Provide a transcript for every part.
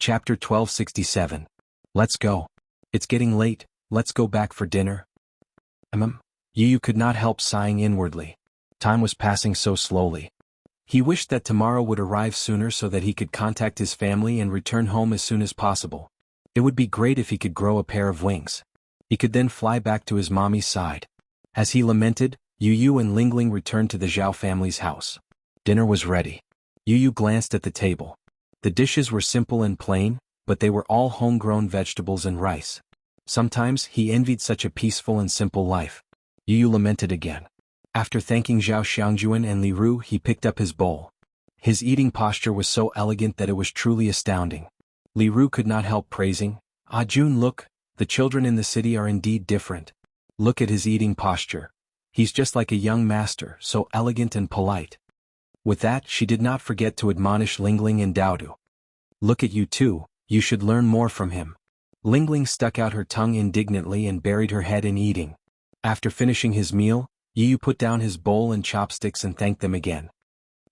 Chapter 1267. Let's go. It's getting late, let's go back for dinner. Yu could not help sighing inwardly. Time was passing so slowly. He wished that tomorrow would arrive sooner so that he could contact his family and return home as soon as possible. It would be great if he could grow a pair of wings. He could then fly back to his mommy's side. As he lamented, Yu and Lingling returned to the Zhao family's house. Dinner was ready. Yu glanced at the table. The dishes were simple and plain, but they were all homegrown vegetables and rice. Sometimes he envied such a peaceful and simple life. Yu lamented again. After thanking Zhao Xiangjuan and Li Ru, he picked up his bowl. His eating posture was so elegant that it was truly astounding. Li Ru could not help praising, "Ah Jun, look, the children in the city are indeed different. Look at his eating posture. He's just like a young master, so elegant and polite." With that, she did not forget to admonish Lingling and Daodu. "Look at you too, you should learn more from him." Lingling stuck out her tongue indignantly and buried her head in eating. After finishing his meal, Yu put down his bowl and chopsticks and thanked them again.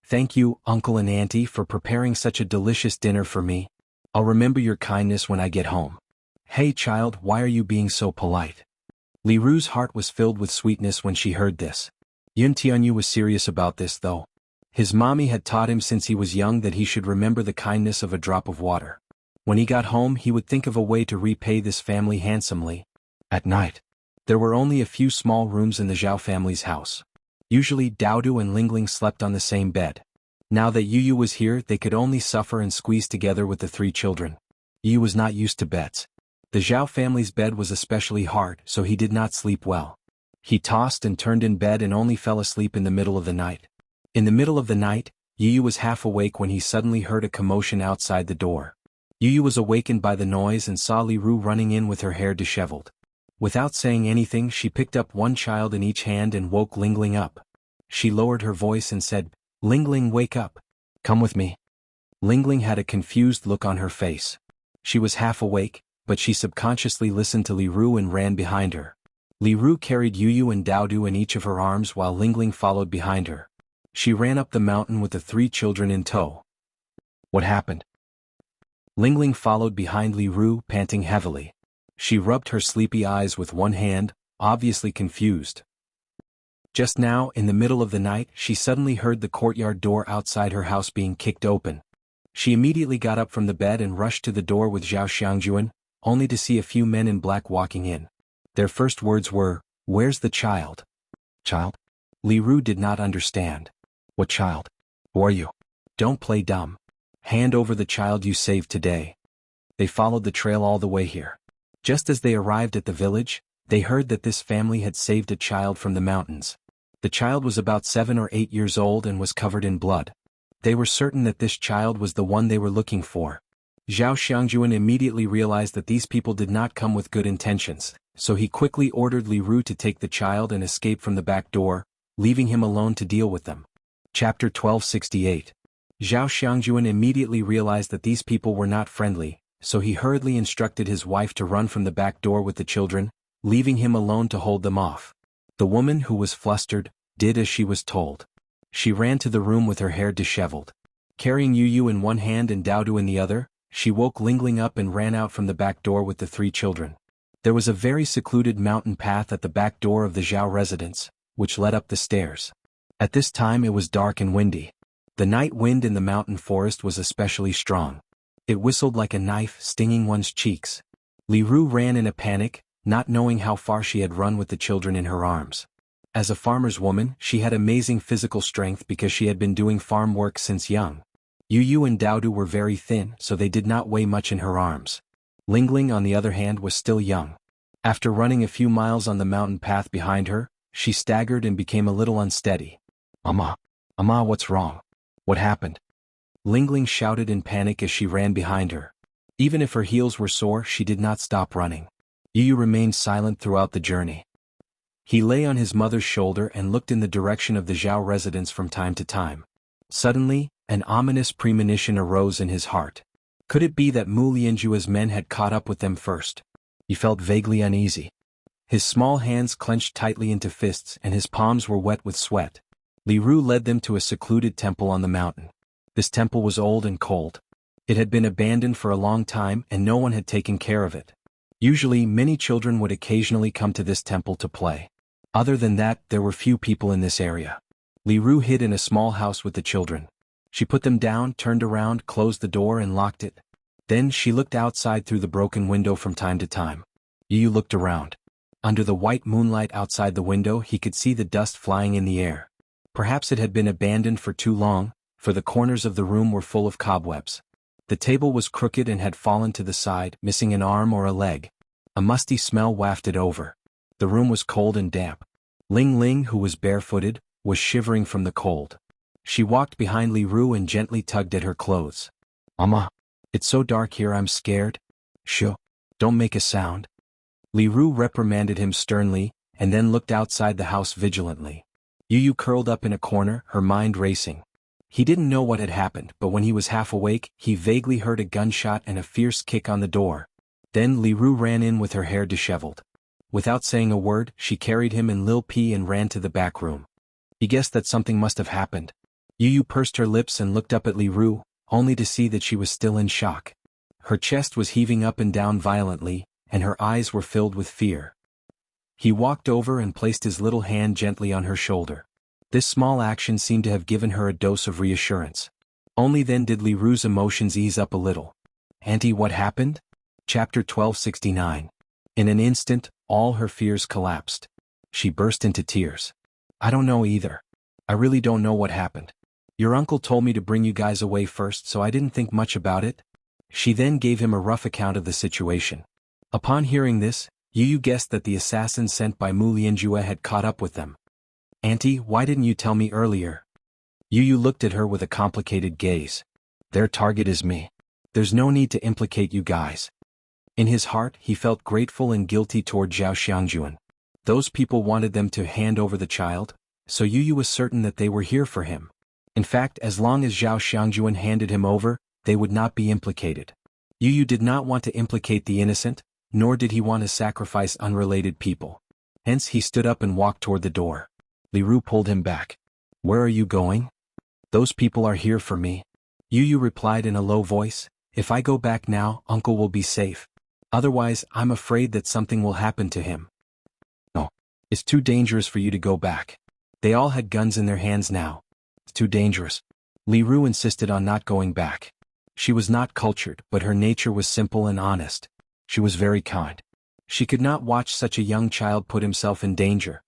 "Thank you, uncle and auntie, for preparing such a delicious dinner for me. I'll remember your kindness when I get home." "Hey child, why are you being so polite?" Li Ru's heart was filled with sweetness when she heard this. Yun Tianyu was serious about this though. His mommy had taught him since he was young that he should remember the kindness of a drop of water. When he got home he would think of a way to repay this family handsomely. At night, there were only a few small rooms in the Zhao family's house. Usually Daodu and Lingling slept on the same bed. Now that Yu was here, they could only suffer and squeeze together with the three children. Yu was not used to beds. The Zhao family's bed was especially hard, so he did not sleep well. He tossed and turned in bed and only fell asleep in the middle of the night. In the middle of the night, Yu was half awake when he suddenly heard a commotion outside the door. Yu was awakened by the noise and saw Li Ru running in with her hair disheveled. Without saying anything, she picked up one child in each hand and woke Lingling up. She lowered her voice and said, "Lingling, wake up. Come with me." Lingling had a confused look on her face. She was half awake, but she subconsciously listened to Li Ru and ran behind her. Li Ru carried Yu and Daodu in each of her arms while Lingling followed behind her. She ran up the mountain with the three children in tow. What happened? Lingling followed behind Li Ru, panting heavily. She rubbed her sleepy eyes with one hand, obviously confused. Just now, in the middle of the night, she suddenly heard the courtyard door outside her house being kicked open. She immediately got up from the bed and rushed to the door with Zhao Xiangjuan, only to see a few men in black walking in. Their first words were, "Where's the child?" "Child?" Li Ru did not understand. "What child? Who are you? Don't play dumb. Hand over the child you saved today." They followed the trail all the way here. Just as they arrived at the village, they heard that this family had saved a child from the mountains. The child was about 7 or 8 years old and was covered in blood. They were certain that this child was the one they were looking for. Zhao Xiangjuan immediately realized that these people did not come with good intentions, so he quickly ordered Li Ru to take the child and escape from the back door, leaving him alone to deal with them. Chapter 1268. Zhao Xiangjuan immediately realized that these people were not friendly, so he hurriedly instructed his wife to run from the back door with the children, leaving him alone to hold them off. The woman, who was flustered, did as she was told. She ran to the room with her hair disheveled. Carrying Yu in one hand and Daodu in the other, she woke Lingling up and ran out from the back door with the three children. There was a very secluded mountain path at the back door of the Zhao residence, which led up the stairs. At this time it was dark and windy. The night wind in the mountain forest was especially strong. It whistled like a knife, stinging one's cheeks. Li Ru ran in a panic, not knowing how far she had run with the children in her arms. As a farmer's woman, she had amazing physical strength because she had been doing farm work since young. Yu and Daodu were very thin, so they did not weigh much in her arms. Lingling, on the other hand, was still young. After running a few miles on the mountain path behind her, she staggered and became a little unsteady. "Mama! Mama, what's wrong? What happened?" Lingling shouted in panic as she ran behind her. Even if her heels were sore, she did not stop running. Yu remained silent throughout the journey. He lay on his mother's shoulder and looked in the direction of the Zhao residence from time to time. Suddenly, an ominous premonition arose in his heart. Could it be that Mu Lianjua's men had caught up with them first? He felt vaguely uneasy. His small hands clenched tightly into fists and his palms were wet with sweat. Li Ru led them to a secluded temple on the mountain. This temple was old and cold. It had been abandoned for a long time and no one had taken care of it. Usually, many children would occasionally come to this temple to play. Other than that, there were few people in this area. Li Ru hid in a small house with the children. She put them down, turned around, closed the door and locked it. Then she looked outside through the broken window from time to time. Yu looked around. Under the white moonlight outside the window he could see the dust flying in the air. Perhaps it had been abandoned for too long, for the corners of the room were full of cobwebs. The table was crooked and had fallen to the side, missing an arm or a leg. A musty smell wafted over. The room was cold and damp. Ling Ling, who was barefooted, was shivering from the cold. She walked behind Li Ru and gently tugged at her clothes. "Mama, it's so dark here, I'm scared." "Shh, don't make a sound." Li Ru reprimanded him sternly, and then looked outside the house vigilantly. Yu curled up in a corner, her mind racing. He didn't know what had happened, but when he was half awake, he vaguely heard a gunshot and a fierce kick on the door. Then Li Ru ran in with her hair disheveled. Without saying a word, she carried him and Lil P and ran to the back room. He guessed that something must have happened. Yu pursed her lips and looked up at Li Ru, only to see that she was still in shock. Her chest was heaving up and down violently, and her eyes were filled with fear. He walked over and placed his little hand gently on her shoulder. This small action seemed to have given her a dose of reassurance. Only then did Li Ru's emotions ease up a little. "Auntie, what happened?" Chapter 1269. In an instant, all her fears collapsed. She burst into tears. "I don't know either. I really don't know what happened. Your uncle told me to bring you guys away first, so I didn't think much about it." She then gave him a rough account of the situation. Upon hearing this, Yu guessed that the assassins sent by Mu Lianjue had caught up with them. "Auntie, why didn't you tell me earlier?" Yu looked at her with a complicated gaze. "Their target is me. There's no need to implicate you guys." In his heart, he felt grateful and guilty toward Zhao Xiangjuan. Those people wanted them to hand over the child, so Yu was certain that they were here for him. In fact, as long as Zhao Xiangjuan handed him over, they would not be implicated. Yu did not want to implicate the innocent, nor did he want to sacrifice unrelated people. Hence he stood up and walked toward the door. Li Ru pulled him back. "Where are you going?" "Those people are here for me." Yu replied in a low voice, "If I go back now, Uncle will be safe. Otherwise, I'm afraid that something will happen to him." "No. It's too dangerous for you to go back." They all had guns in their hands now. "It's too dangerous." Li Ru insisted on not going back. She was not cultured, but her nature was simple and honest. She was very kind. She could not watch such a young child put himself in danger.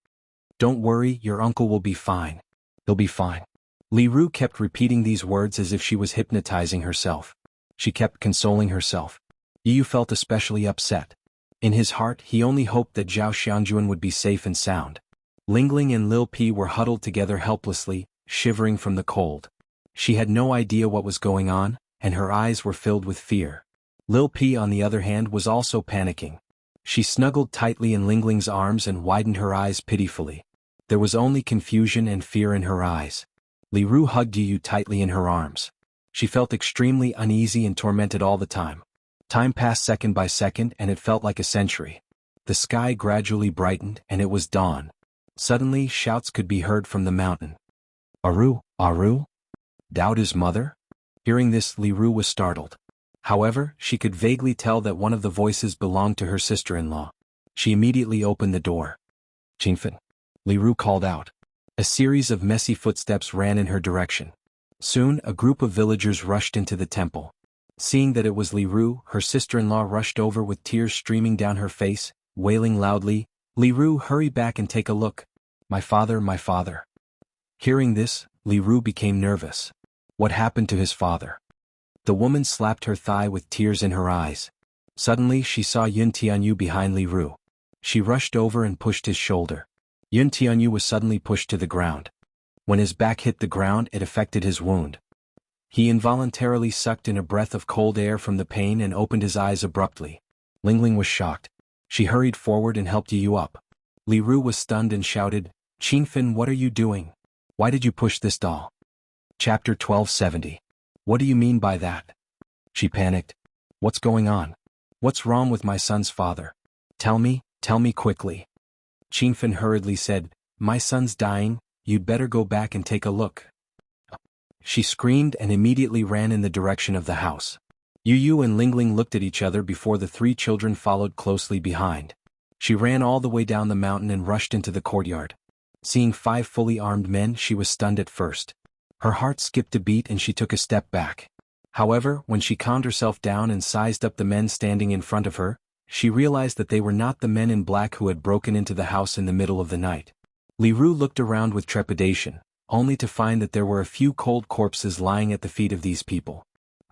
"Don't worry, your uncle will be fine. He'll be fine." Li Ru kept repeating these words as if she was hypnotizing herself. She kept consoling herself. Yu felt especially upset. In his heart, he only hoped that Zhao Xiangjuan would be safe and sound. Ling Ling and Lil P were huddled together helplessly, shivering from the cold. She had no idea what was going on, and her eyes were filled with fear. Lil P, on the other hand, was also panicking. She snuggled tightly in Ling Ling's arms and widened her eyes pitifully. There was only confusion and fear in her eyes. Li Ru hugged Yu tightly in her arms. She felt extremely uneasy and tormented all the time. Time passed second by second and it felt like a century. The sky gradually brightened and it was dawn. Suddenly shouts could be heard from the mountain. "Aru, Aru? Daoda's mother?" Hearing this, Li Ru was startled. However, she could vaguely tell that one of the voices belonged to her sister-in-law. She immediately opened the door. "Qingfen," Li Ru called out. A series of messy footsteps ran in her direction. Soon, a group of villagers rushed into the temple. Seeing that it was Li Ru, her sister-in-law rushed over with tears streaming down her face, wailing loudly, "Li Ru, hurry back and take a look. My father, my father." Hearing this, Li Ru became nervous. What happened to his father? The woman slapped her thigh with tears in her eyes. Suddenly she saw Yun Tianyu behind Li Ru. She rushed over and pushed his shoulder. Yun Tianyu was suddenly pushed to the ground. When his back hit the ground, it affected his wound. He involuntarily sucked in a breath of cold air from the pain and opened his eyes abruptly. Ling Ling was shocked. She hurried forward and helped Yu up. Li Ru was stunned and shouted, "Qingfen, what are you doing? Why did you push this doll?" Chapter 1270. "What do you mean by that?" She panicked. "What's going on? What's wrong with my son's father? Tell me quickly." Qingfen hurriedly said, "My son's dying, you'd better go back and take a look." She screamed and immediately ran in the direction of the house. Yu Yu and Lingling looked at each other before the three children followed closely behind. She ran all the way down the mountain and rushed into the courtyard. Seeing 5 fully armed men, she was stunned at first. Her heart skipped a beat and she took a step back. However, when she calmed herself down and sized up the men standing in front of her, she realized that they were not the men in black who had broken into the house in the middle of the night. Li Ru looked around with trepidation, only to find that there were a few cold corpses lying at the feet of these people.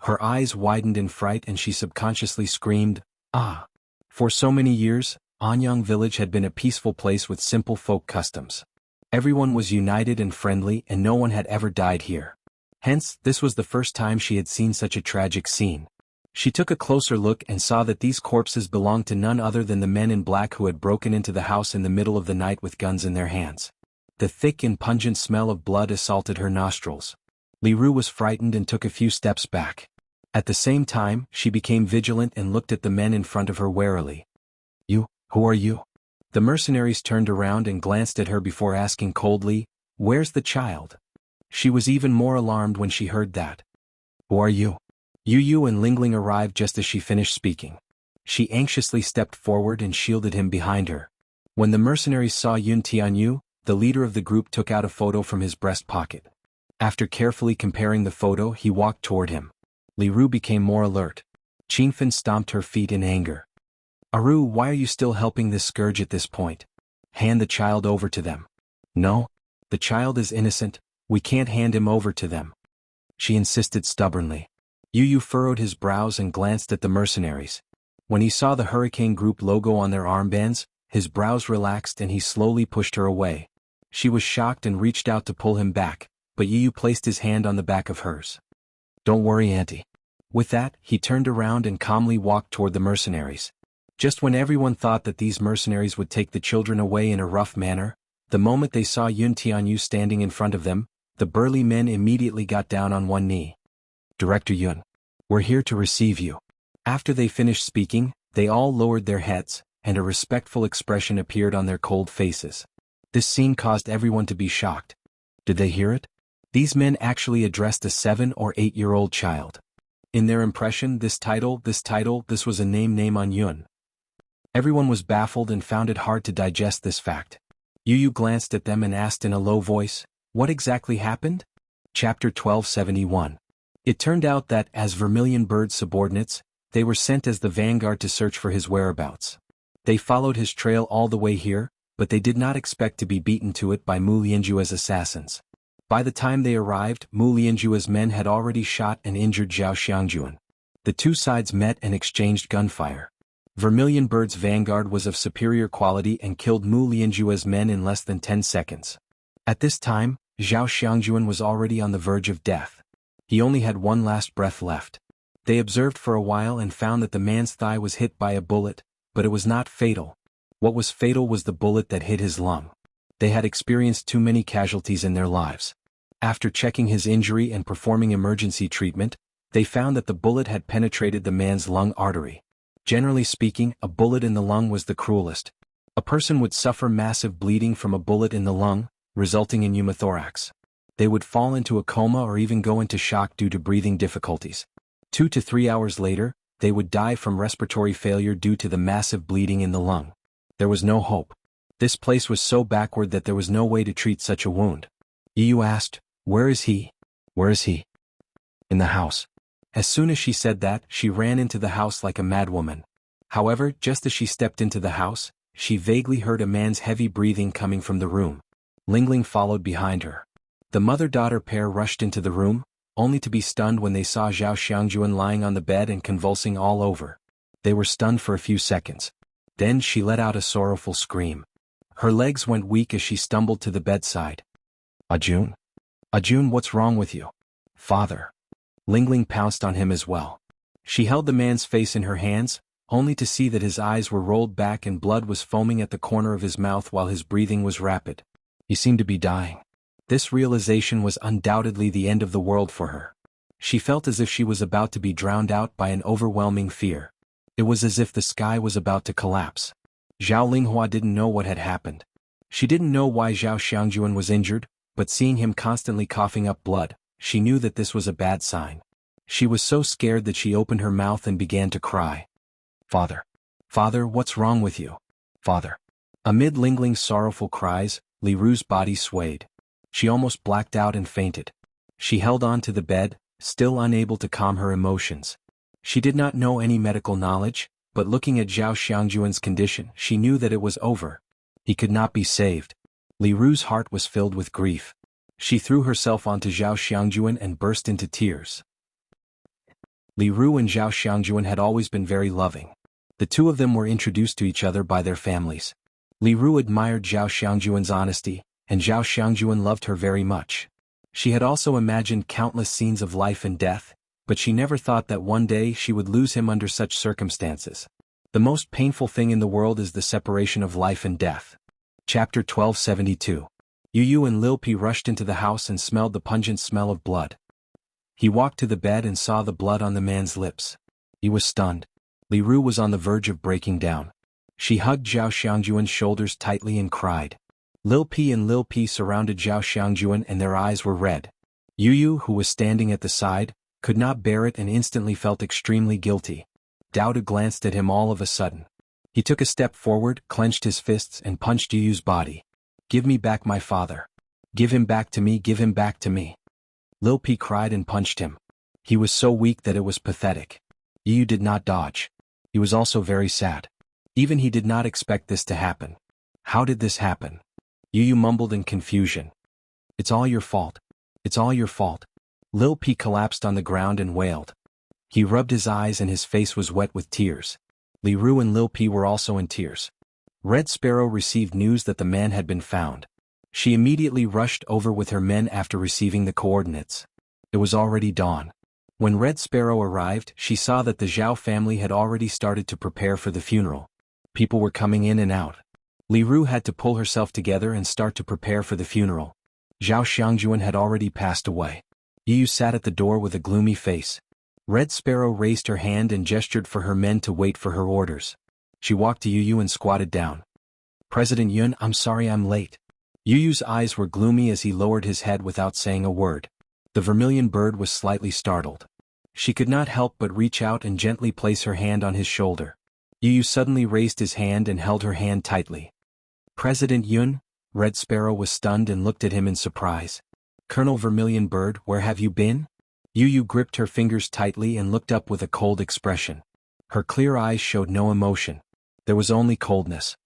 Her eyes widened in fright and she subconsciously screamed, "Ah!" For so many years, Anyang village had been a peaceful place with simple folk customs. Everyone was united and friendly and no one had ever died here. Hence, this was the first time she had seen such a tragic scene. She took a closer look and saw that these corpses belonged to none other than the men in black who had broken into the house in the middle of the night with guns in their hands. The thick and pungent smell of blood assaulted her nostrils. Li Ru was frightened and took a few steps back. At the same time, she became vigilant and looked at the men in front of her warily. Who are you?" The mercenaries turned around and glanced at her before asking coldly, "Where's the child?" She was even more alarmed when she heard that. "Who are you?" Yu Yu and Lingling arrived just as she finished speaking. She anxiously stepped forward and shielded him behind her. When the mercenaries saw Yun Tianyu, the leader of the group took out a photo from his breast pocket. After carefully comparing the photo, he walked toward him. Li Ru became more alert. Qingfen stomped her feet in anger. "Aru, why are you still helping this scourge at this point? Hand the child over to them." "No. The child is innocent, we can't hand him over to them," she insisted stubbornly. Yu Yu furrowed his brows and glanced at the mercenaries. When he saw the Hurricane Group logo on their armbands, his brows relaxed and he slowly pushed her away. She was shocked and reached out to pull him back, but Yu Yu placed his hand on the back of hers. "Don't worry, Auntie." With that, he turned around and calmly walked toward the mercenaries. Just when everyone thought that these mercenaries would take the children away in a rough manner, the moment they saw Yun Tianyu standing in front of them, the burly men immediately got down on one knee. "Director Yun, we're here to receive you." After they finished speaking, they all lowered their heads, and a respectful expression appeared on their cold faces. This scene caused everyone to be shocked. Did they hear it? These men actually addressed a 7 or 8-year-old child. In their impression, this was a name on Yun. Everyone was baffled and found it hard to digest this fact. Yu Yu glanced at them and asked in a low voice, "What exactly happened?" Chapter 1271. It turned out that, as Vermilion Bird's subordinates, they were sent as the vanguard to search for his whereabouts. They followed his trail all the way here, but they did not expect to be beaten to it by Mu Lianjue's assassins. By the time they arrived, Mu Lianjue's men had already shot and injured Zhao Xiangjuan. The two sides met and exchanged gunfire. Vermilion Bird's vanguard was of superior quality and killed Mu Lianjue's men in less than 10 seconds. At this time, Zhao Xiangjuan was already on the verge of death. He only had one last breath left. They observed for a while and found that the man's thigh was hit by a bullet, but it was not fatal. What was fatal was the bullet that hit his lung. They had experienced too many casualties in their lives. After checking his injury and performing emergency treatment, they found that the bullet had penetrated the man's lung artery. Generally speaking, a bullet in the lung was the cruelest. A person would suffer massive bleeding from a bullet in the lung, resulting in pneumothorax. They would fall into a coma or even go into shock due to breathing difficulties. 2 to 3 hours later, they would die from respiratory failure due to the massive bleeding in the lung. There was no hope. This place was so backward that there was no way to treat such a wound. Yu Yu asked, "Where is he?" "Where is he?" "In the house." As soon as she said that, she ran into the house like a madwoman. However, just as she stepped into the house, she vaguely heard a man's heavy breathing coming from the room. Lingling followed behind her. The mother-daughter pair rushed into the room, only to be stunned when they saw Zhao Xiangjuan lying on the bed and convulsing all over. They were stunned for a few seconds. Then she let out a sorrowful scream. Her legs went weak as she stumbled to the bedside. "Ajun? Ajun, what's wrong with you?" "Father." Lingling pounced on him as well. She held the man's face in her hands, only to see that his eyes were rolled back and blood was foaming at the corner of his mouth while his breathing was rapid. He seemed to be dying. This realization was undoubtedly the end of the world for her. She felt as if she was about to be drowned out by an overwhelming fear. It was as if the sky was about to collapse. Zhao Linghua didn't know what had happened. She didn't know why Zhao Xiangjuan was injured, but seeing him constantly coughing up blood, she knew that this was a bad sign. She was so scared that she opened her mouth and began to cry. Father. Father, what's wrong with you? Father. Amid lingering sorrowful cries, Li Ru's body swayed. She almost blacked out and fainted. She held on to the bed, still unable to calm her emotions. She did not know any medical knowledge, but looking at Zhao Xiangjuan's condition, she knew that it was over. He could not be saved. Li Ru's heart was filled with grief. She threw herself onto Zhao Xiangjuan and burst into tears. Li Ru and Zhao Xiangjuan had always been very loving. The two of them were introduced to each other by their families. Li Ru admired Zhao Xiangjuan's honesty, and Zhao Xiangjuan loved her very much. She had also imagined countless scenes of life and death, but she never thought that one day she would lose him under such circumstances. The most painful thing in the world is the separation of life and death. Chapter 1272. Yu Yu and Lil Pi rushed into the house and smelled the pungent smell of blood. He walked to the bed and saw the blood on the man's lips. He was stunned. Li Ru was on the verge of breaking down. She hugged Zhao Xiangjuan's shoulders tightly and cried. Lil Pi surrounded Zhao Xiangjuan and their eyes were red. Yu Yu, who was standing at the side, could not bear it and instantly felt extremely guilty. Douda glanced at him all of a sudden. He took a step forward, clenched his fists and punched Yu Yu's body. Give me back my father. Give him back to me, give him back to me. Lil Pi cried and punched him. He was so weak that it was pathetic. Yu Yu did not dodge. He was also very sad. Even he did not expect this to happen. How did this happen? Yu Yu mumbled in confusion. It's all your fault. It's all your fault. Lil Pi collapsed on the ground and wailed. He rubbed his eyes and his face was wet with tears. Li Ru and Lil Pi were also in tears. Red Sparrow received news that the man had been found. She immediately rushed over with her men after receiving the coordinates. It was already dawn. When Red Sparrow arrived, she saw that the Zhao family had already started to prepare for the funeral. People were coming in and out. Li Ru had to pull herself together and start to prepare for the funeral. Zhao Xiangjuan had already passed away. Yu Yu sat at the door with a gloomy face. Red Sparrow raised her hand and gestured for her men to wait for her orders. She walked to Yu Yu and squatted down. President Yun, I'm sorry I'm late. Yu Yu's eyes were gloomy as he lowered his head without saying a word. The vermilion bird was slightly startled. She could not help but reach out and gently place her hand on his shoulder. Yu Yu suddenly raised his hand and held her hand tightly. President Yun? Red Sparrow was stunned and looked at him in surprise. Colonel Vermilion Bird, where have you been? Yu Yu gripped her fingers tightly and looked up with a cold expression. Her clear eyes showed no emotion. There was only coldness.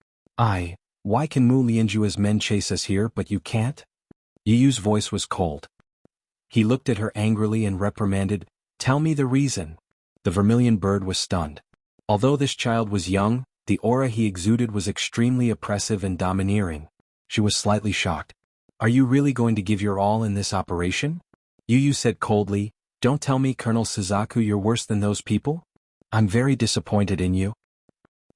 Why can Mu Lianjua's men chase us here but you can't? Yu Yu's voice was cold. He looked at her angrily and reprimanded, Tell me the reason. The Vermilion Bird was stunned. Although this child was young, the aura he exuded was extremely oppressive and domineering. She was slightly shocked. Are you really going to give your all in this operation? Yu Yu said coldly, Don't tell me, Colonel Suzaku, you're worse than those people? I'm very disappointed in you.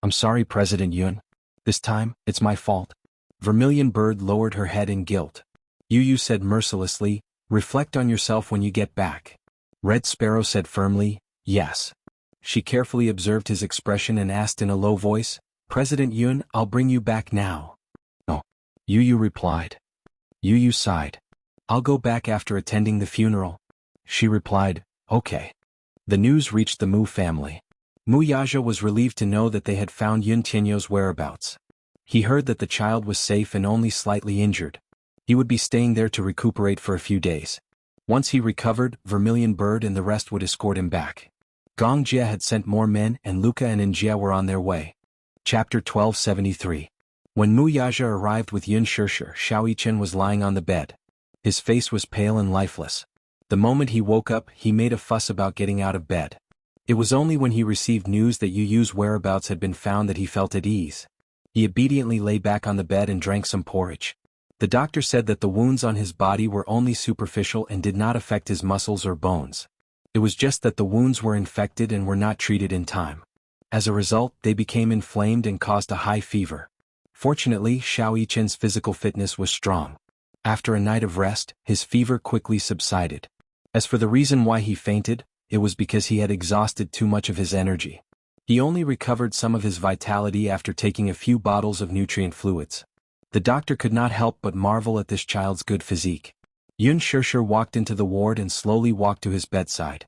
I'm sorry, President Yun. This time, it's my fault. Vermilion Bird lowered her head in guilt. Yu Yu said mercilessly, Reflect on yourself when you get back. Red Sparrow said firmly, Yes. She carefully observed his expression and asked in a low voice, President Yun, I'll bring you back now. No. Yu Yu replied. Yu Yu sighed. I'll go back after attending the funeral. She replied, Okay. The news reached the Mu family. Mu Yaja was relieved to know that they had found Yun Tianyou's whereabouts. He heard that the child was safe and only slightly injured. He would be staying there to recuperate for a few days. Once he recovered, Vermilion Bird and the rest would escort him back. Gong Jie had sent more men and Luca and Njia were on their way. Chapter 1273. When Mu Yaja arrived with Yun Shishir, Xiao Yichen was lying on the bed. His face was pale and lifeless. The moment he woke up, he made a fuss about getting out of bed. It was only when he received news that Yu Yu's whereabouts had been found that he felt at ease. He obediently lay back on the bed and drank some porridge. The doctor said that the wounds on his body were only superficial and did not affect his muscles or bones. It was just that the wounds were infected and were not treated in time. As a result, they became inflamed and caused a high fever. Fortunately, Xiao Yichen's physical fitness was strong. After a night of rest, his fever quickly subsided. As for the reason why he fainted, it was because he had exhausted too much of his energy. He only recovered some of his vitality after taking a few bottles of nutrient fluids. The doctor could not help but marvel at this child's good physique. Yun Shishir walked into the ward and slowly walked to his bedside.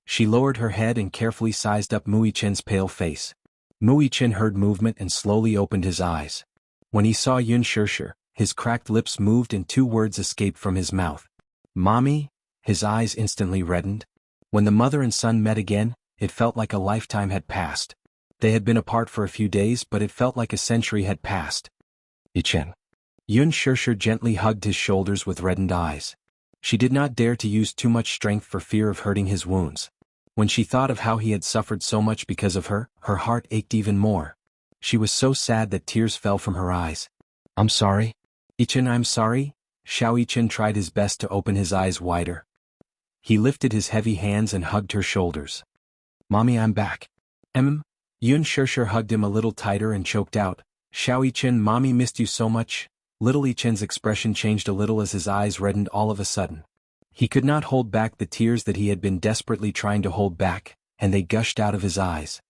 She lowered her head and carefully sized up Muichen's pale face. Muichin heard movement and slowly opened his eyes. When he saw Yun Shirshir, his cracked lips moved and two words escaped from his mouth. "Mommy?" His eyes instantly reddened. When the mother and son met again, it felt like a lifetime had passed. They had been apart for a few days, but it felt like a century had passed. "Ichen." Yun Shirshir gently hugged his shoulders with reddened eyes. She did not dare to use too much strength for fear of hurting his wounds. When she thought of how he had suffered so much because of her, her heart ached even more. She was so sad that tears fell from her eyes. "I'm sorry." "Ichen, I'm sorry." Xiao Ichen tried his best to open his eyes wider. He lifted his heavy hands and hugged her shoulders. "Mommy, I'm back." Yun Shirshir hugged him a little tighter and choked out, "Xiao Ichen, Mommy missed you so much." Little Ichen's expression changed a little as his eyes reddened all of a sudden. He could not hold back the tears that he had been desperately trying to hold back, and they gushed out of his eyes.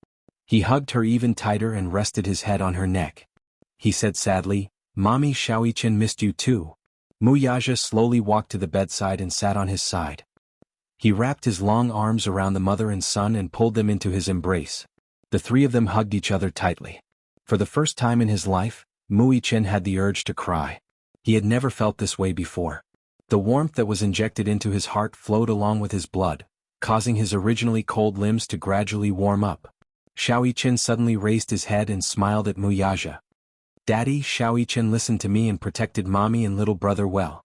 He hugged her even tighter and rested his head on her neck. He said sadly, "Mommy, Xiao Ichen missed you too." Muyaja slowly walked to the bedside and sat on his side. He wrapped his long arms around the mother and son and pulled them into his embrace. The three of them hugged each other tightly. For the first time in his life, Muichin had the urge to cry. He had never felt this way before. The warmth that was injected into his heart flowed along with his blood, causing his originally cold limbs to gradually warm up. Xiao Ichen suddenly raised his head and smiled at Muyaja. "Daddy," Xiao Ichen listened to me and protected mommy and little brother well.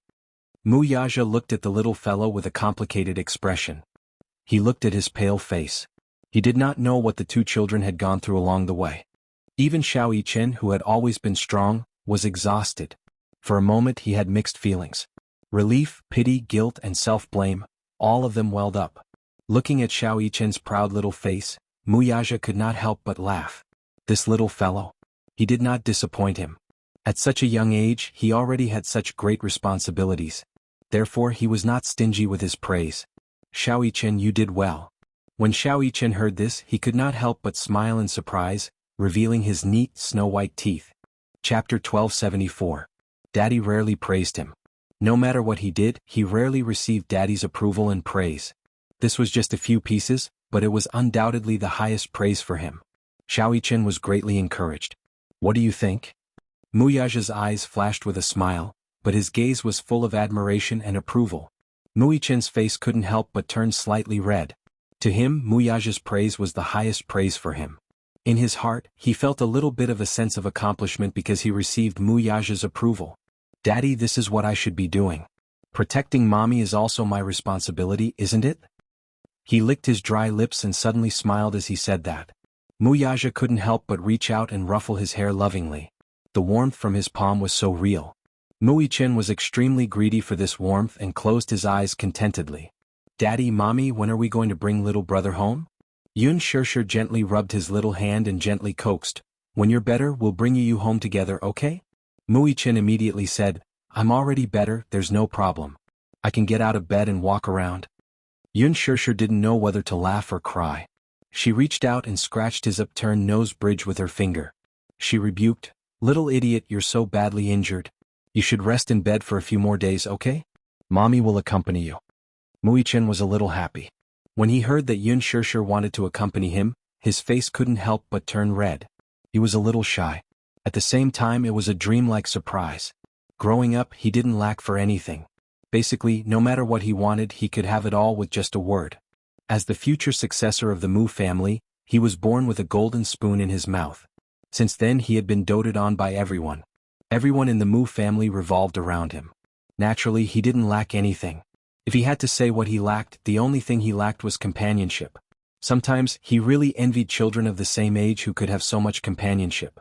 Muyaja looked at the little fellow with a complicated expression. He looked at his pale face. He did not know what the two children had gone through along the way. Even Xiao Ichen, who had always been strong, was exhausted. For a moment he had mixed feelings. Relief, pity, guilt, and self-blame, all of them welled up. Looking at Xiao Ichen's proud little face, Muyaja could not help but laugh. This little fellow. He did not disappoint him. At such a young age he already had such great responsibilities. Therefore he was not stingy with his praise. "Xiao Ichen, you did well." When Xiao Ichen heard this he could not help but smile in surprise, revealing his neat, snow-white teeth. Chapter 1274. Daddy rarely praised him. No matter what he did, he rarely received Daddy's approval and praise. This was just a few pieces, but it was undoubtedly the highest praise for him. Xiao Ichen was greatly encouraged. "What do you think?" Muyaja's eyes flashed with a smile, but his gaze was full of admiration and approval. Muichen's face couldn't help but turn slightly red. To him, Muyaja's praise was the highest praise for him. In his heart, he felt a little bit of a sense of accomplishment because he received Muyaja's approval. "Daddy, this is what I should be doing. Protecting mommy is also my responsibility, isn't it?" He licked his dry lips and suddenly smiled as he said that. Muyaja couldn't help but reach out and ruffle his hair lovingly. The warmth from his palm was so real. Muichen was extremely greedy for this warmth and closed his eyes contentedly. "Daddy, Mommy, when are we going to bring little brother home?" Yun Shirshir gently rubbed his little hand and gently coaxed. "When you're better, we'll bring you home together, okay?" Muichin immediately said, "I'm already better, there's no problem. I can get out of bed and walk around." Yun Shirshir didn't know whether to laugh or cry. She reached out and scratched his upturned nose bridge with her finger. She rebuked, "Little idiot, you're so badly injured. You should rest in bed for a few more days, okay? Mommy will accompany you." Muichin was a little happy. When he heard that Yun Shirshir wanted to accompany him, his face couldn't help but turn red. He was a little shy. At the same time it was a dreamlike surprise. Growing up, he didn't lack for anything. Basically, no matter what he wanted, he could have it all with just a word. As the future successor of the Mu family, he was born with a golden spoon in his mouth. Since then he had been doted on by everyone. Everyone in the Mu family revolved around him. Naturally, he didn't lack anything. If he had to say what he lacked, the only thing he lacked was companionship. Sometimes, he really envied children of the same age who could have so much companionship.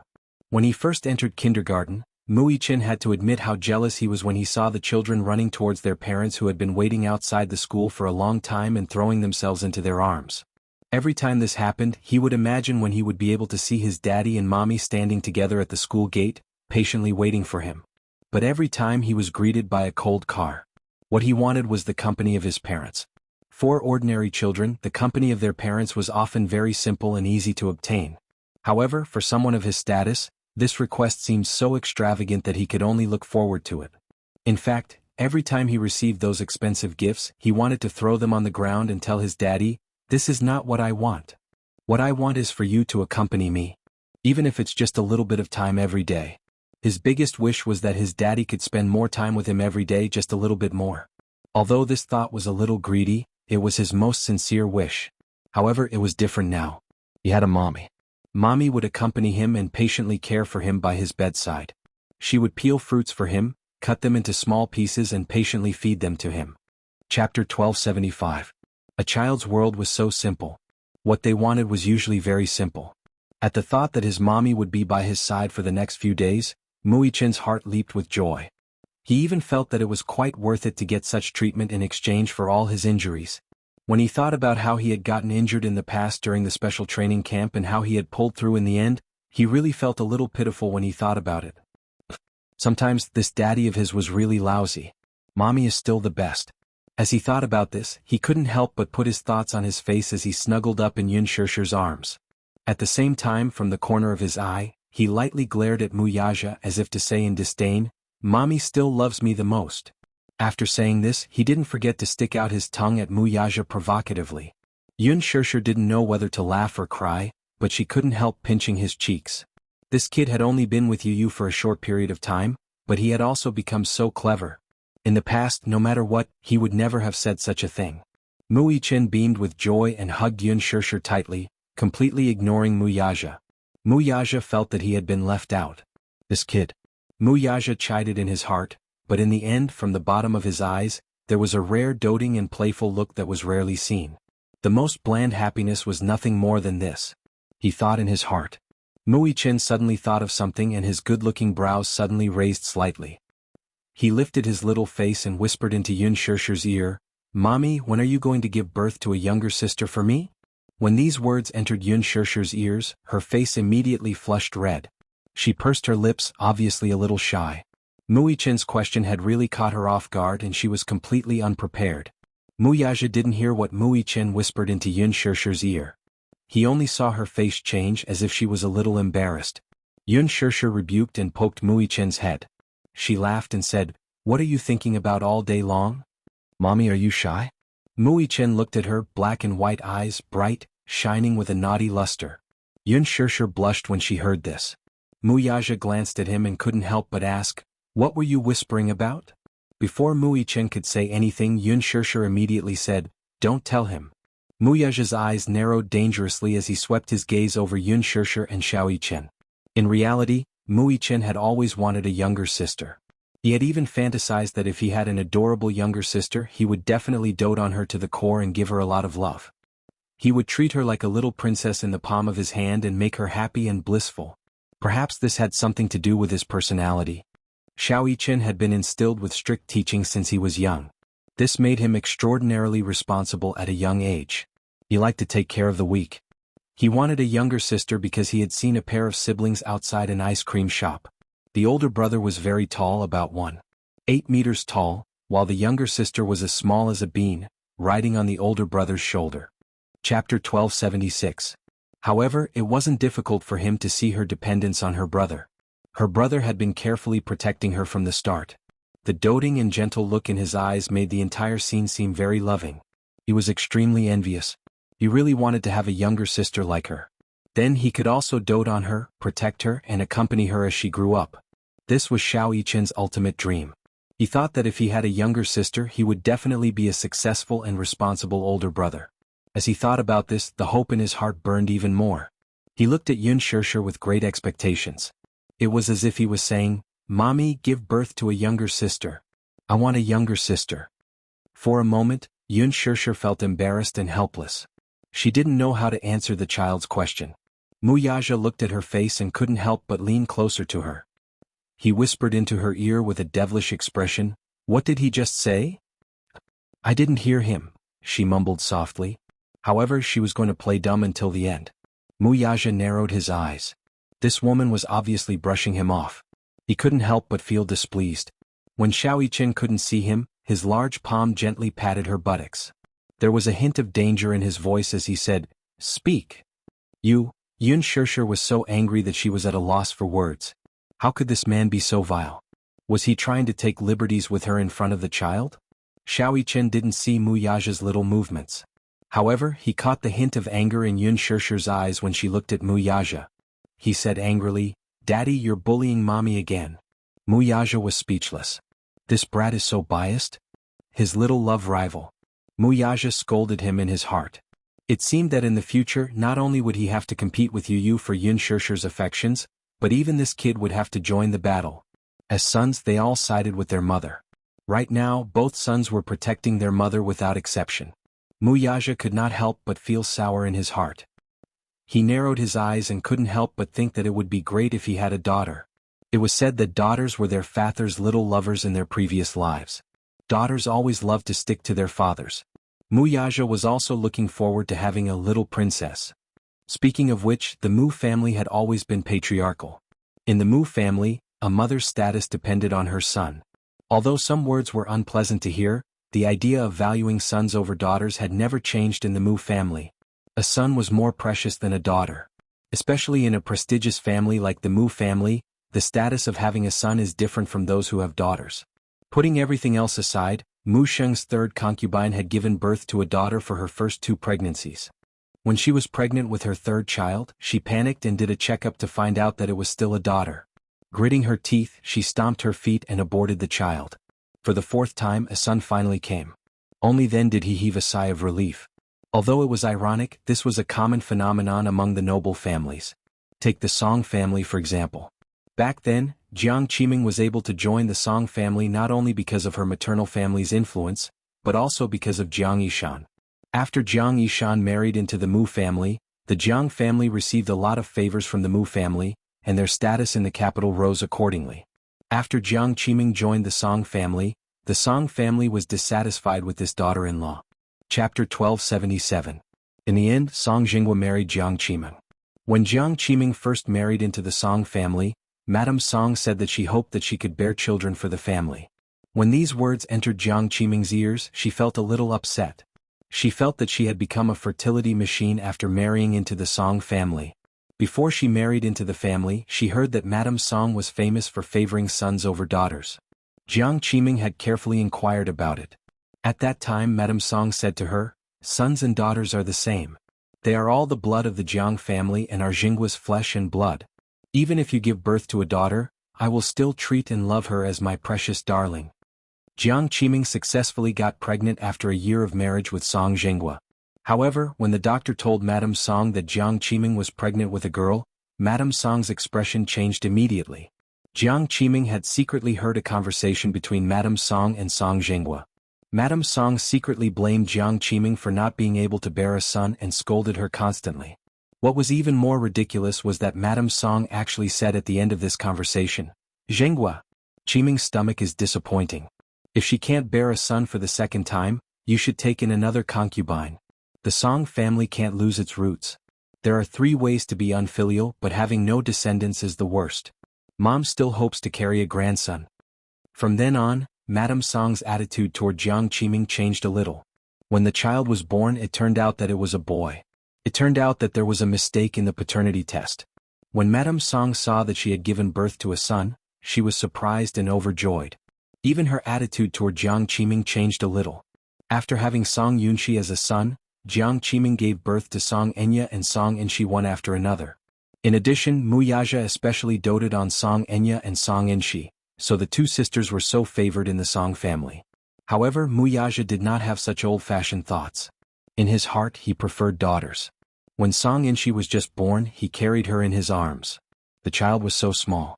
When he first entered kindergarten, Muichin had to admit how jealous he was when he saw the children running towards their parents who had been waiting outside the school for a long time and throwing themselves into their arms. Every time this happened, he would imagine when he would be able to see his daddy and mommy standing together at the school gate, patiently waiting for him. But every time he was greeted by a cold car. What he wanted was the company of his parents. For ordinary children, the company of their parents was often very simple and easy to obtain. However, for someone of his status, this request seemed so extravagant that he could only look forward to it. In fact, every time he received those expensive gifts, he wanted to throw them on the ground and tell his daddy, This is not what I want. What I want is for you to accompany me. Even if it's just a little bit of time every day. His biggest wish was that his daddy could spend more time with him every day, just a little bit more. Although this thought was a little greedy, it was his most sincere wish. However, it was different now. He had a mommy. Mommy would accompany him and patiently care for him by his bedside. She would peel fruits for him, cut them into small pieces and patiently feed them to him. Chapter 1275. A child's world was so simple. What they wanted was usually very simple. At the thought that his mommy would be by his side for the next few days, Muichin's heart leaped with joy. He even felt that it was quite worth it to get such treatment in exchange for all his injuries. When he thought about how he had gotten injured in the past during the special training camp and how he had pulled through in the end, he really felt a little pitiful when he thought about it. Sometimes this daddy of his was really lousy. Mommy is still the best. As he thought about this, he couldn't help but put his thoughts on his face as he snuggled up in Yun Shirshir's arms. At the same time, from the corner of his eye, he lightly glared at Muyaja as if to say in disdain, "Mommy still loves me the most." After saying this, he didn't forget to stick out his tongue at Muyaja provocatively. Yun Shirshir didn't know whether to laugh or cry, but she couldn't help pinching his cheeks. This kid had only been with Yu for a short period of time, but he had also become so clever. In the past, no matter what, he would never have said such a thing. Muichin beamed with joy and hugged Yun Shirshir tightly, completely ignoring Muyaja. Muyaja felt that he had been left out. This kid. Muyaja chided in his heart, but in the end, from the bottom of his eyes, there was a rare doting and playful look that was rarely seen. The most bland happiness was nothing more than this. He thought in his heart. Muichin suddenly thought of something and his good-looking brows suddenly raised slightly. He lifted his little face and whispered into Yun Shirshir's ear, "Mommy, when are you going to give birth to a younger sister for me?" When these words entered Yun Shirshir's ears, her face immediately flushed red. She pursed her lips, obviously a little shy. Muichin's question had really caught her off guard and she was completely unprepared. Muyaja didn't hear what Muichin whispered into Yun Shirshir's ear. He only saw her face change as if she was a little embarrassed. Yun Shirshir rebuked and poked Muichin's head. She laughed and said, "What are you thinking about all day long? Mommy, are you shy?" Muichin looked at her, black and white eyes, bright, shining with a naughty luster. Yun Shirshir blushed when she heard this. Muyaja glanced at him and couldn't help but ask, "What were you whispering about?" Before Muichin could say anything, Yun Shirshir immediately said, "Don't tell him." Muyaja's eyes narrowed dangerously as he swept his gaze over Yun Shirshir and Xiaoyichen. In reality, Muichin had always wanted a younger sister. He had even fantasized that if he had an adorable younger sister, he would definitely dote on her to the core and give her a lot of love. He would treat her like a little princess in the palm of his hand and make her happy and blissful. Perhaps this had something to do with his personality. Xiaoyichen had been instilled with strict teaching since he was young. This made him extraordinarily responsible at a young age. He liked to take care of the weak. He wanted a younger sister because he had seen a pair of siblings outside an ice cream shop. The older brother was very tall, about 1.8 meters tall, while the younger sister was as small as a bean, riding on the older brother's shoulder. Chapter 1276. However, it wasn't difficult for him to see her dependence on her brother. Her brother had been carefully protecting her from the start. The doting and gentle look in his eyes made the entire scene seem very loving. He was extremely envious. He really wanted to have a younger sister like her. Then he could also dote on her, protect her, and accompany her as she grew up. This was Xiaoyichen's ultimate dream. He thought that if he had a younger sister, he would definitely be a successful and responsible older brother. As he thought about this, the hope in his heart burned even more. He looked at Yun Shirshir with great expectations. It was as if he was saying, "Mommy, give birth to a younger sister. I want a younger sister." For a moment, Yun Shirshir felt embarrassed and helpless. She didn't know how to answer the child's question. Muyaja looked at her face and couldn't help but lean closer to her. He whispered into her ear with a devilish expression, "What did he just say?" "I didn't hear him," she mumbled softly. However, she was going to play dumb until the end. Muyaja narrowed his eyes. This woman was obviously brushing him off. He couldn't help but feel displeased. When Xiaoyichen couldn't see him, his large palm gently patted her buttocks. There was a hint of danger in his voice as he said, "Speak." Yun Shirshir was so angry that she was at a loss for words. How could this man be so vile? Was he trying to take liberties with her in front of the child? Xiaoyichen didn't see Muyaja's little movements. However, he caught the hint of anger in Yun Shirshi's eyes when she looked at Mu Yaja. He said angrily, "Daddy, you're bullying mommy again." Mu Yaja was speechless. This brat is so biased? His little love rival. Mu Yaja scolded him in his heart. It seemed that in the future not only would he have to compete with Yu for Yun Shirshi's affections, but even this kid would have to join the battle. As sons, they all sided with their mother. Right now, both sons were protecting their mother without exception. Mu Yaja could not help but feel sour in his heart. He narrowed his eyes and couldn't help but think that it would be great if he had a daughter. It was said that daughters were their father's little lovers in their previous lives. Daughters always loved to stick to their fathers. Mu Yaja was also looking forward to having a little princess. Speaking of which, the Mu family had always been patriarchal. In the Mu family, a mother's status depended on her son. Although some words were unpleasant to hear, the idea of valuing sons over daughters had never changed in the Mu family. A son was more precious than a daughter. Especially in a prestigious family like the Mu family, the status of having a son is different from those who have daughters. Putting everything else aside, Mu Sheng's third concubine had given birth to a daughter for her first 2 pregnancies. When she was pregnant with her third child, she panicked and did a checkup to find out that it was still a daughter. Gritting her teeth, she stomped her feet and aborted the child. For the 4th time, a son finally came. Only then did he heave a sigh of relief. Although it was ironic, this was a common phenomenon among the noble families. Take the Song family for example. Back then, Jiang Qiming was able to join the Song family not only because of her maternal family's influence, but also because of Jiang Yishan. After Jiang Yishan married into the Mu family, the Jiang family received a lot of favors from the Mu family, and their status in the capital rose accordingly. After Jiang Qiming joined the Song family was dissatisfied with this daughter-in-law. Chapter 1277. In the end, Song Jinghua married Jiang Qiming. When Jiang Qiming first married into the Song family, Madame Song said that she hoped that she could bear children for the family. When these words entered Jiang Qiming's ears, she felt a little upset. She felt that she had become a fertility machine after marrying into the Song family. Before she married into the family, she heard that Madame Song was famous for favoring sons over daughters. Jiang Qiming had carefully inquired about it. At that time Madame Song said to her, "Sons and daughters are the same. They are all the blood of the Jiang family and are Jinghua's flesh and blood. Even if you give birth to a daughter, I will still treat and love her as my precious darling." Jiang Qiming successfully got pregnant after a year of marriage with Song Jinghua. However, when the doctor told Madame Song that Jiang Qiming was pregnant with a girl, Madame Song's expression changed immediately. Jiang Qiming had secretly heard a conversation between Madame Song and Song Jinghua. Madame Song secretly blamed Jiang Qiming for not being able to bear a son and scolded her constantly. What was even more ridiculous was that Madame Song actually said at the end of this conversation, "Jinghua, Qiming's stomach is disappointing. If she can't bear a son for the 2nd time, you should take in another concubine. The Song family can't lose its roots. There are 3 ways to be unfilial, but having no descendants is the worst. Mom still hopes to carry a grandson." From then on, Madame Song's attitude toward Jiang Qiming changed a little. When the child was born, it turned out that it was a boy. It turned out that there was a mistake in the paternity test. When Madame Song saw that she had given birth to a son, she was surprised and overjoyed. Even her attitude toward Jiang Qiming changed a little. After having Song Yunxi as a son, Jiang Qiming gave birth to Song Enya and Song Inxi one after another. In addition, Mu Yaja especially doted on Song Enya and Song Inxi, so the 2 sisters were so favored in the Song family. However, Mu Yaja did not have such old-fashioned thoughts. In his heart he preferred daughters. When Song Inxi was just born, he carried her in his arms. The child was so small.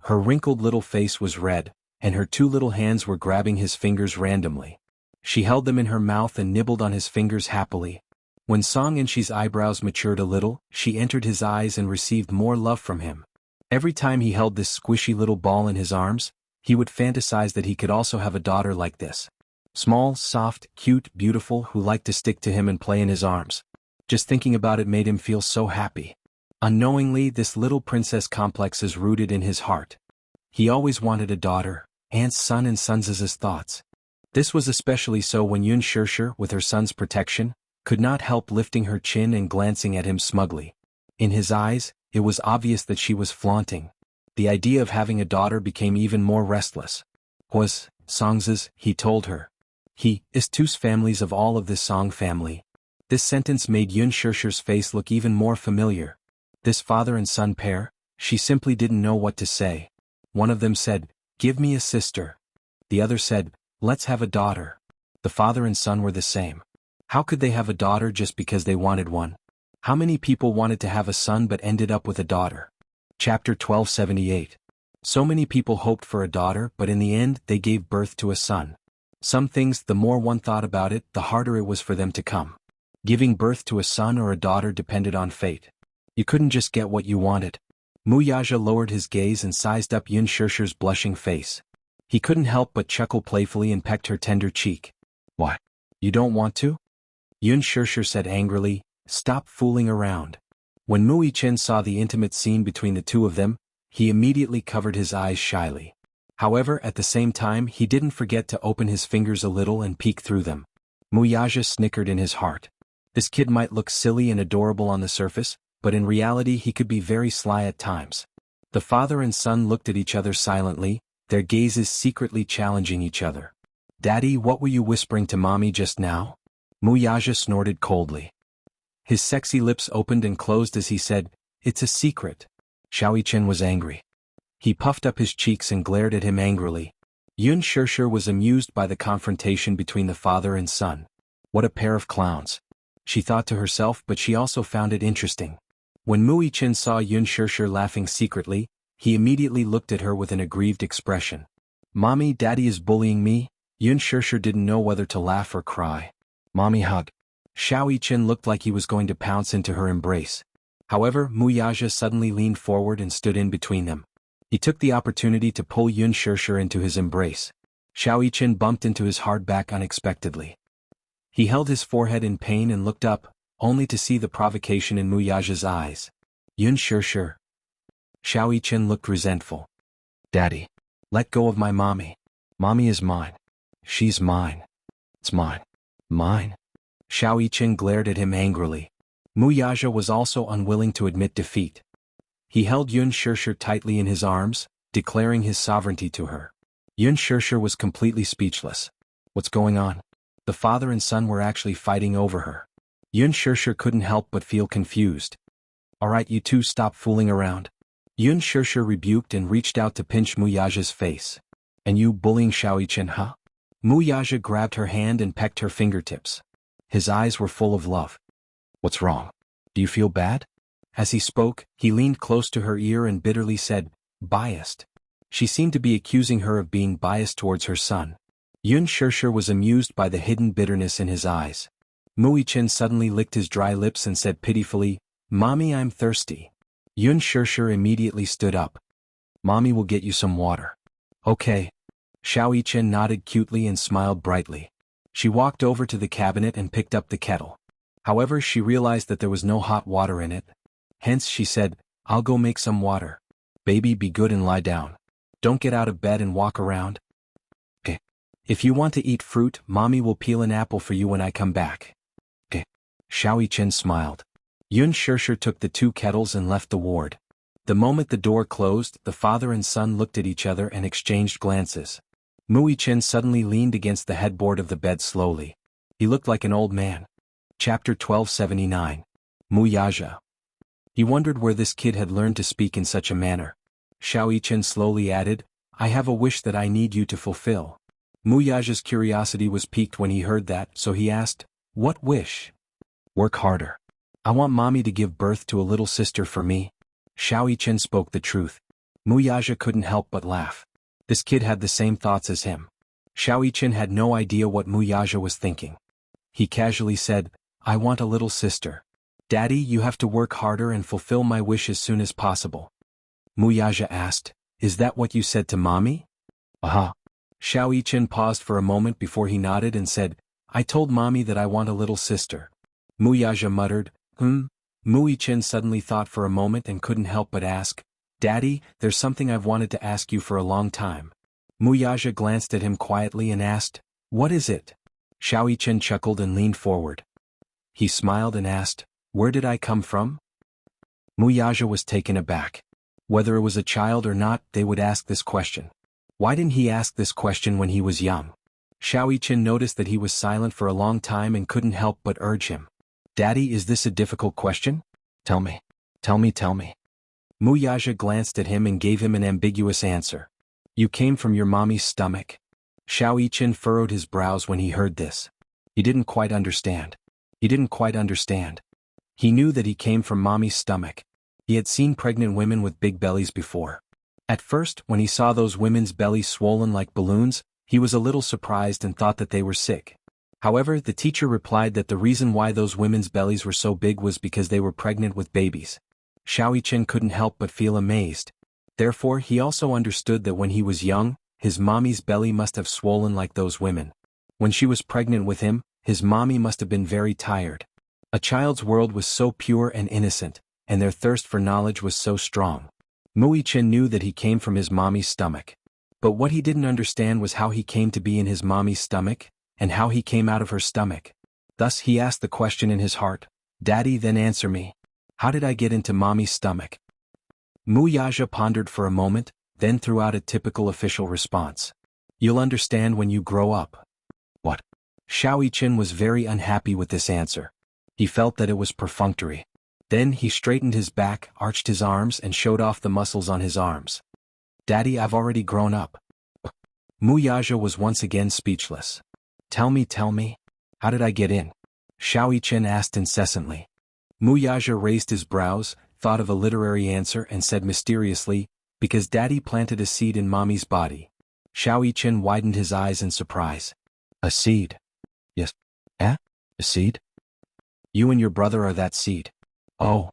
Her wrinkled little face was red, and her 2 little hands were grabbing his fingers randomly. She held them in her mouth and nibbled on his fingers happily. When Song Inxi's eyebrows matured a little, she entered his eyes and received more love from him. Every time he held this squishy little ball in his arms, he would fantasize that he could also have a daughter like this. Small, soft, cute, beautiful, who liked to stick to him and play in his arms. Just thinking about it made him feel so happy. Unknowingly, this little princess complex is rooted in his heart. He always wanted a daughter, aunt's son and sons as his thoughts. This was especially so when Yun Shirsher, with her son's protection, could not help lifting her chin and glancing at him smugly. In his eyes, it was obvious that she was flaunting. The idea of having a daughter became even more restless. Was Song's, he told her. He is two families of all of this Song family. This sentence made Yun Shishir's face look even more familiar. This father and son pair? She simply didn't know what to say. One of them said, "Give me a sister." The other said, "Let's have a daughter." The father and son were the same. How could they have a daughter just because they wanted one? How many people wanted to have a son but ended up with a daughter? Chapter 1278. So many people hoped for a daughter, but in the end they gave birth to a son. Some things, the more one thought about it, the harder it was for them to come. Giving birth to a son or a daughter depended on fate. You couldn't just get what you wanted. Muyaja lowered his gaze and sized up Yun Shishir's blushing face. He couldn't help but chuckle playfully and pecked her tender cheek. "What? You don't want to?" Yun Shishir said angrily, "Stop fooling around." When Muyi-chin saw the intimate scene between the two of them, he immediately covered his eyes shyly. However, at the same time he didn't forget to open his fingers a little and peek through them. Muyaja snickered in his heart. This kid might look silly and adorable on the surface, but in reality he could be very sly at times. The father and son looked at each other silently, their gazes secretly challenging each other. "Daddy, what were you whispering to mommy just now?" Muyaja snorted coldly. His sexy lips opened and closed as he said, "It's a secret." Xiaoyi-chen was angry. He puffed up his cheeks and glared at him angrily. Yun Shishir was amused by the confrontation between the father and son. What a pair of clowns. She thought to herself, but she also found it interesting. When Muyi-chin saw Yun Shishir laughing secretly, he immediately looked at her with an aggrieved expression. "Mommy, Daddy is bullying me." Yun Shishir didn't know whether to laugh or cry. "Mommy, hug." Xiaoyi-chen looked like he was going to pounce into her embrace. However, Muyaja suddenly leaned forward and stood in between them. He took the opportunity to pull Yun Shishir into his embrace. Xiaoyi-chen bumped into his hard back unexpectedly. He held his forehead in pain and looked up, only to see the provocation in Muyaja's eyes. "Yun Shishir." Xiaoyi-chen looked resentful. "Daddy. Let go of my mommy. Mommy is mine. She's mine. It's mine. Mine." Xiaoyi-chen glared at him angrily. Muyaja was also unwilling to admit defeat. He held Yun Shishir tightly in his arms, declaring his sovereignty to her. Yun Shishir was completely speechless. What's going on? The father and son were actually fighting over her. Yun Shishir couldn't help but feel confused. "Alright, you two, stop fooling around." Yun Shishir rebuked and reached out to pinch Muyaja's face. "And you bullying Xiaoyi-chen, huh?" Muyaja grabbed her hand and pecked her fingertips. His eyes were full of love. "What's wrong? Do you feel bad?" As he spoke, he leaned close to her ear and bitterly said, "Biased." She seemed to be accusing her of being biased towards her son. Yun Shishir was amused by the hidden bitterness in his eyes. Muyi-chin suddenly licked his dry lips and said pitifully, "Mommy, I'm thirsty." Yun Shishir immediately stood up. "Mommy will get you some water." "Okay." Xiaoyi-chen nodded cutely and smiled brightly. She walked over to the cabinet and picked up the kettle. However, she realized that there was no hot water in it. Hence she said, "I'll go make some water. Baby, be good and lie down. Don't get out of bed and walk around." "Okay. If you want to eat fruit, Mommy will peel an apple for you when I come back." "Okay." Xiaoyi-chen smiled. Yun Shishir took the two kettles and left the ward. The moment the door closed, the father and son looked at each other and exchanged glances. Muyi-chin suddenly leaned against the headboard of the bed slowly. He looked like an old man. Chapter 1279. Muyaja. He wondered where this kid had learned to speak in such a manner. Xiaoyi-chen slowly added, "I have a wish that I need you to fulfill." Muyaja's curiosity was piqued when he heard that, so he asked, "What wish?" "Work harder. I want Mommy to give birth to a little sister for me." Xiaoyi-chen spoke the truth. Muyaja couldn't help but laugh. This kid had the same thoughts as him. Xiaoyi-chen had no idea what Muyaja was thinking. He casually said, "I want a little sister. Daddy, you have to work harder and fulfill my wish as soon as possible." Muyaja asked, "Is that what you said to Mommy?" "Aha." Xiaoyi-chen paused for a moment before he nodded and said, "I told Mommy that I want a little sister." Muyaja muttered, Muyi-chin suddenly thought for a moment and couldn't help but ask, "Daddy, there's something I've wanted to ask you for a long time." Muyaja glanced at him quietly and asked, "What is it?" Xiaoyi-chen chuckled and leaned forward. He smiled and asked, "Where did I come from?" Muyaja was taken aback. Whether it was a child or not, they would ask this question. Why didn't he ask this question when he was young? Xiaoyi-chen noticed that he was silent for a long time and couldn't help but urge him. Daddy, is this a difficult question? Tell me. Tell me, tell me. Muyaja glanced at him and gave him an ambiguous answer. You came from your mommy's stomach. Xiao Yichen furrowed his brows when he heard this. He didn't quite understand. He didn't quite understand. He knew that he came from mommy's stomach. He had seen pregnant women with big bellies before. At first, when he saw those women's bellies swollen like balloons, he was a little surprised and thought that they were sick. However, the teacher replied that the reason why those women's bellies were so big was because they were pregnant with babies. Xiao Yichen couldn't help but feel amazed. Therefore, he also understood that when he was young, his mommy's belly must have swollen like those women. When she was pregnant with him, his mommy must have been very tired. A child's world was so pure and innocent, and their thirst for knowledge was so strong. Muyichen knew that he came from his mommy's stomach. But what he didn't understand was how he came to be in his mommy's stomach, and how he came out of her stomach. Thus he asked the question in his heart, Daddy, then answer me. How did I get into mommy's stomach? Muyaja pondered for a moment, then threw out a typical official response. You'll understand when you grow up. What? Xiao Yichen was very unhappy with this answer. He felt that it was perfunctory. Then he straightened his back, arched his arms and showed off the muscles on his arms. Daddy, I've already grown up. Muyaja was once again speechless. Tell me, how did I get in? Xiao Yichen asked incessantly. Muyaja raised his brows, thought of a literary answer and said mysteriously, because Daddy planted a seed in Mommy's body. Xiao Yichen widened his eyes in surprise. A seed? Yes. A seed? You and your brother are that seed. Oh.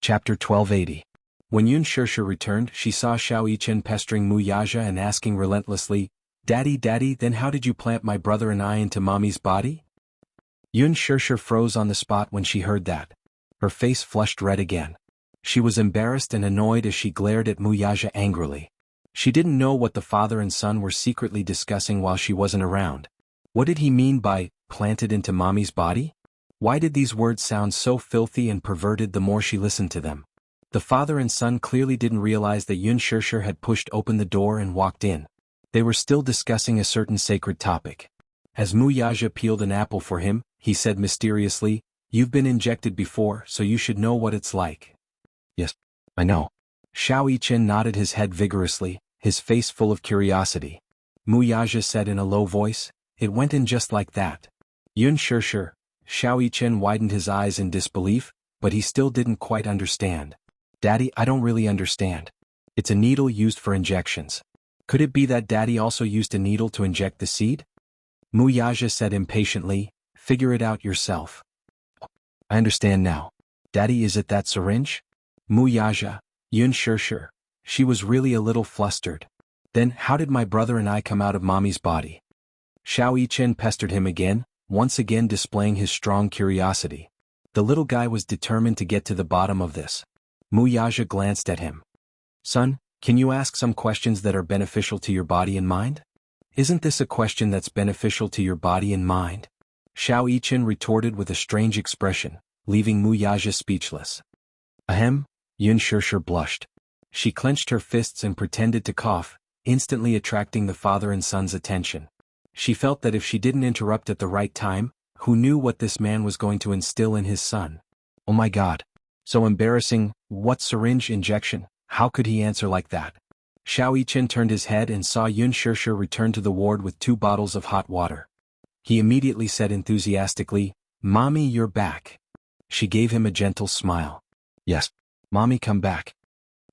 Chapter 1280. When Yun Shushu returned, she saw Xiao Yichen pestering Muyaja and asking relentlessly, Daddy, then how did you plant my brother and I into Mommy's body? Yun Shushu froze on the spot when she heard that. Her face flushed red again. She was embarrassed and annoyed as she glared at Muyaja angrily. She didn't know what the father and son were secretly discussing while she wasn't around. What did he mean by, planted into Mommy's body? Why did these words sound so filthy and perverted the more she listened to them? The father and son clearly didn't realize that Yun Shushu had pushed open the door and walked in. They were still discussing a certain sacred topic. As Muyaja peeled an apple for him, he said mysteriously, You've been injected before, so you should know what it's like. Yes, I know. Xiao Yichen nodded his head vigorously, his face full of curiosity. Muyaja said in a low voice, It went in just like that. Yun Shushu. Xiao Yichen widened his eyes in disbelief, but he still didn't quite understand. Daddy, I don't really understand. It's a needle used for injections. Could it be that Daddy also used a needle to inject the seed? Muyaja said impatiently, Figure it out yourself. I understand now. Daddy, is it that syringe? Muyaja, Yun Shushu. She was really a little flustered. Then, how did my brother and I come out of Mommy's body? Xiao Yichen pestered him again, once again displaying his strong curiosity. The little guy was determined to get to the bottom of this. Muyaja glanced at him. Son, can you ask some questions that are beneficial to your body and mind? Isn't this a question that's beneficial to your body and mind? Xiao Yichen retorted with a strange expression, leaving Muyaja speechless. Ahem, Yun Shushu blushed. She clenched her fists and pretended to cough, instantly attracting the father and son's attention. She felt that if she didn't interrupt at the right time, who knew what this man was going to instill in his son? Oh my God. So embarrassing, what syringe injection, how could he answer like that? Xiao Yichen turned his head and saw Yun Shushu return to the ward with 2 bottles of hot water. He immediately said enthusiastically, Mommy, you're back. She gave him a gentle smile. Yes, Mommy, come back.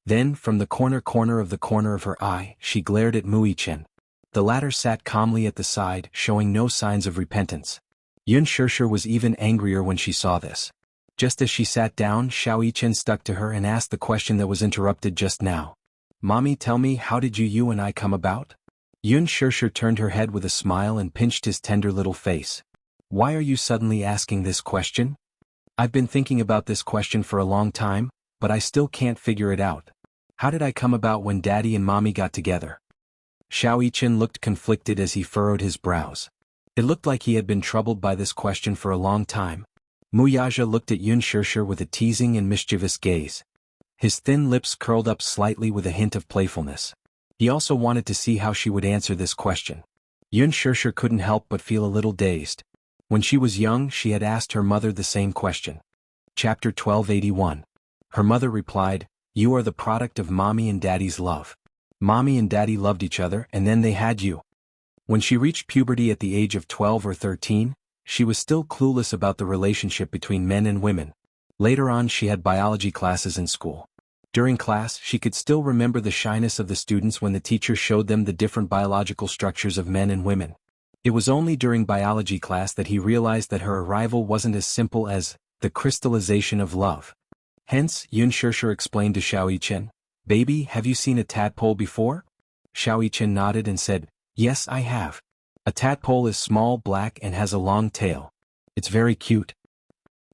Then, from the corner of her eye, she glared at Muyichen. The latter sat calmly at the side, showing no signs of repentance. Yun Shushu was even angrier when she saw this. Just as she sat down, Xiao Yichen stuck to her and asked the question that was interrupted just now. Mommy, tell me, how did you and I come about? Yun Shushu turned her head with a smile and pinched his tender little face. Why are you suddenly asking this question? I've been thinking about this question for a long time, but I still can't figure it out. How did I come about when Daddy and Mommy got together? Xiao Yichen looked conflicted as he furrowed his brows. It looked like he had been troubled by this question for a long time. Muyaja looked at Yun Shushu with a teasing and mischievous gaze. His thin lips curled up slightly with a hint of playfulness. He also wanted to see how she would answer this question. Yun Shushu couldn't help but feel a little dazed. When she was young, she had asked her mother the same question. Chapter 1281. Her mother replied, "You are the product of mommy and daddy's love. Mommy and daddy loved each other and then they had you." When she reached puberty at the age of 12 or 13, she was still clueless about the relationship between men and women. Later on, she had biology classes in school. During class, she could still remember the shyness of the students when the teacher showed them the different biological structures of men and women. It was only during biology class that he realized that her arrival wasn't as simple as the crystallization of love. Hence, Yun Shishir explained to Xiao Yichen, "Baby, have you seen a tadpole before?" Xiao Yichen nodded and said, "Yes, I have. A tadpole is small, black, and has a long tail. It's very cute.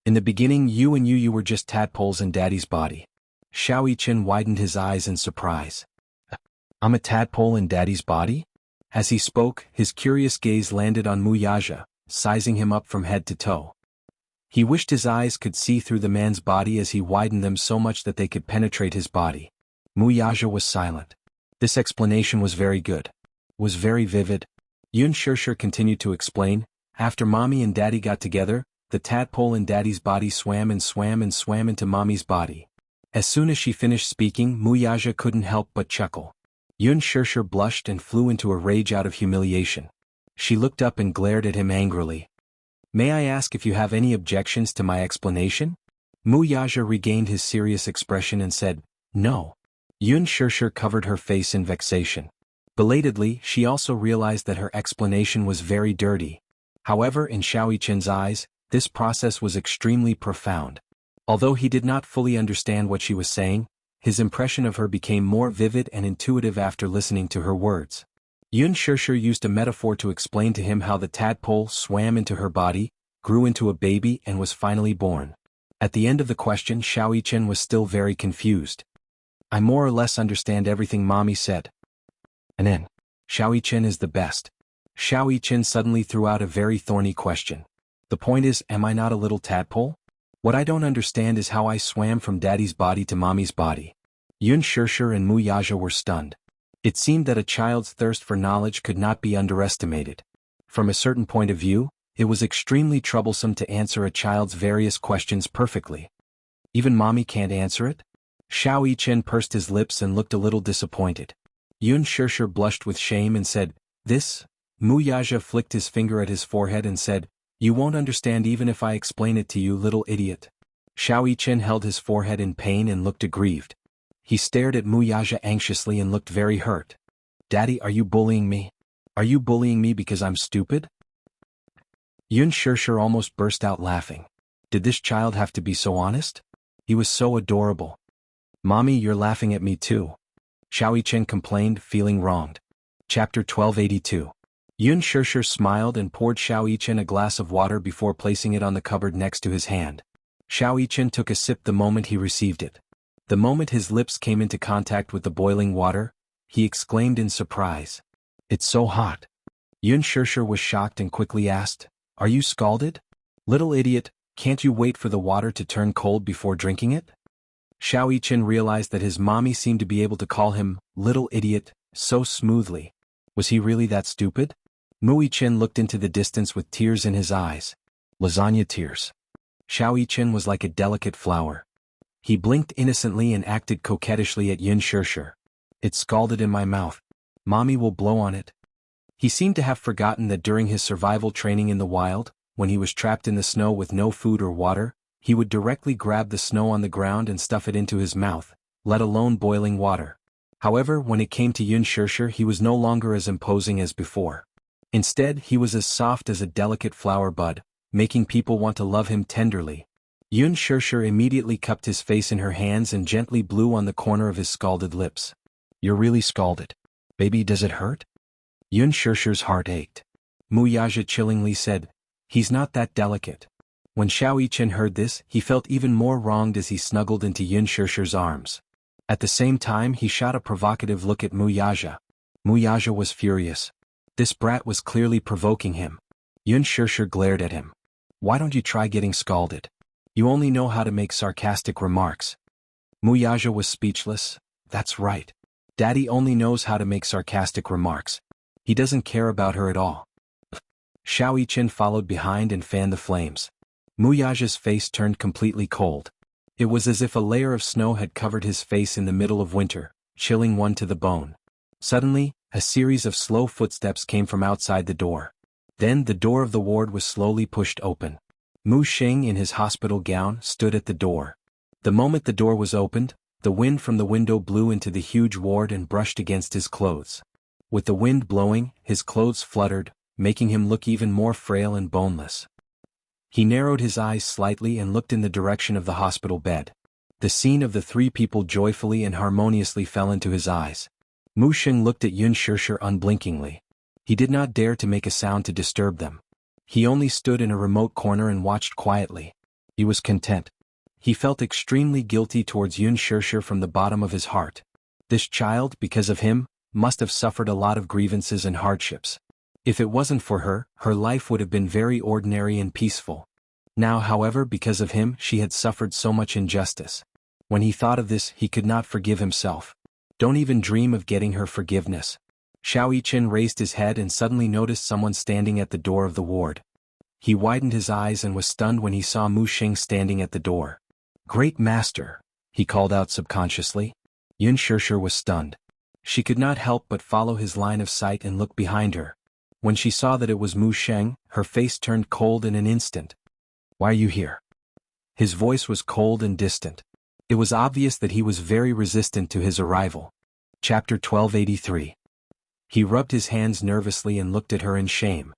In the beginning, you were just tadpoles in daddy's body." Xiao Yichen widened his eyes in surprise. "I'm a tadpole in daddy's body?" As he spoke, his curious gaze landed on Mu Yaja, sizing him up from head to toe. He wished his eyes could see through the man's body as he widened them so much that they could penetrate his body. Mu Yaja was silent. This explanation was very good. Was very vivid. Yun Shishir continued to explain, "After mommy and daddy got together, the tadpole in daddy's body swam and swam and swam into mommy's body." As soon as she finished speaking, Mu Yaja couldn't help but chuckle. Yun Shishir blushed and flew into a rage out of humiliation. She looked up and glared at him angrily. "May I ask if you have any objections to my explanation?" Mu Yaja regained his serious expression and said, "No." Yun Shishir covered her face in vexation. Belatedly, she also realized that her explanation was very dirty. However, in Xiao Yichen's eyes, this process was extremely profound. Although he did not fully understand what she was saying, his impression of her became more vivid and intuitive after listening to her words. Yun Shishir used a metaphor to explain to him how the tadpole swam into her body, grew into a baby and was finally born. At the end of the question, Xiao Yichen was still very confused. "I more or less understand everything mommy said." And then, "Xiao Yichen is the best." Xiao Yichen suddenly threw out a very thorny question. "The point is, am I not a little tadpole? What I don't understand is how I swam from daddy's body to mommy's body." Yun Shishir and Mu Yaja were stunned. It seemed that a child's thirst for knowledge could not be underestimated. From a certain point of view, it was extremely troublesome to answer a child's various questions perfectly. Even mommy can't answer it? Xiao Yichen pursed his lips and looked a little disappointed. Yun Shishir blushed with shame and said, "This?" Mu Yaja flicked his finger at his forehead and said, "You won't understand even if I explain it to you, little idiot." Xiao Yichen held his forehead in pain and looked aggrieved. He stared at Mu Yaja anxiously and looked very hurt. "Daddy, are you bullying me? Are you bullying me because I'm stupid?" Yun Shishir almost burst out laughing. Did this child have to be so honest? He was so adorable. "Mommy, you're laughing at me too," Xiao Yichen complained, feeling wronged. Chapter 1282. Yun Shishir smiled and poured Xiao Yichen a glass of water before placing it on the cupboard next to his hand. Xiao Yichen took a sip the moment he received it. The moment his lips came into contact with the boiling water, he exclaimed in surprise, "It's so hot." Yun Shishir was shocked and quickly asked, "Are you scalded? Little idiot, can't you wait for the water to turn cold before drinking it?" Xiao Yichen realized that his mommy seemed to be able to call him little idiot so smoothly. Was he really that stupid? Mu Yichen looked into the distance with tears in his eyes. Lasagna tears. Xiao Yichen was like a delicate flower. He blinked innocently and acted coquettishly at Yun Shishir. "It's scalded in my mouth. Mommy will blow on it." He seemed to have forgotten that during his survival training in the wild, when he was trapped in the snow with no food or water, he would directly grab the snow on the ground and stuff it into his mouth, let alone boiling water. However, when it came to Yun Shishir, he was no longer as imposing as before. Instead, he was as soft as a delicate flower bud, making people want to love him tenderly. Yun Shishir immediately cupped his face in her hands and gently blew on the corner of his scalded lips. "You're really scalded. Baby, does it hurt?" Yun Shishir's heart ached. Mu Yaja chillingly said, "He's not that delicate." When Xiao Yichen heard this, he felt even more wronged as he snuggled into Yun Shishir's arms. At the same time, he shot a provocative look at Mu Yaja. Mu Yaja was furious. This brat was clearly provoking him. Yun Shishir glared at him. "Why don't you try getting scalded? You only know how to make sarcastic remarks." Mu Yaja was speechless. That's right. Daddy only knows how to make sarcastic remarks. He doesn't care about her at all. Xiao Yichen followed behind and fanned the flames. Mu Yaja's face turned completely cold. It was as if a layer of snow had covered his face in the middle of winter, chilling one to the bone. Suddenly, a series of slow footsteps came from outside the door. Then the door of the ward was slowly pushed open. Mu Xing in his hospital gown stood at the door. The moment the door was opened, the wind from the window blew into the huge ward and brushed against his clothes. With the wind blowing, his clothes fluttered, making him look even more frail and boneless. He narrowed his eyes slightly and looked in the direction of the hospital bed. The scene of the three people joyfully and harmoniously fell into his eyes. Mu Xing looked at Yun Shishir unblinkingly. He did not dare to make a sound to disturb them. He only stood in a remote corner and watched quietly. He was content. He felt extremely guilty towards Yun Shishir from the bottom of his heart. This child, because of him, must have suffered a lot of grievances and hardships. If it wasn't for her, her life would have been very ordinary and peaceful. Now, however, because of him, she had suffered so much injustice. When he thought of this, he could not forgive himself. Don't even dream of getting her forgiveness. Xiao Yichen raised his head and suddenly noticed someone standing at the door of the ward. He widened his eyes and was stunned when he saw Mu Xing standing at the door. "Great Master," he called out subconsciously. Yun Shishir was stunned. She could not help but follow his line of sight and look behind her. When she saw that it was Mu Xing, her face turned cold in an instant. "Why are you here?" His voice was cold and distant. It was obvious that he was very resistant to his arrival. Chapter 1283. He rubbed his hands nervously and looked at her in shame.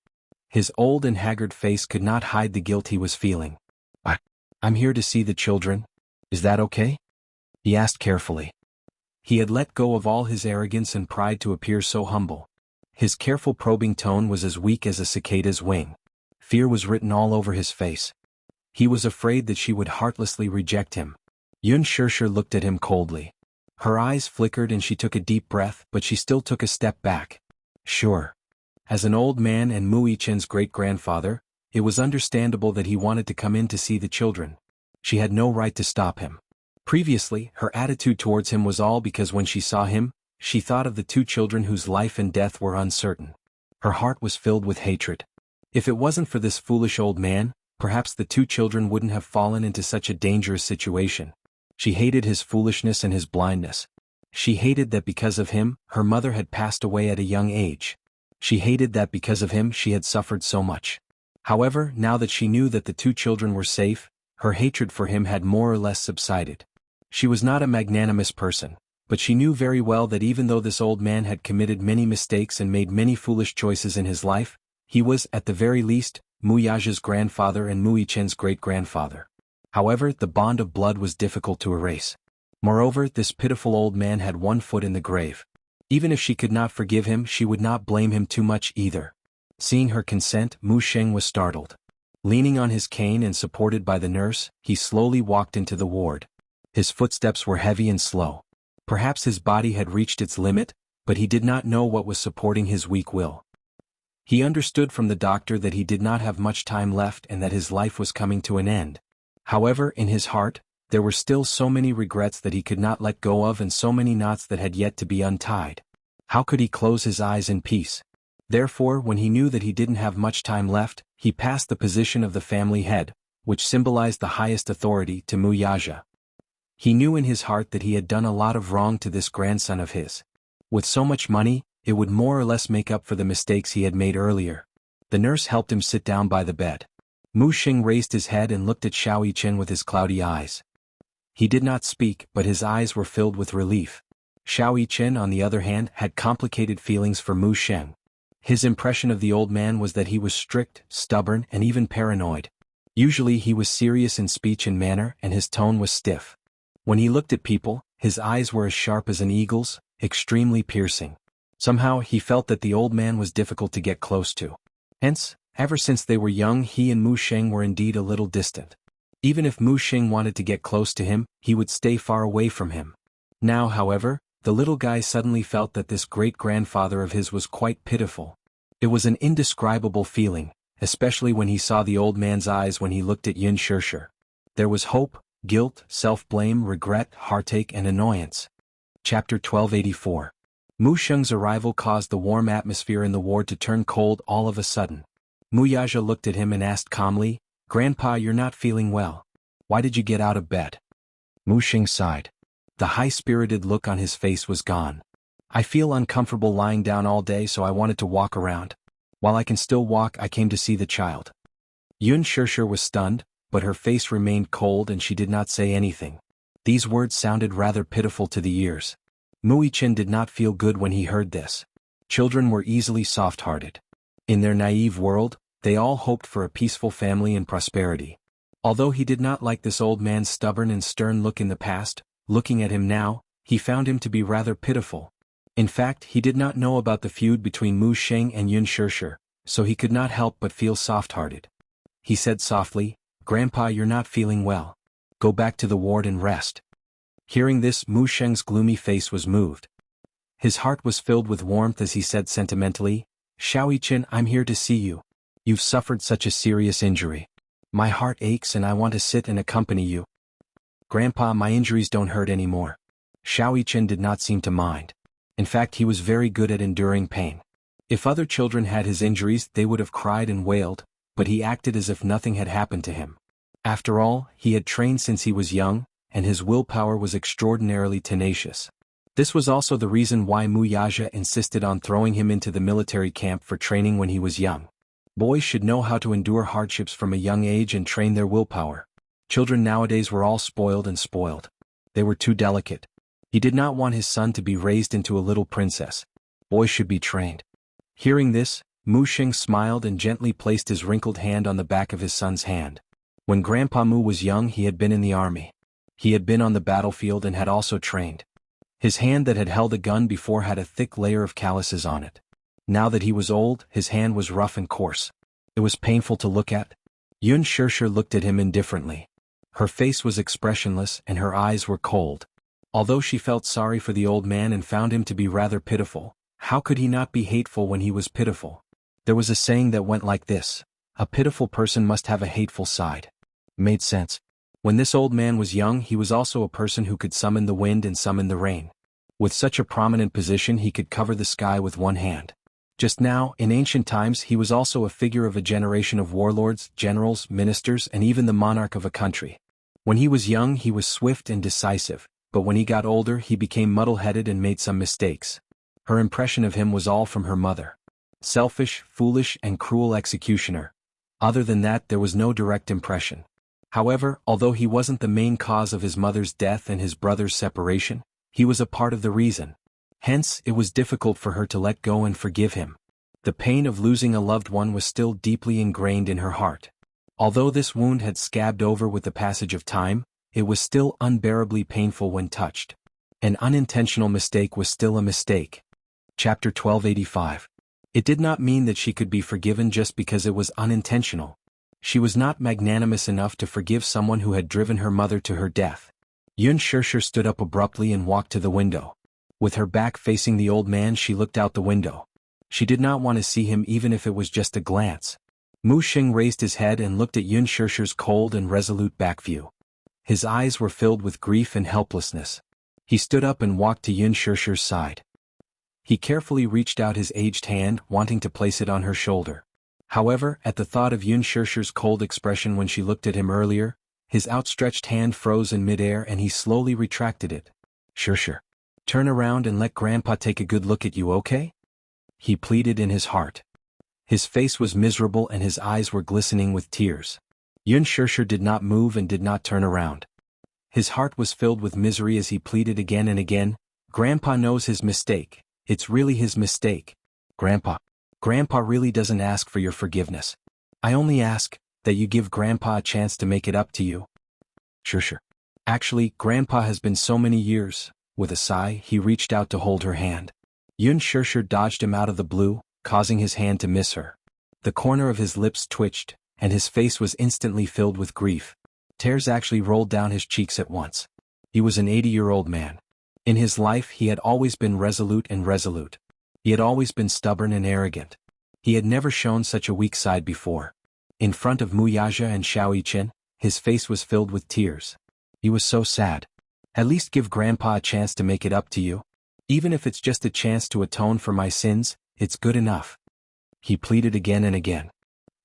His old and haggard face could not hide the guilt he was feeling. I'm here to see the children. Is that okay?" he asked carefully. He had let go of all his arrogance and pride to appear so humble. His careful probing tone was as weak as a cicada's wing. Fear was written all over his face. He was afraid that she would heartlessly reject him. Yun Shishir looked at him coldly. Her eyes flickered and she took a deep breath, but she still took a step back. Sure. As an old man and Mu Yichen's great-grandfather, it was understandable that he wanted to come in to see the children. She had no right to stop him. Previously, her attitude towards him was all because when she saw him, she thought of the two children whose life and death were uncertain. Her heart was filled with hatred. If it wasn't for this foolish old man, perhaps the two children wouldn't have fallen into such a dangerous situation. She hated his foolishness and his blindness. She hated that because of him, her mother had passed away at a young age. She hated that because of him she had suffered so much. However, now that she knew that the two children were safe, her hatred for him had more or less subsided. She was not a magnanimous person, but she knew very well that even though this old man had committed many mistakes and made many foolish choices in his life, he was, at the very least, Mu Yaja's grandfather and Mu Yichen's great-grandfather. However, the bond of blood was difficult to erase. Moreover, this pitiful old man had one foot in the grave. Even if she could not forgive him, she would not blame him too much either. Seeing her consent, Mu Xing was startled. Leaning on his cane and supported by the nurse, he slowly walked into the ward. His footsteps were heavy and slow. Perhaps his body had reached its limit, but he did not know what was supporting his weak will. He understood from the doctor that he did not have much time left and that his life was coming to an end. However, in his heart, there were still so many regrets that he could not let go of and so many knots that had yet to be untied. How could he close his eyes in peace? Therefore, when he knew that he didn't have much time left, he passed the position of the family head, which symbolized the highest authority, to Mu Yaja. He knew in his heart that he had done a lot of wrong to this grandson of his. With so much money, it would more or less make up for the mistakes he had made earlier. The nurse helped him sit down by the bed. Mu Xing raised his head and looked at Xiao Yichen with his cloudy eyes. He did not speak, but his eyes were filled with relief. Xiao Yichen, on the other hand, had complicated feelings for Mu Xing. His impression of the old man was that he was strict, stubborn, and even paranoid. Usually he was serious in speech and manner, and his tone was stiff. When he looked at people, his eyes were as sharp as an eagle's, extremely piercing. Somehow he felt that the old man was difficult to get close to. Hence, ever since they were young, he and Mu Xing were indeed a little distant. Even if Mu Xing wanted to get close to him, he would stay far away from him. Now, however, the little guy suddenly felt that this great-grandfather of his was quite pitiful. It was an indescribable feeling, especially when he saw the old man's eyes when he looked at Yun Shishir. There was hope, guilt, self-blame, regret, heartache, and annoyance. Chapter 1284. Mu Xing's arrival caused the warm atmosphere in the ward to turn cold all of a sudden. Muyaja looked at him and asked calmly, "Grandpa, you're not feeling well. Why did you get out of bed?" Mu Xing sighed. The high-spirited look on his face was gone. "I feel uncomfortable lying down all day, so I wanted to walk around. While I can still walk, I came to see the child." Yun Shishir was stunned, but her face remained cold and she did not say anything. These words sounded rather pitiful to the ears. Muichin did not feel good when he heard this. Children were easily soft-hearted. In their naive world, they all hoped for a peaceful family and prosperity. Although he did not like this old man's stubborn and stern look in the past, looking at him now, he found him to be rather pitiful. In fact, he did not know about the feud between Mu Xing and Yun Shishir, so he could not help but feel soft-hearted. He said softly, "Grandpa, you're not feeling well. Go back to the ward and rest." Hearing this, Mu Sheng's gloomy face was moved. His heart was filled with warmth as he said sentimentally, "Xiaoichin, I'm here to see you. You've suffered such a serious injury. My heart aches and I want to sit and accompany you." "Grandpa, my injuries don't hurt anymore." Xiaoichin did not seem to mind. In fact, he was very good at enduring pain. If other children had his injuries, they would have cried and wailed, but he acted as if nothing had happened to him. After all, he had trained since he was young, and his willpower was extraordinarily tenacious. This was also the reason why Muyaja insisted on throwing him into the military camp for training when he was young. Boys should know how to endure hardships from a young age and train their willpower. Children nowadays were all spoiled and spoiled. They were too delicate. He did not want his son to be raised into a little princess. Boys should be trained. Hearing this, Mu Xing smiled and gently placed his wrinkled hand on the back of his son's hand. When Grandpa Mu was young, he had been in the army. He had been on the battlefield and had also trained. His hand that had held a gun before had a thick layer of calluses on it. Now that he was old, his hand was rough and coarse. It was painful to look at. Yun Shishir looked at him indifferently. Her face was expressionless and her eyes were cold. Although she felt sorry for the old man and found him to be rather pitiful, how could he not be hateful when he was pitiful? There was a saying that went like this: a pitiful person must have a hateful side. Made sense. When this old man was young, he was also a person who could summon the wind and summon the rain. With such a prominent position, he could cover the sky with one hand. Just now, in ancient times, he was also a figure of a generation of warlords, generals, ministers, and even the monarch of a country. When he was young, he was swift and decisive, but when he got older, he became muddle-headed and made some mistakes. Her impression of him was all from her mother. Selfish, foolish, and cruel executioner. Other than that, there was no direct impression. However, although he wasn't the main cause of his mother's death and his brother's separation, he was a part of the reason. Hence, it was difficult for her to let go and forgive him. The pain of losing a loved one was still deeply ingrained in her heart. Although this wound had scabbed over with the passage of time, it was still unbearably painful when touched. An unintentional mistake was still a mistake. Chapter 1285. It did not mean that she could be forgiven just because it was unintentional. She was not magnanimous enough to forgive someone who had driven her mother to her death. Yun Shishir stood up abruptly and walked to the window. With her back facing the old man, she looked out the window. She did not want to see him even if it was just a glance. Mu Xing raised his head and looked at Yun Shishir's cold and resolute back view. His eyes were filled with grief and helplessness. He stood up and walked to Yun Shishir's side. He carefully reached out his aged hand, wanting to place it on her shoulder. However, at the thought of Yun Shishir's cold expression when she looked at him earlier, his outstretched hand froze in midair and he slowly retracted it. "Shishir, turn around and let Grandpa take a good look at you, okay?" He pleaded in his heart. His face was miserable and his eyes were glistening with tears. Yun Shishir did not move and did not turn around. His heart was filled with misery as he pleaded again and again, "Grandpa knows his mistake. It's really his mistake. Grandpa really doesn't ask for your forgiveness. I only ask that you give Grandpa a chance to make it up to you." Shishir. Actually, Grandpa has been so many years. With a sigh, he reached out to hold her hand. Yun Shishir dodged him out of the blue, causing his hand to miss her. The corner of his lips twitched, and his face was instantly filled with grief. Tears actually rolled down his cheeks at once. He was an 80-year-old man. In his life, he had always been resolute. He had always been stubborn and arrogant. He had never shown such a weak side before. In front of Muyaja and Xiaoichin, his face was filled with tears. He was so sad. "At least give Grandpa a chance to make it up to you. Even if it's just a chance to atone for my sins, it's good enough." He pleaded again and again.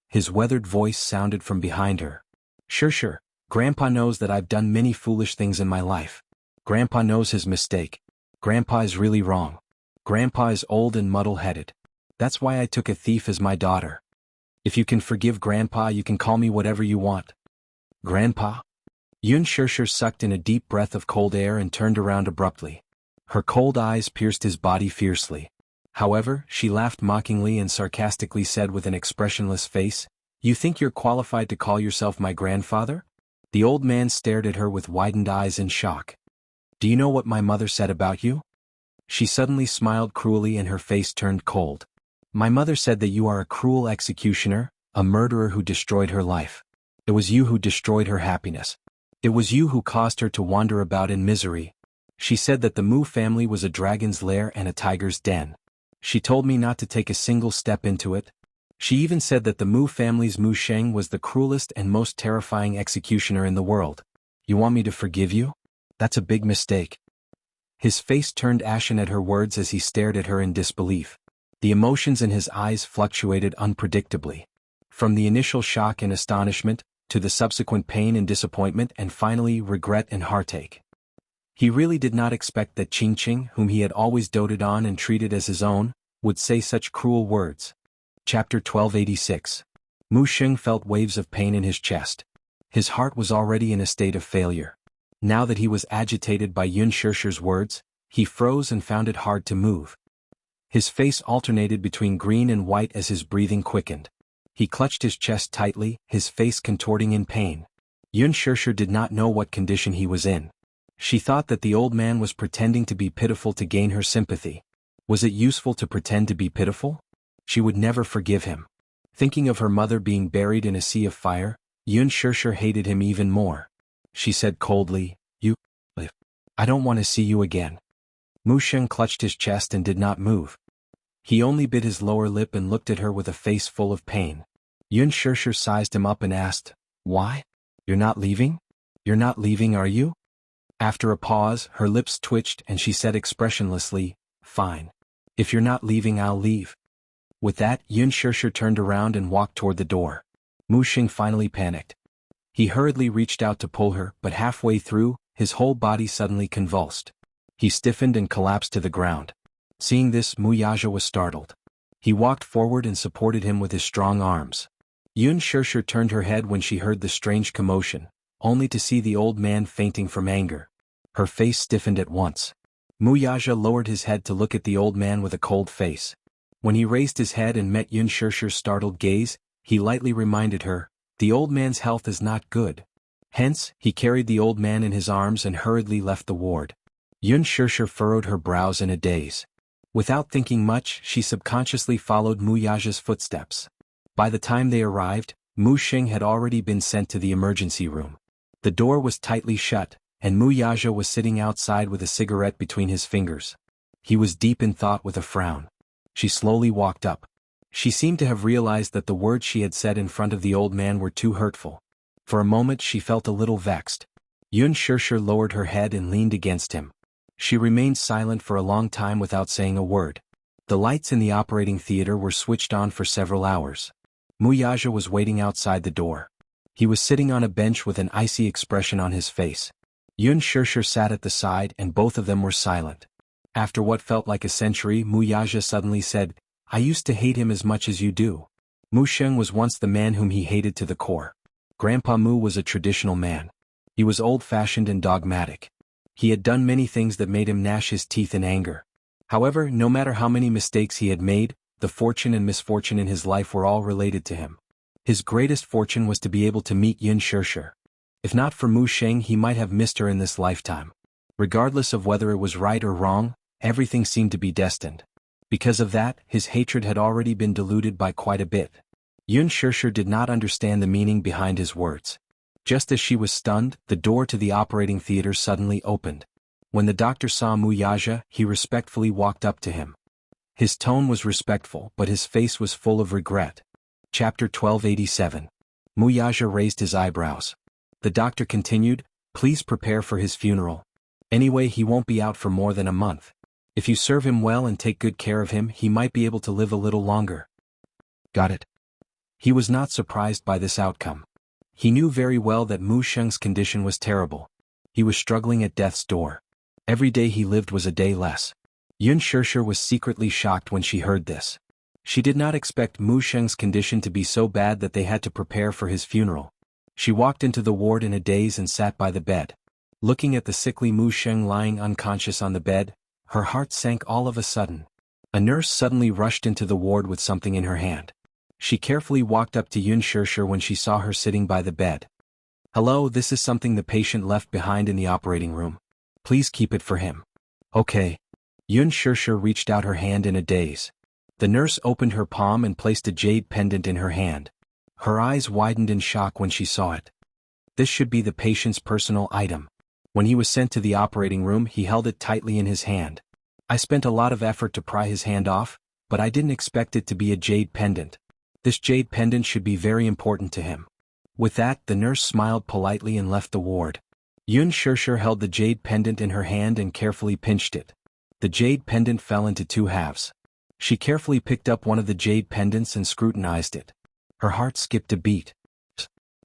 His weathered voice sounded from behind her. Sure. Grandpa knows that I've done many foolish things in my life. Grandpa knows his mistake. Grandpa is really wrong. Grandpa is old and muddle-headed. That's why I took a thief as my daughter. If you can forgive Grandpa, you can call me whatever you want. Grandpa? Yun Shirshir sucked in a deep breath of cold air and turned around abruptly. Her cold eyes pierced his body fiercely. However, she laughed mockingly and sarcastically said with an expressionless face, "You think you're qualified to call yourself my grandfather?" The old man stared at her with widened eyes in shock. "Do you know what my mother said about you?" She suddenly smiled cruelly and her face turned cold. "My mother said that you are a cruel executioner, a murderer who destroyed her life. It was you who destroyed her happiness. It was you who caused her to wander about in misery. She said that the Mu family was a dragon's lair and a tiger's den. She told me not to take a single step into it. She even said that the Mu family's Mu Sheng was the cruelest and most terrifying executioner in the world. You want me to forgive you? That's a big mistake." His face turned ashen at her words as he stared at her in disbelief. The emotions in his eyes fluctuated unpredictably. From the initial shock and astonishment, to the subsequent pain and disappointment and finally regret and heartache. He really did not expect that Qingqing, whom he had always doted on and treated as his own, would say such cruel words. Chapter 1286. Mu Sheng felt waves of pain in his chest. His heart was already in a state of failure. Now that he was agitated by Yun Shirshir's words, he froze and found it hard to move. His face alternated between green and white as his breathing quickened. He clutched his chest tightly, his face contorting in pain. Yun Shirshir did not know what condition he was in. She thought that the old man was pretending to be pitiful to gain her sympathy. Was it useful to pretend to be pitiful? She would never forgive him. Thinking of her mother being buried in a sea of fire, Yun Shirshir hated him even more. She said coldly, I don't want to see you again." Mu Sheng clutched his chest and did not move. He only bit his lower lip and looked at her with a face full of pain. Yun Shirshir sized him up and asked, "Why? You're not leaving? You're not leaving, are you?" After a pause, her lips twitched and she said expressionlessly, "Fine. If you're not leaving, I'll leave." With that, Yun Shirshir turned around and walked toward the door. Mu Sheng finally panicked. He hurriedly reached out to pull her, but halfway through, his whole body suddenly convulsed. He stiffened and collapsed to the ground. Seeing this, Mu Yaja was startled. He walked forward and supported him with his strong arms. Yun Shirshir turned her head when she heard the strange commotion, only to see the old man fainting from anger. Her face stiffened at once. Mu Yaja lowered his head to look at the old man with a cold face. When he raised his head and met Yun Shirshir's startled gaze, he lightly reminded her, "The old man's health is not good." Hence, he carried the old man in his arms and hurriedly left the ward. Yun Shirshir furrowed her brows in a daze. Without thinking much, she subconsciously followed Mu Yaja's footsteps. By the time they arrived, Mu Sheng had already been sent to the emergency room. The door was tightly shut, and Mu Yaja was sitting outside with a cigarette between his fingers. He was deep in thought with a frown. She slowly walked up. She seemed to have realized that the words she had said in front of the old man were too hurtful. For a moment she felt a little vexed. Yun Shirshir lowered her head and leaned against him. She remained silent for a long time without saying a word. The lights in the operating theater were switched on for several hours. Mu Yaja was waiting outside the door. He was sitting on a bench with an icy expression on his face. Yun Shirshir sat at the side and both of them were silent. After what felt like a century, Mu Yaja suddenly said, "I used to hate him as much as you do." Mu Sheng was once the man whom he hated to the core. Grandpa Mu was a traditional man. He was old-fashioned and dogmatic. He had done many things that made him gnash his teeth in anger. However, no matter how many mistakes he had made, the fortune and misfortune in his life were all related to him. His greatest fortune was to be able to meet Yun Shirshir. If not for Mu Sheng, he might have missed her in this lifetime. Regardless of whether it was right or wrong, everything seemed to be destined. Because of that, his hatred had already been diluted by quite a bit. Yun Shirshir did not understand the meaning behind his words. Just as she was stunned, the door to the operating theater suddenly opened. When the doctor saw Mu Yaja, he respectfully walked up to him. His tone was respectful, but his face was full of regret. Chapter 1287. Mu Yaja raised his eyebrows. The doctor continued, "Please prepare for his funeral. Anyway, he won't be out for more than a month. If you serve him well and take good care of him, he might be able to live a little longer." "Got it." He was not surprised by this outcome. He knew very well that Mu Sheng's condition was terrible. He was struggling at death's door. Every day he lived was a day less. Yun Shishir was secretly shocked when she heard this. She did not expect Mu Sheng's condition to be so bad that they had to prepare for his funeral. She walked into the ward in a daze and sat by the bed. Looking at the sickly Mu Sheng lying unconscious on the bed, her heart sank all of a sudden. A nurse suddenly rushed into the ward with something in her hand. She carefully walked up to Yun Shishir when she saw her sitting by the bed. "Hello, this is something the patient left behind in the operating room. Please keep it for him." "Okay." Yun Shishir reached out her hand in a daze. The nurse opened her palm and placed a jade pendant in her hand. Her eyes widened in shock when she saw it. This should be the patient's personal item. When he was sent to the operating room, he held it tightly in his hand. "I spent a lot of effort to pry his hand off, but I didn't expect it to be a jade pendant. This jade pendant should be very important to him." With that, the nurse smiled politely and left the ward. Yun Shishir held the jade pendant in her hand and carefully pinched it. The jade pendant fell into two halves. She carefully picked up one of the jade pendants and scrutinized it. Her heart skipped a beat.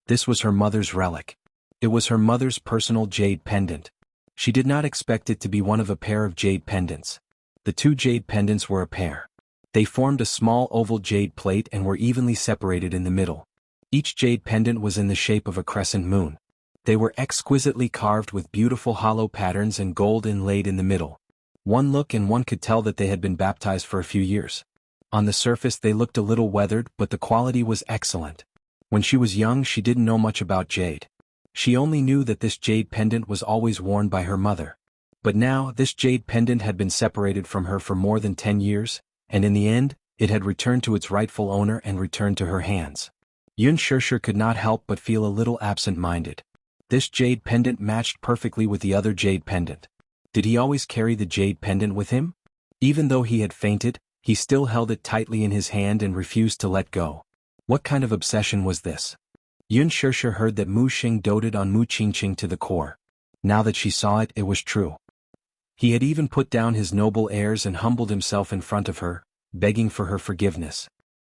This was her mother's relic. It was her mother's personal jade pendant. She did not expect it to be one of a pair of jade pendants. The two jade pendants were a pair. They formed a small oval jade plate and were evenly separated in the middle. Each jade pendant was in the shape of a crescent moon. They were exquisitely carved with beautiful hollow patterns and gold inlaid in the middle. One look and one could tell that they had been baptized for a few years. On the surface they looked a little weathered, but the quality was excellent. When she was young she didn't know much about jade. She only knew that this jade pendant was always worn by her mother. But now this jade pendant had been separated from her for more than 10 years, and in the end, it had returned to its rightful owner and returned to her hands. Yun Shishir could not help but feel a little absent-minded. This jade pendant matched perfectly with the other jade pendant. Did he always carry the jade pendant with him? Even though he had fainted, he still held it tightly in his hand and refused to let go. What kind of obsession was this? Yun Shishir heard that Mu Xing doted on Mu Qingqing to the core. Now that she saw it, it was true. He had even put down his noble airs and humbled himself in front of her, begging for her forgiveness.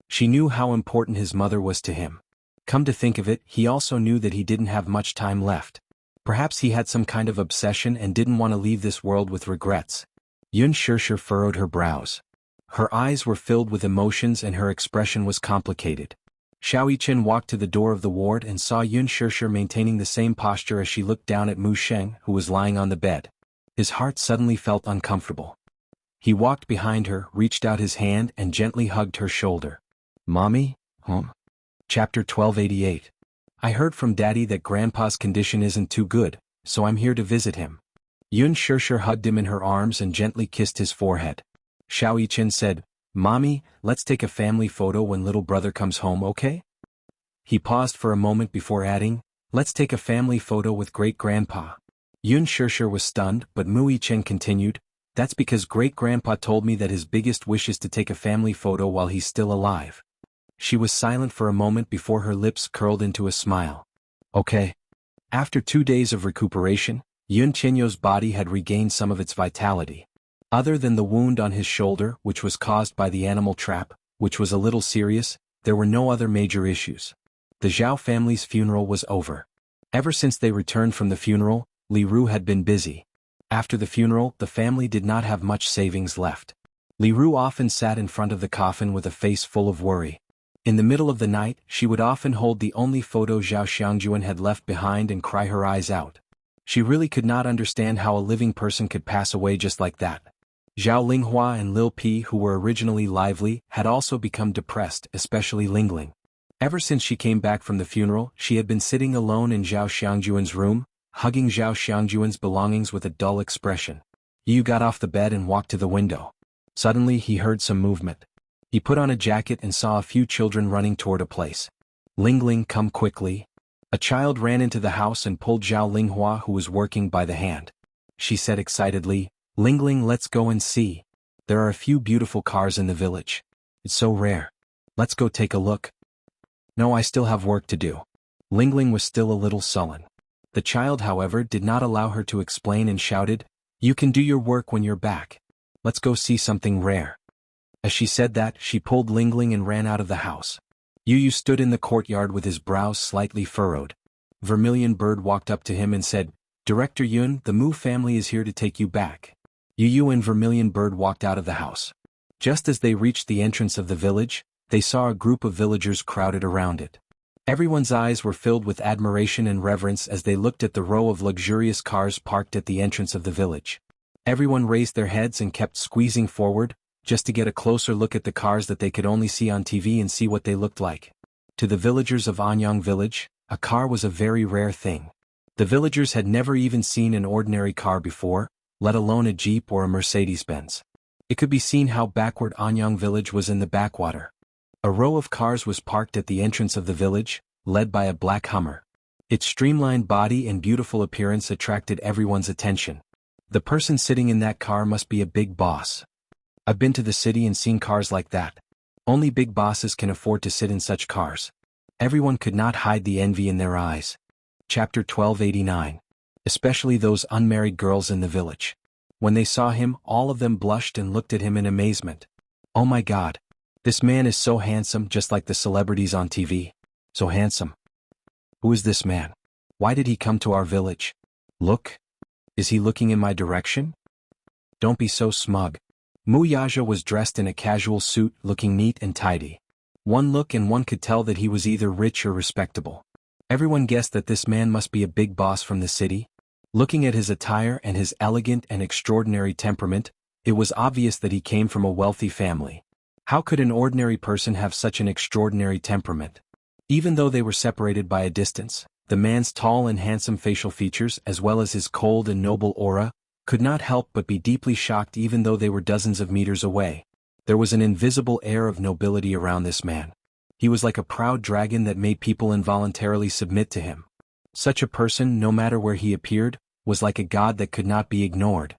She knew how important his mother was to him. Come to think of it, he also knew that he didn't have much time left. Perhaps he had some kind of obsession and didn't want to leave this world with regrets. Yun Shishir furrowed her brows. Her eyes were filled with emotions and her expression was complicated. Xiao Yichen walked to the door of the ward and saw Yun Shishir maintaining the same posture as she looked down at Mu Sheng, who was lying on the bed. His heart suddenly felt uncomfortable. He walked behind her, reached out his hand and gently hugged her shoulder. "Mommy? Chapter 1288. I heard from Daddy that Grandpa's condition isn't too good, so I'm here to visit him." Yun Shishir hugged him in her arms and gently kissed his forehead. Xiao Yichen said, "Mommy, let's take a family photo when little brother comes home, okay?" He paused for a moment before adding, "Let's take a family photo with great-grandpa." Yun Shishir was stunned, but Mu Yichen continued, "That's because great-grandpa told me that his biggest wish is to take a family photo while he's still alive." She was silent for a moment before her lips curled into a smile. "Okay." After 2 days of recuperation, Yun Qianyou's body had regained some of its vitality. Other than the wound on his shoulder, which was caused by the animal trap, which was a little serious, there were no other major issues. The Zhao family's funeral was over. Ever since they returned from the funeral, Li Ru had been busy. After the funeral, the family did not have much savings left. Li Ru often sat in front of the coffin with a face full of worry. In the middle of the night, she would often hold the only photo Zhao Xiangjuan had left behind and cry her eyes out. She really could not understand how a living person could pass away just like that. Zhao Linghua and Lil Pi, who were originally lively, had also become depressed, especially Lingling. Ever since she came back from the funeral, she had been sitting alone in Zhao Xiangjuan's room, hugging Zhao Xiangjuan's belongings with a dull expression. Yu got off the bed and walked to the window. Suddenly he heard some movement. He put on a jacket and saw a few children running toward a place. "Lingling, come quickly." A child ran into the house and pulled Zhao Linghua, who was working, by the hand. She said excitedly, "Lingling, let's go and see. There are a few beautiful cars in the village. It's so rare. Let's go take a look." "No, I still have work to do." Lingling was still a little sullen. The child, however, did not allow her to explain and shouted, "You can do your work when you're back. Let's go see something rare." As she said that, she pulled Lingling and ran out of the house. Yu stood in the courtyard with his brows slightly furrowed. Vermilion Bird walked up to him and said, "Director Yun, the Mu family is here to take you back." Yu and Vermilion Bird walked out of the house. Just as they reached the entrance of the village, they saw a group of villagers crowded around it. Everyone's eyes were filled with admiration and reverence as they looked at the row of luxurious cars parked at the entrance of the village. Everyone raised their heads and kept squeezing forward, just to get a closer look at the cars that they could only see on TV and see what they looked like. To the villagers of Anyang village, a car was a very rare thing. The villagers had never even seen an ordinary car before, let alone a Jeep or a Mercedes-Benz. It could be seen how backward Anyang village was in the backwater. A row of cars was parked at the entrance of the village, led by a black Hummer. Its streamlined body and beautiful appearance attracted everyone's attention. The person sitting in that car must be a big boss. I've been to the city and seen cars like that. Only big bosses can afford to sit in such cars. Everyone could not hide the envy in their eyes. Chapter 1289. Especially those unmarried girls in the village. When they saw him, all of them blushed and looked at him in amazement. Oh my God. This man is so handsome, just like the celebrities on TV. So handsome. Who is this man? Why did he come to our village? Look. Is he looking in my direction? Don't be so smug. Mu Yaja was dressed in a casual suit, looking neat and tidy. One look and one could tell that he was either rich or respectable. Everyone guessed that this man must be a big boss from the city. Looking at his attire and his elegant and extraordinary temperament, it was obvious that he came from a wealthy family. How could an ordinary person have such an extraordinary temperament? Even though they were separated by a distance, the man's tall and handsome facial features as well as his cold and noble aura, could not help but be deeply shocked even though they were dozens of meters away. There was an invisible air of nobility around this man. He was like a proud dragon that made people involuntarily submit to him. Such a person, no matter where he appeared, was like a god that could not be ignored.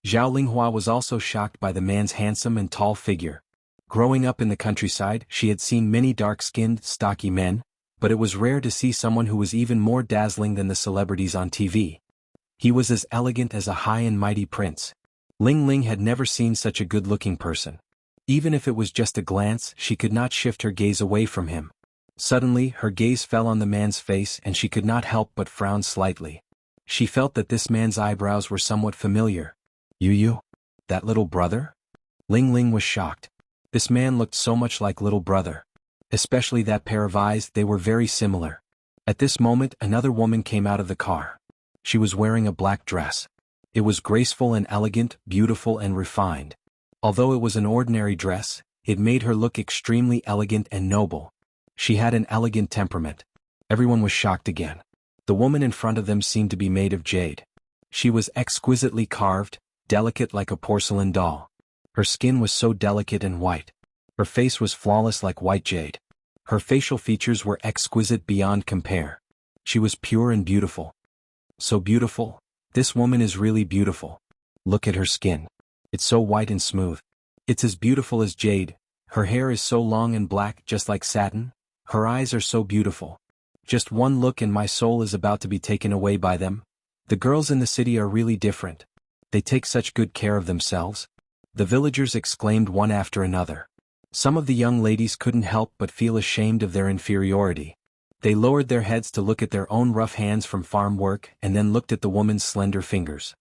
Zhao Linghua was also shocked by the man's handsome and tall figure. Growing up in the countryside, she had seen many dark-skinned, stocky men, but it was rare to see someone who was even more dazzling than the celebrities on TV. He was as elegant as a high and mighty prince. Ling Ling had never seen such a good-looking person. Even if it was just a glance, she could not shift her gaze away from him. Suddenly, her gaze fell on the man's face and she could not help but frown slightly. She felt that this man's eyebrows were somewhat familiar. Yu? That little brother? Ling Ling was shocked. This man looked so much like little brother. Especially that pair of eyes, they were very similar. At this moment, another woman came out of the car. She was wearing a black dress. It was graceful and elegant, beautiful and refined. Although it was an ordinary dress, it made her look extremely elegant and noble. She had an elegant temperament. Everyone was shocked again. The woman in front of them seemed to be made of jade. She was exquisitely carved, delicate like a porcelain doll. Her skin was so delicate and white. Her face was flawless like white jade. Her facial features were exquisite beyond compare. She was pure and beautiful. So beautiful. This woman is really beautiful. Look at her skin. It's so white and smooth. It's as beautiful as jade. Her hair is so long and black, just like satin. Her eyes are so beautiful. Just one look and my soul is about to be taken away by them. The girls in the city are really different. They take such good care of themselves. The villagers exclaimed one after another. Some of the young ladies couldn't help but feel ashamed of their inferiority. They lowered their heads to look at their own rough hands from farm work and then looked at the woman's slender fingers.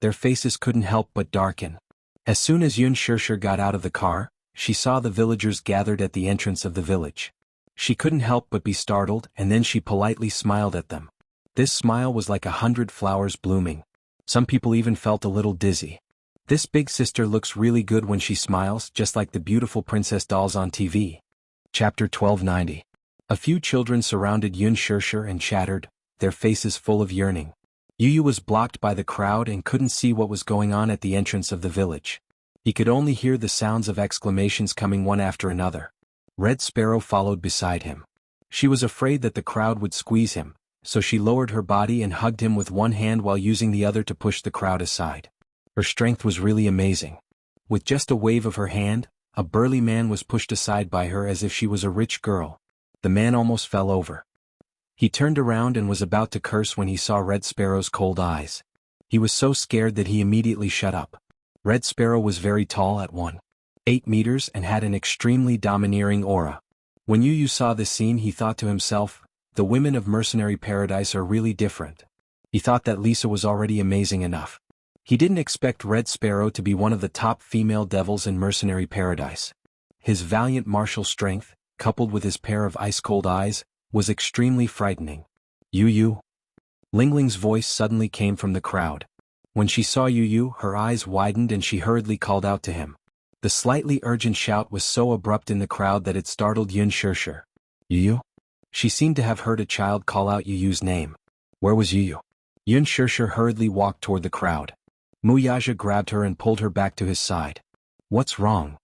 Their faces couldn't help but darken. As soon as Yun Shirshir got out of the car, she saw the villagers gathered at the entrance of the village. She couldn't help but be startled and then she politely smiled at them. This smile was like 100 flowers blooming. Some people even felt a little dizzy. This big sister looks really good when she smiles, just like the beautiful princess dolls on TV. Chapter 1290. A few children surrounded Yun Shirshir and chattered, their faces full of yearning. Yu was blocked by the crowd and couldn't see what was going on at the entrance of the village. He could only hear the sounds of exclamations coming one after another. Red Sparrow followed beside him. She was afraid that the crowd would squeeze him, so she lowered her body and hugged him with one hand while using the other to push the crowd aside. Her strength was really amazing. With just a wave of her hand, a burly man was pushed aside by her as if she was a rich girl. The man almost fell over. He turned around and was about to curse when he saw Red Sparrow's cold eyes. He was so scared that he immediately shut up. Red Sparrow was very tall at 1.8 meters and had an extremely domineering aura. When Yu Yu saw this scene, he thought to himself, the women of mercenary paradise are really different. He thought that Lisa was already amazing enough. He didn't expect Red Sparrow to be one of the top female devils in mercenary paradise. His valiant martial strength, coupled with his pair of ice-cold eyes, was extremely frightening. Yu Yu? Lingling's voice suddenly came from the crowd. When she saw Yu Yu, her eyes widened and she hurriedly called out to him. The slightly urgent shout was so abrupt in the crowd that it startled Yun Shirshir. Yu Yu? She seemed to have heard a child call out Yu Yu's name. Where was Yu Yu? Yun Shirshir hurriedly walked toward the crowd. Muyaja grabbed her and pulled her back to his side. What's wrong?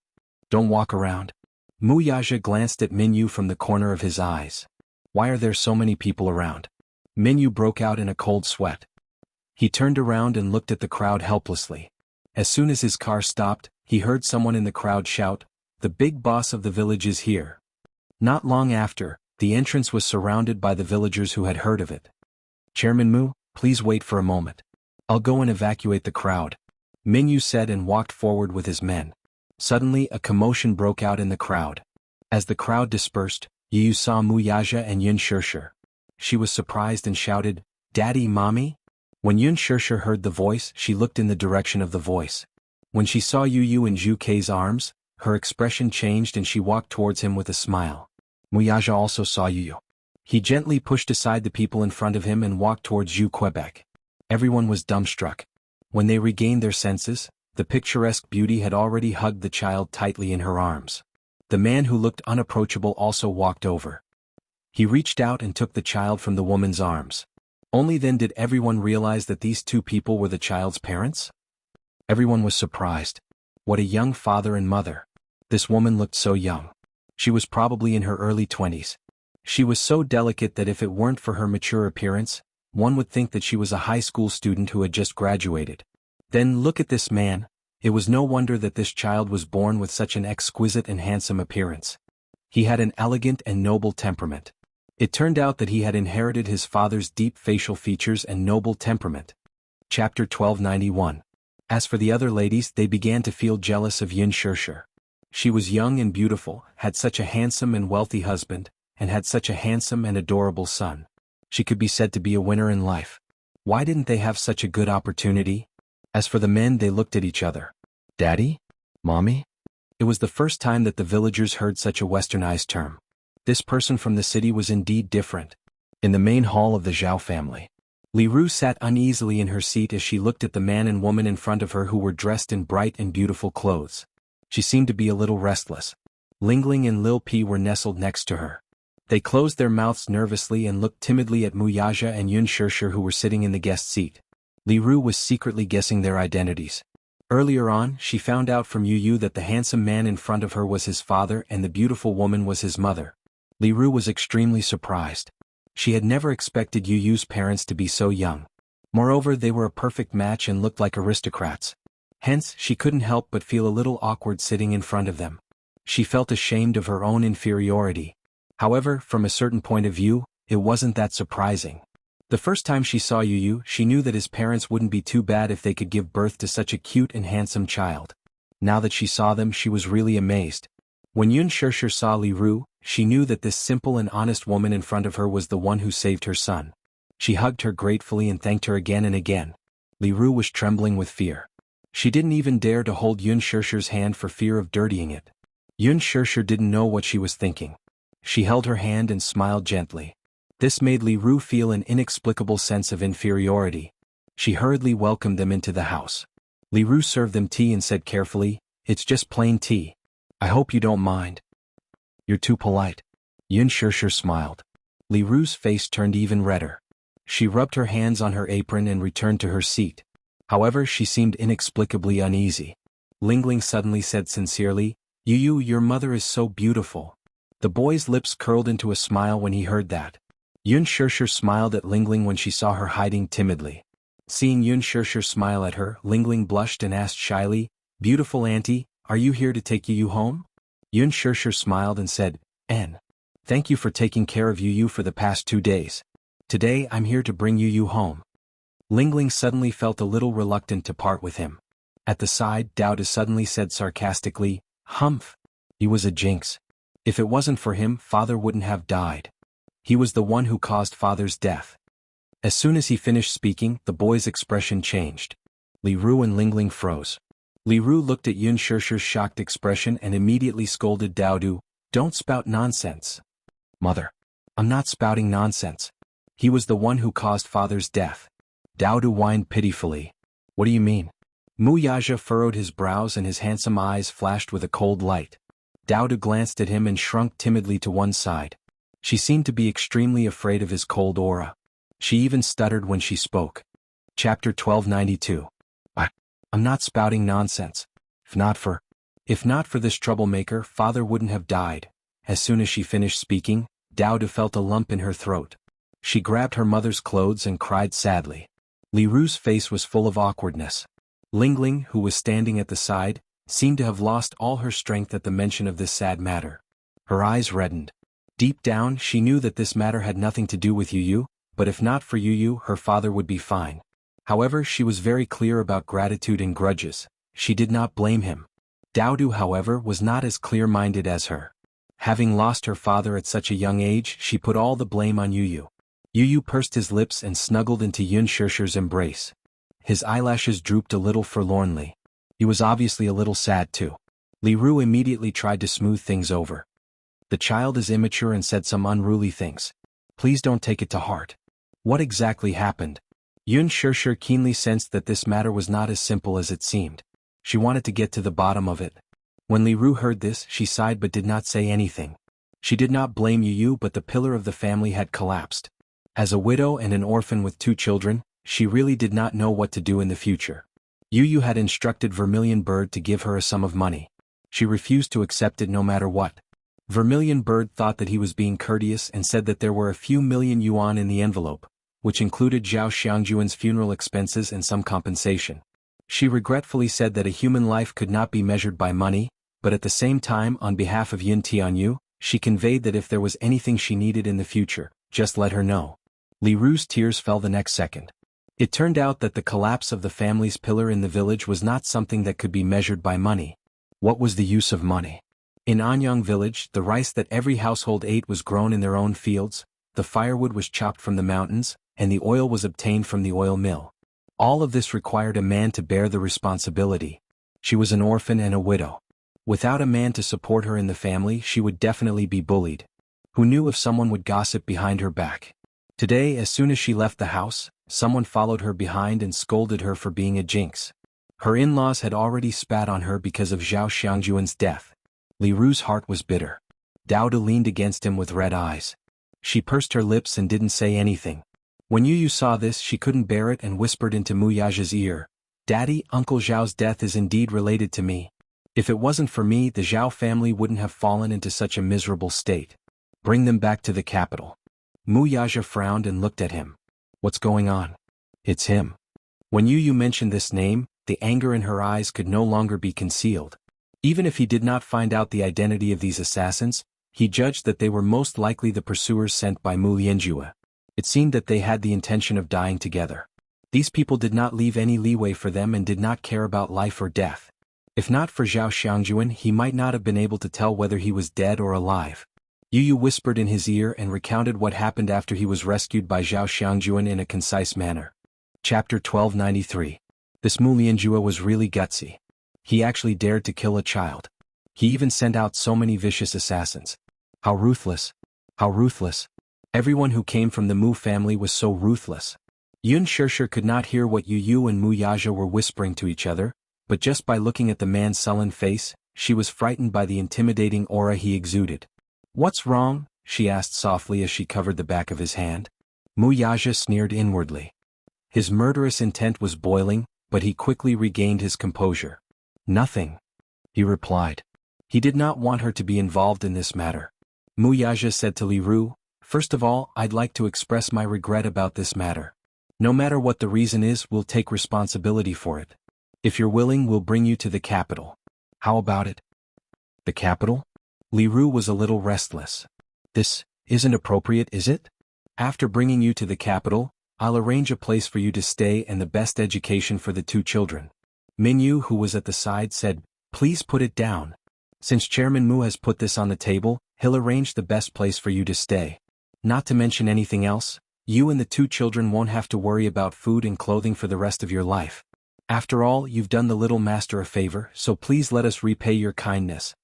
Don't walk around. Muyaja glanced at Minyu from the corner of his eyes. Why are there so many people around? Minyu broke out in a cold sweat. He turned around and looked at the crowd helplessly. As soon as his car stopped, he heard someone in the crowd shout, "The big boss of the village is here." Not long after, the entrance was surrounded by the villagers who had heard of it. Chairman Mu, please wait for a moment. I'll go and evacuate the crowd, Minyu said and walked forward with his men. Suddenly a commotion broke out in the crowd. As the crowd dispersed, Yu saw Muyaja and Yun Shirshir. She was surprised and shouted, "Daddy, Mommy?" When Yun Shirshir heard the voice, she looked in the direction of the voice. When she saw Yu Yu in Zhu Kei's arms, her expression changed and she walked towards him with a smile. Muyaja also saw Yu Yu. He gently pushed aside the people in front of him and walked towards Zhu Quebec. Everyone was dumbstruck. When they regained their senses, the picturesque beauty had already hugged the child tightly in her arms. The man who looked unapproachable also walked over. He reached out and took the child from the woman's arms. Only then did everyone realize that these two people were the child's parents? Everyone was surprised. What a young father and mother. This woman looked so young. She was probably in her early 20s. She was so delicate that if it weren't for her mature appearance, one would think that she was a high school student who had just graduated. Then look at this man. It was no wonder that this child was born with such an exquisite and handsome appearance. He had an elegant and noble temperament. It turned out that he had inherited his father's deep facial features and noble temperament. Chapter 1291. As for the other ladies, they began to feel jealous of Yun Shirshir. She was young and beautiful, had such a handsome and wealthy husband, and had such a handsome and adorable son. She could be said to be a winner in life. Why didn't they have such a good opportunity? As for the men, they looked at each other. Daddy? Mommy? It was the first time that the villagers heard such a westernized term. This person from the city was indeed different. In the main hall of the Zhao family, Li Ru sat uneasily in her seat as she looked at the man and woman in front of her who were dressed in bright and beautiful clothes. She seemed to be a little restless. Lingling and Lil Pi were nestled next to her. They closed their mouths nervously and looked timidly at Muyaja and Yun Shirshir who were sitting in the guest seat. Li Ru was secretly guessing their identities. Earlier on, she found out from Yu Yu that the handsome man in front of her was his father and the beautiful woman was his mother. Li Ru was extremely surprised. She had never expected Yu Yu's parents to be so young. Moreover, they were a perfect match and looked like aristocrats. Hence, she couldn't help but feel a little awkward sitting in front of them. She felt ashamed of her own inferiority. However, from a certain point of view, it wasn't that surprising. The first time she saw Yu Yu, she knew that his parents wouldn't be too bad if they could give birth to such a cute and handsome child. Now that she saw them, she was really amazed. When Yun Shirshir saw Li Ru, she knew that this simple and honest woman in front of her was the one who saved her son. She hugged her gratefully and thanked her again and again. Li Ru was trembling with fear. She didn't even dare to hold Yun Shirshir's hand for fear of dirtying it. Yun Shirshir didn't know what she was thinking. She held her hand and smiled gently. This made Li Ru feel an inexplicable sense of inferiority. She hurriedly welcomed them into the house. Li Ru served them tea and said carefully, "It's just plain tea. I hope you don't mind." "You're too polite." Yun Shirshir smiled. Li Ru's face turned even redder. She rubbed her hands on her apron and returned to her seat. However, she seemed inexplicably uneasy. Lingling suddenly said sincerely, "Yu Yu, your mother is so beautiful." The boy's lips curled into a smile when he heard that. Yun Shirshir smiled at Lingling when she saw her hiding timidly. Seeing Yun Shirshir smile at her, Lingling blushed and asked shyly, "Beautiful auntie, are you here to take Yu Yu home?" Yun Shirshir smiled and said, "N. Thank you for taking care of Yu Yu for the past 2 days. Today I'm here to bring Yu Yu home." Lingling suddenly felt a little reluctant to part with him. At the side, Dao suddenly said sarcastically, "Humph! He was a jinx. If it wasn't for him, father wouldn't have died. He was the one who caused father's death. As soon as he finished speaking, the boy's expression changed. Li Ru and Ling Ling froze. Li Ru looked at Yun Shishir's shocked expression and immediately scolded Dao Du, "Don't spout nonsense." "Mother, I'm not spouting nonsense. He was the one who caused father's death." Dao Du whined pitifully. "What do you mean?" Mu Yaja furrowed his brows and his handsome eyes flashed with a cold light. Dao Du glanced at him and shrunk timidly to one side. She seemed to be extremely afraid of his cold aura. She even stuttered when she spoke. Chapter 1292. I'm not spouting nonsense. If not for this troublemaker, father wouldn't have died. As soon as she finished speaking, Dao Du felt a lump in her throat. She grabbed her mother's clothes and cried sadly. Li Ru's face was full of awkwardness. Ling Ling, who was standing at the side, seemed to have lost all her strength at the mention of this sad matter. Her eyes reddened. Deep down, she knew that this matter had nothing to do with Yu Yu, but if not for Yu Yu, her father would be fine. However, she was very clear about gratitude and grudges. She did not blame him. Dao Du, however, was not as clear-minded as her. Having lost her father at such a young age, she put all the blame on Yu Yu. Yu Yu pursed his lips and snuggled into Yun Shishir's embrace. His eyelashes drooped a little forlornly. He was obviously a little sad too. Li Ru immediately tried to smooth things over. "The child is immature and said some unruly things. Please don't take it to heart." What exactly happened? Yun Shishir keenly sensed that this matter was not as simple as it seemed. She wanted to get to the bottom of it. When Li Ru heard this, she sighed but did not say anything. She did not blame Yu Yu, but the pillar of the family had collapsed. As a widow and an orphan with 2 children, she really did not know what to do in the future. Yu Yu had instructed Vermilion Bird to give her a sum of money. She refused to accept it no matter what. Vermilion Bird thought that he was being courteous and said that there were a few million yuan in the envelope, which included Zhao Xiangjuan's funeral expenses and some compensation. She regretfully said that a human life could not be measured by money, but at the same time, on behalf of Yin Tianyu, she conveyed that if there was anything she needed in the future, just let her know. Li Ru's tears fell the next second. It turned out that the collapse of the family's pillar in the village was not something that could be measured by money. What was the use of money? In Anyang village, the rice that every household ate was grown in their own fields, the firewood was chopped from the mountains, and the oil was obtained from the oil mill. All of this required a man to bear the responsibility. She was an orphan and a widow. Without a man to support her in the family, she would definitely be bullied. Who knew if someone would gossip behind her back? Today, as soon as she left the house, someone followed her behind and scolded her for being a jinx. Her in-laws had already spat on her because of Zhao Xiangjuan's death. Li Ru's heart was bitter. Dao Du leaned against him with red eyes. She pursed her lips and didn't say anything. When Yu Yu saw this, she couldn't bear it and whispered into Mu Yaja's ear, "Daddy, Uncle Zhao's death is indeed related to me. If it wasn't for me, the Zhao family wouldn't have fallen into such a miserable state. Bring them back to the capital." Mu Yaja frowned and looked at him. "What's going on?" "It's him." When Yu Yu mentioned this name, the anger in her eyes could no longer be concealed. Even if he did not find out the identity of these assassins, he judged that they were most likely the pursuers sent by Mu Lianjue. It seemed that they had the intention of dying together. These people did not leave any leeway for them and did not care about life or death. If not for Zhao Xiangjuan, he might not have been able to tell whether he was dead or alive. Yu Yu whispered in his ear and recounted what happened after he was rescued by Zhao Xiangjuan in a concise manner. Chapter 1293. This Mu Lianjue was really gutsy. He actually dared to kill a child. He even sent out so many vicious assassins. How ruthless! How ruthless! Everyone who came from the Mu family was so ruthless. Yun Shishir could not hear what Yu Yu and Mu Yaja were whispering to each other, but just by looking at the man's sullen face, she was frightened by the intimidating aura he exuded. "What's wrong?" she asked softly as she covered the back of his hand. Mu Yaja sneered inwardly. His murderous intent was boiling, but he quickly regained his composure. "Nothing," he replied. He did not want her to be involved in this matter. Mu Yaja said to Li Ru, "First of all, I'd like to express my regret about this matter. No matter what the reason is, we'll take responsibility for it. If you're willing, we'll bring you to the capital. How about it?" "The capital?" Li Ru was a little restless. "This isn't appropriate, is it? After bringing you to the capital, I'll arrange a place for you to stay and the best education for the 2 children. Minyu, who was at the side, said, "Please put it down. Since Chairman Mu has put this on the table, He'll arrange the best place for you to stay. Not to mention anything else, you and the 2 children won't have to worry about food and clothing for the rest of your life. After all, you've done the little master a favor, so please let us repay your kindness."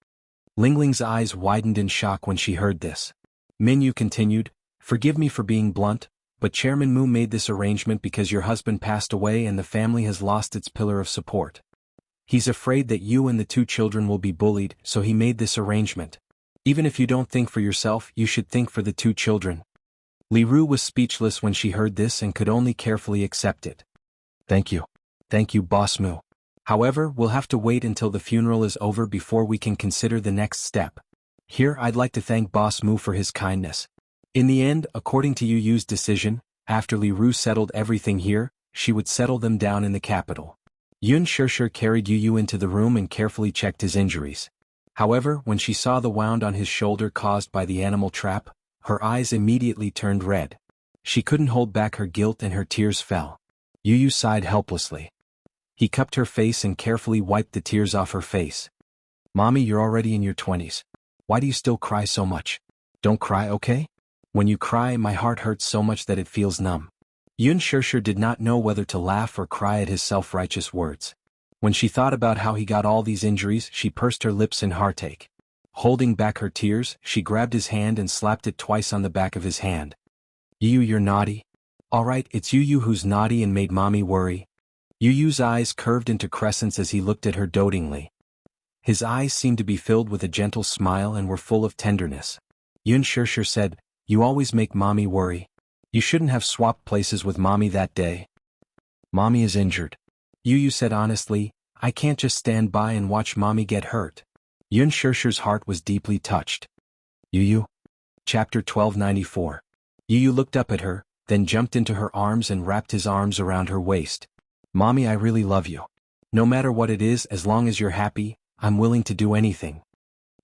Lingling's eyes widened in shock when she heard this. Min Yu continued, "Forgive me for being blunt, but Chairman Mu made this arrangement because your husband passed away and the family has lost its pillar of support. He's afraid that you and the 2 children will be bullied, so he made this arrangement. Even if you don't think for yourself, you should think for the 2 children." Li Ru was speechless when she heard this and could only carefully accept it. "Thank you. Thank you, Boss Mu. However, we'll have to wait until the funeral is over before we can consider the next step. Here I'd like to thank Boss Mu for his kindness. In the end, according to Yu Yu's decision, after Li Ru settled everything here, she would settle them down in the capital." Yun Shishir carried Yu Yu into the room and carefully checked his injuries. However, when she saw the wound on his shoulder caused by the animal trap, her eyes immediately turned red. She couldn't hold back her guilt and her tears fell. Yu Yu sighed helplessly. He cupped her face and carefully wiped the tears off her face. "Mommy, you're already in your 20s. Why do you still cry so much? Don't cry, okay? When you cry, my heart hurts so much that it feels numb." Yun Shishir did not know whether to laugh or cry at his self-righteous words. When she thought about how he got all these injuries, she pursed her lips in heartache. Holding back her tears, she grabbed his hand and slapped it twice on the back of his hand. "Yu Yu, you're naughty. Alright, it's Yu Yu who's naughty and made Mommy worry." Yu Yu's eyes curved into crescents as he looked at her dotingly. His eyes seemed to be filled with a gentle smile and were full of tenderness. Yun Shishir said, "You always make Mommy worry. You shouldn't have swapped places with Mommy that day." "Mommy is injured." Yu Yu said honestly, "I can't just stand by and watch Mommy get hurt." Yun Shishir's heart was deeply touched. "Yu Yu?" Chapter 1294. Yu Yu looked up at her, then jumped into her arms and wrapped his arms around her waist. "Mommy, I really love you. No matter what it is, as long as you're happy, I'm willing to do anything."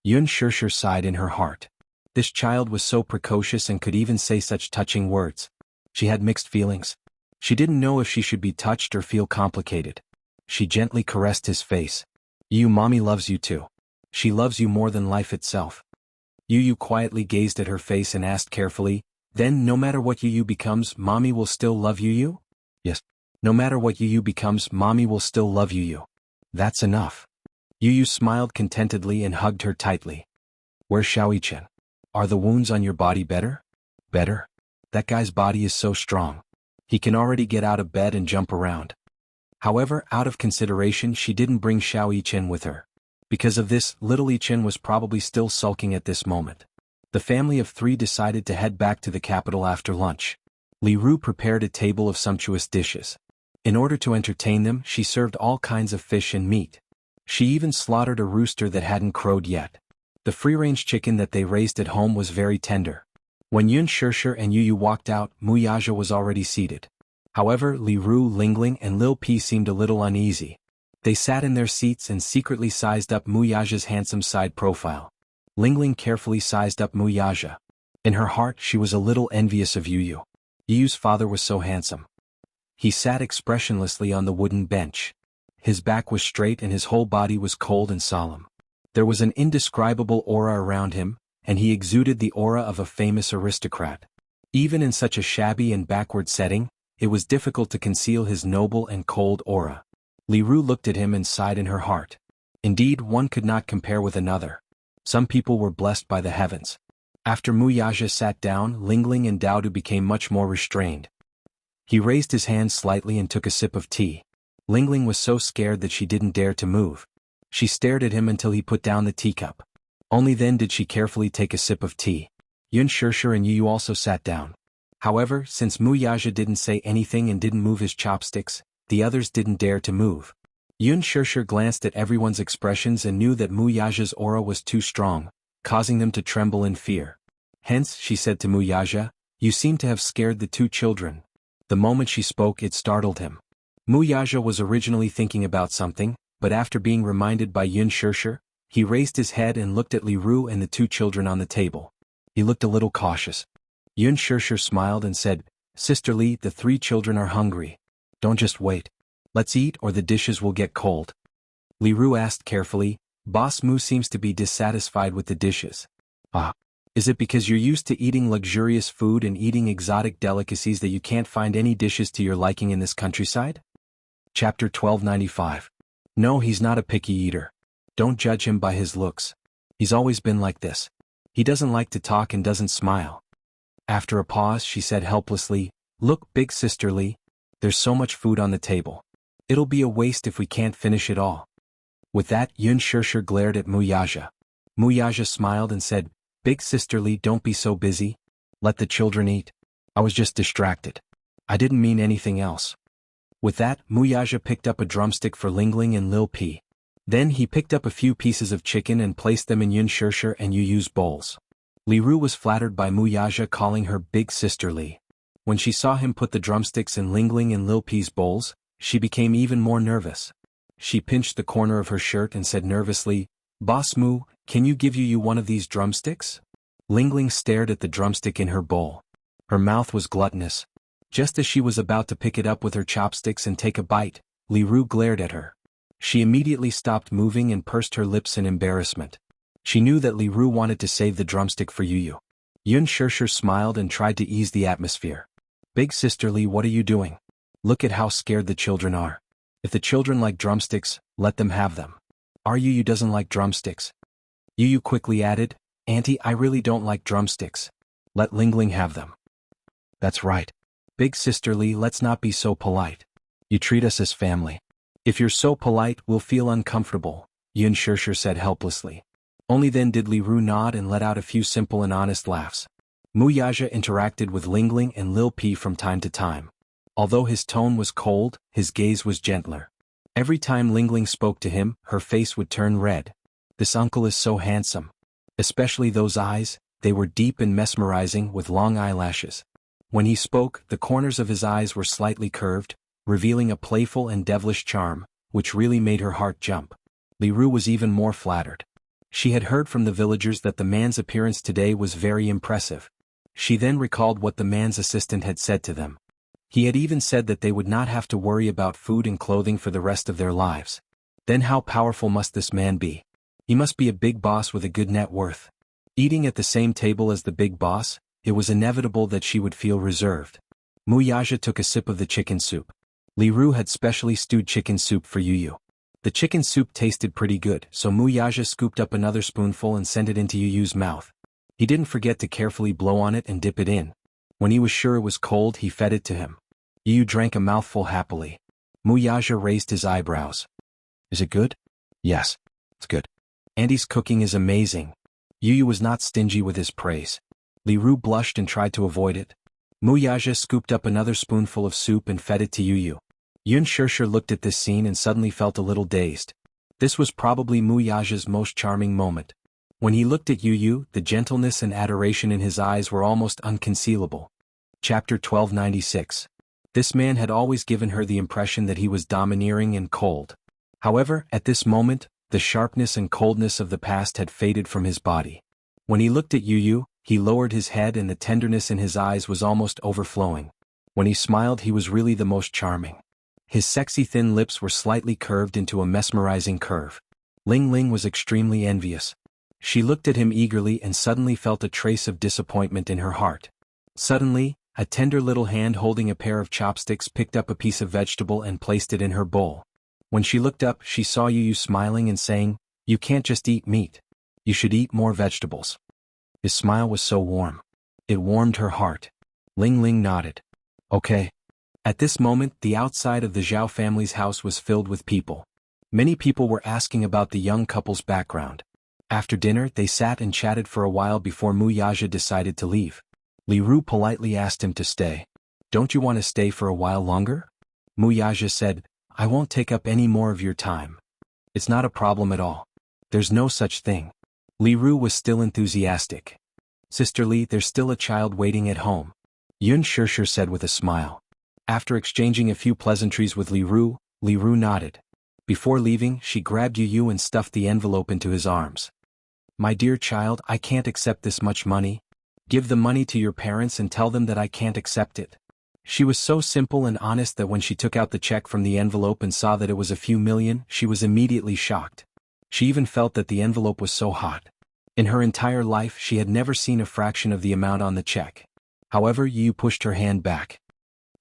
Yun Shishir sighed in her heart. This child was so precocious and could even say such touching words. She had mixed feelings. She didn't know if she should be touched or feel complicated. She gently caressed his face. "Yu, Mommy loves you too. She loves you more than life itself." Yu Yu quietly gazed at her face and asked carefully, "Then no matter what Yu Yu becomes, Mommy will still love Yu Yu?" "Yes. No matter what Yu Yu becomes, Mommy will still love Yu Yu. That's enough." Yu Yu smiled contentedly and hugged her tightly. "Where's Xiaoyi-chen? Are the wounds on your body better?" "Better? That guy's body is so strong. He can already get out of bed and jump around." However, out of consideration, she didn't bring Xiaoyi-chen with her. Because of this, little Yi-chen was probably still sulking at this moment. The family of 3 decided to head back to the capital after lunch. Li Ru prepared a table of sumptuous dishes. In order to entertain them, she served all kinds of fish and meat. She even slaughtered a rooster that hadn't crowed yet. The free-range chicken that they raised at home was very tender. When Yun Shishir and Yu Yu walked out, Mu Yaja was already seated. However, Li Ru, Lingling, and Lil Pi seemed a little uneasy. They sat in their seats and secretly sized up Mu Yaja's handsome side profile. Lingling carefully sized up Mu Yaja. In her heart, she was a little envious of Yu Yu. Yu Yu's father was so handsome. He sat expressionlessly on the wooden bench. His back was straight and his whole body was cold and solemn. There was an indescribable aura around him, and he exuded the aura of a famous aristocrat. Even in such a shabby and backward setting, it was difficult to conceal his noble and cold aura. Li Ru looked at him and sighed in her heart. Indeed, one could not compare with another. Some people were blessed by the heavens. After Mu Yaja sat down, Lingling and Daodu became much more restrained. He raised his hand slightly and took a sip of tea. Lingling was so scared that she didn't dare to move. She stared at him until he put down the teacup. Only then did she carefully take a sip of tea. Yun Shishir and Yu Yu also sat down. However, since Mu Yaja didn't say anything and didn't move his chopsticks, the others didn't dare to move. Yun Shishir glanced at everyone's expressions and knew that Mu Yaja's aura was too strong, causing them to tremble in fear. Hence, she said to Mu Yaja, "You seem to have scared the 2 children." The moment she spoke, it startled him. Mu Yaja was originally thinking about something, but after being reminded by Yun Shishir, he raised his head and looked at Li Ru and the 2 children on the table. He looked a little cautious. Yun Shishir smiled and said, "Sister Li, the 3 children are hungry. Don't just wait. Let's eat or the dishes will get cold." Li Ru asked carefully, "Boss Mu seems to be dissatisfied with the dishes. Ah. Is it because you're used to eating luxurious food and eating exotic delicacies that you can't find any dishes to your liking in this countryside? Chapter 1295. No, he's not a picky eater. Don't judge him by his looks. He's always been like this. He doesn't like to talk and doesn't smile. After a pause, she said helplessly, Look, big sisterly, there's so much food on the table. It'll be a waste if we can't finish it all. With that, Yun Shirshir glared at Muyaja. Muyaja smiled and said, Big sisterly, don't be so busy. Let the children eat. I was just distracted. I didn't mean anything else. With that, Muyaja picked up a drumstick for Lingling and Lil P. Then he picked up a few pieces of chicken and placed them in Yun Shirshir and Yuyu's bowls. Li Ru was flattered by Muyaja calling her Big Sisterly. When she saw him put the drumsticks in Lingling and Lil P's bowls, she became even more nervous. She pinched the corner of her shirt and said nervously, Boss Mu, can you give Yuyu one of these drumsticks? Lingling stared at the drumstick in her bowl. Her mouth was gluttonous. Just as she was about to pick it up with her chopsticks and take a bite, Li Ru glared at her. She immediately stopped moving and pursed her lips in embarrassment. She knew that Li Ru wanted to save the drumstick for Yuyu. Yun Shirshir smiled and tried to ease the atmosphere. Big sisterly, what are you doing? Look at how scared the children are. If the children like drumsticks, let them have them. Our Yuyu doesn't like drumsticks. Yuyu quickly added, Auntie, I really don't like drumsticks. Let Lingling have them. That's right. Big sisterly, let's not be so polite. You treat us as family. If you're so polite, we'll feel uncomfortable, Yun Shirshir said helplessly. Only then did Li Ru nod and let out a few simple and honest laughs. Muyaja interacted with Lingling and Lil P from time to time. Although his tone was cold, his gaze was gentler. Every time Lingling spoke to him, her face would turn red. This uncle is so handsome. Especially those eyes, they were deep and mesmerizing with long eyelashes. When he spoke, the corners of his eyes were slightly curved, revealing a playful and devilish charm, which really made her heart jump. Li Ru was even more flattered. She had heard from the villagers that the man's appearance today was very impressive. She then recalled what the man's assistant had said to them. He had even said that they would not have to worry about food and clothing for the rest of their lives. Then how powerful must this man be? He must be a big boss with a good net worth. Eating at the same table as the big boss, it was inevitable that she would feel reserved. Muyaja took a sip of the chicken soup. Li Ru had specially stewed chicken soup for Yuyu. The chicken soup tasted pretty good, so Muyaja scooped up another spoonful and sent it into Yuyu's mouth. He didn't forget to carefully blow on it and dip it in. When he was sure it was cold, he fed it to him. Yuyu drank a mouthful happily. Muyaja raised his eyebrows. Is it good? Yes, it's good. Auntie's cooking is amazing. Yuyu was not stingy with his praise. Li Ru blushed and tried to avoid it. Muyaja scooped up another spoonful of soup and fed it to Yuyu. Yun Shirshir looked at this scene and suddenly felt a little dazed. This was probably Muyaja's most charming moment. When he looked at Yuyu, the gentleness and adoration in his eyes were almost unconcealable. Chapter 1296. This man had always given her the impression that he was domineering and cold. However, at this moment, the sharpness and coldness of the past had faded from his body. When he looked at Yuyu, he lowered his head and the tenderness in his eyes was almost overflowing. When he smiled, he was really the most charming. His sexy thin lips were slightly curved into a mesmerizing curve. Lingling was extremely envious. She looked at him eagerly and suddenly felt a trace of disappointment in her heart. Suddenly, a tender little hand holding a pair of chopsticks picked up a piece of vegetable and placed it in her bowl. When she looked up, she saw Yuyu smiling and saying, You can't just eat meat. You should eat more vegetables. His smile was so warm. It warmed her heart. Lingling nodded. Okay. At this moment, the outside of the Zhao family's house was filled with people. Many people were asking about the young couple's background. After dinner, they sat and chatted for a while before Muyaja decided to leave. Li Ru politely asked him to stay. Don't you want to stay for a while longer? Muyaja said, I won't take up any more of your time. It's not a problem at all. There's no such thing. Li Ru was still enthusiastic. Sister Li, there's still a child waiting at home. Yun Shirshir said with a smile. After exchanging a few pleasantries with Li Ru nodded. Before leaving, she grabbed Yuyu and stuffed the envelope into his arms. My dear child, I can't accept this much money. Give the money to your parents and tell them that I can't accept it. She was so simple and honest that when she took out the check from the envelope and saw that it was a few million, she was immediately shocked. She even felt that the envelope was so hot. In her entire life she had never seen a fraction of the amount on the check. However, Yu pushed her hand back.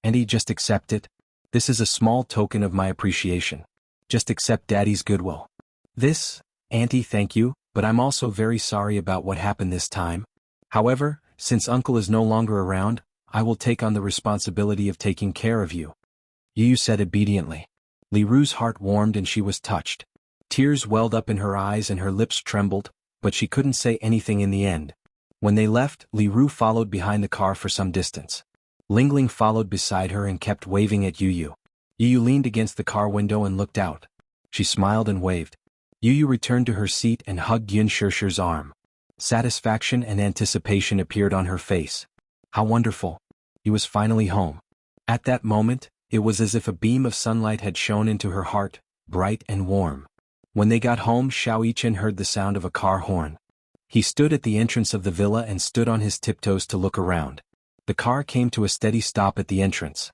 "Auntie, just accept it. This is a small token of my appreciation. Just accept Daddy's goodwill." "This, Auntie, thank you, but I'm also very sorry about what happened this time. However, since Uncle is no longer around, I will take on the responsibility of taking care of you." Yu said obediently. Li Ru's heart warmed and she was touched. Tears welled up in her eyes and her lips trembled, but she couldn't say anything in the end. When they left, Li Ru followed behind the car for some distance. Ling Ling followed beside her and kept waving at Yu Yu. Yu Yu leaned against the car window and looked out. She smiled and waved. Yu Yu returned to her seat and hugged Yun Shishir's arm. Satisfaction and anticipation appeared on her face. How wonderful. He was finally home. At that moment, it was as if a beam of sunlight had shone into her heart, bright and warm. When they got home, Xiao Yichen heard the sound of a car horn. He stood at the entrance of the villa and stood on his tiptoes to look around. The car came to a steady stop at the entrance.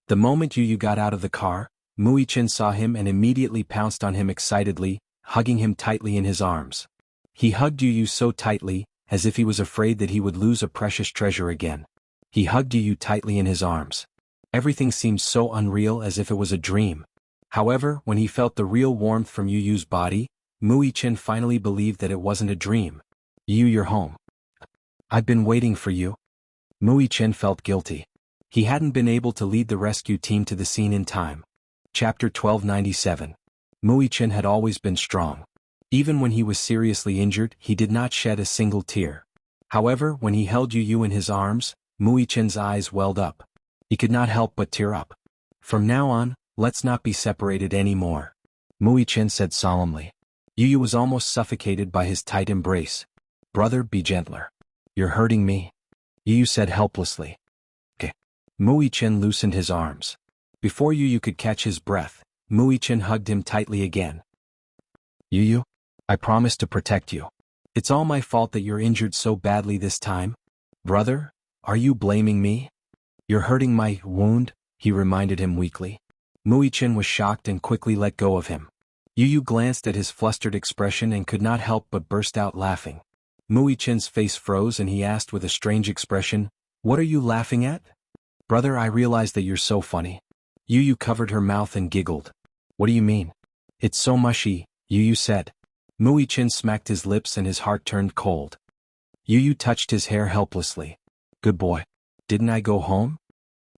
The moment Yu Yu got out of the car, Mu Yichen saw him and immediately pounced on him excitedly, hugging him tightly in his arms. He hugged Yu Yu so tightly, as if he was afraid that he would lose a precious treasure again. He hugged Yu Yu tightly in his arms. Everything seemed so unreal, as if it was a dream. However, when he felt the real warmth from Yu Yu's body, Mu Yichen finally believed that it wasn't a dream. "Yu, you're home. I've been waiting for you." Mu Yichen felt guilty. He hadn't been able to lead the rescue team to the scene in time. Chapter 1297. Mu Yichen had always been strong. Even when he was seriously injured, he did not shed a single tear. However, when he held Yu Yu in his arms, Mu Yichen's eyes welled up. He could not help but tear up. "From now on, let's not be separated anymore," Mu Yichen said solemnly. Yu Yu was almost suffocated by his tight embrace. "Brother, be gentler. You're hurting me," Yu Yu said helplessly. "Okay." Mu Yichen loosened his arms. Before Yu Yu could catch his breath, Mu Yichen hugged him tightly again. "Yu Yu, I promise to protect you. It's all my fault that you're injured so badly this time. Brother, are you blaming me? You're hurting my wound," he reminded him weakly. Mu Yichen was shocked and quickly let go of him. Yu Yu glanced at his flustered expression and could not help but burst out laughing. Mu Yichen's face froze and he asked with a strange expression, "What are you laughing at?" "Brother, I realize that you're so funny." Yu Yu covered her mouth and giggled. "What do you mean?" "It's so mushy," Yu Yu said. Mu Yichen smacked his lips and his heart turned cold. Yu Yu touched his hair helplessly. "Good boy. Didn't I go home?"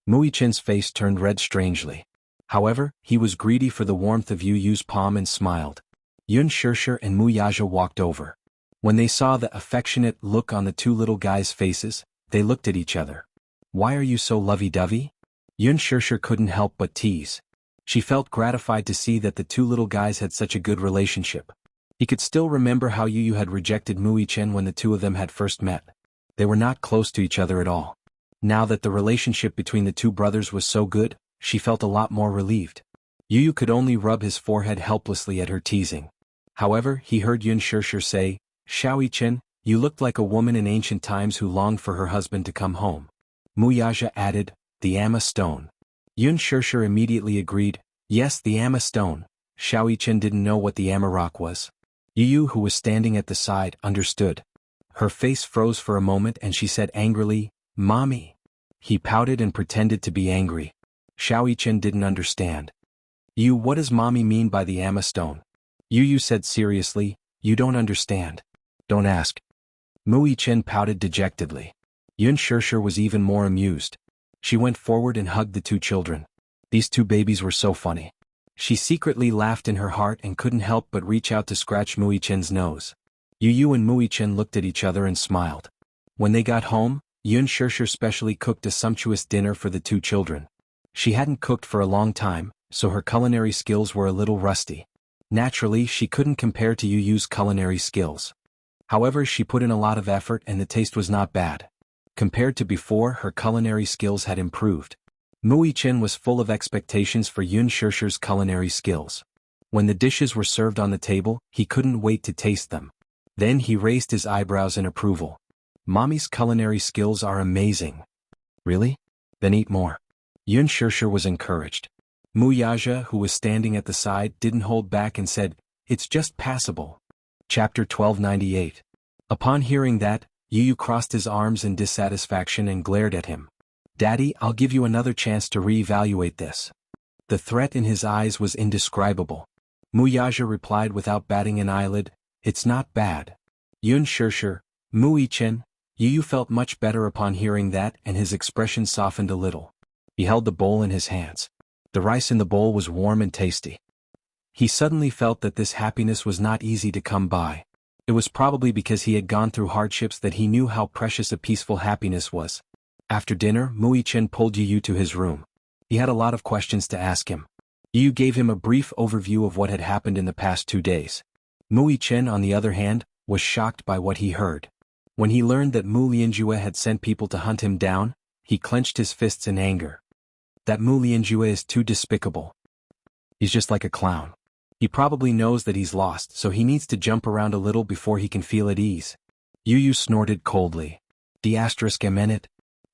Mu Yichen's face turned red strangely. However, he was greedy for the warmth of Yu Yu's palm and smiled. Yun Shishir and Mu Yaja walked over. When they saw the affectionate look on the two little guys' faces, they looked at each other. "Why are you so lovey-dovey?" Yun Shishir couldn't help but tease. She felt gratified to see that the two little guys had such a good relationship. He could still remember how Yu Yu had rejected Mu Yichen when the two of them had first met. They were not close to each other at all. Now that the relationship between the two brothers was so good, she felt a lot more relieved. Yu Yu could only rub his forehead helplessly at her teasing. However, he heard Yun Shishir say, "Xiao Yichen, you looked like a woman in ancient times who longed for her husband to come home." Mu Yaja added, "The Amma stone." Yun Shishir immediately agreed, "Yes, the Amma stone." Xiao Yichen didn't know what the Amma rock was. Yu Yu, who was standing at the side, understood. Her face froze for a moment and she said angrily, "Mommy." He pouted and pretended to be angry. Xiao Yichen didn't understand. "You, what does Mommy mean by the Amma stone?" Yu Yu said seriously, "You don't understand. Don't ask." Mu Yichen pouted dejectedly. Yun Shishir was even more amused. She went forward and hugged the two children. These two babies were so funny. She secretly laughed in her heart and couldn't help but reach out to scratch Mu Yichen's nose. Yu Yu and Mu Yichen looked at each other and smiled. When they got home, Yun Shishir specially cooked a sumptuous dinner for the two children. She hadn't cooked for a long time, so her culinary skills were a little rusty. Naturally, she couldn't compare to Yu Yu's culinary skills. However, she put in a lot of effort and the taste was not bad. Compared to before, her culinary skills had improved. Mu Yichen was full of expectations for Yun Shishir's culinary skills. When the dishes were served on the table, he couldn't wait to taste them. Then he raised his eyebrows in approval. "Mommy's culinary skills are amazing." "Really? Then eat more." Yun Shishir was encouraged. Mu Yaja, who was standing at the side, didn't hold back and said, "It's just passable." Chapter 1298. Upon hearing that, Yu crossed his arms in dissatisfaction and glared at him. Daddy, I'll give you another chance to reevaluate this. The threat in his eyes was indescribable. Muyaja replied without batting an eyelid, it's not bad. Yun Shirshir, Mui-chen, Yu felt much better upon hearing that and his expression softened a little. He held the bowl in his hands. The rice in the bowl was warm and tasty. He suddenly felt that this happiness was not easy to come by. It was probably because he had gone through hardships that he knew how precious a peaceful happiness was. After dinner, Mui-chen pulled Yu to his room. He had a lot of questions to ask him. Yu gave him a brief overview of what had happened in the past 2 days. Mui-chen, on the other hand, was shocked by what he heard. When he learned that Mu Lianjue had sent people to hunt him down, he clenched his fists in anger. That Mu Lianjue is too despicable. He's just like a clown. He probably knows that he's lost, so he needs to jump around a little before he can feel at ease. Yu snorted coldly. ****.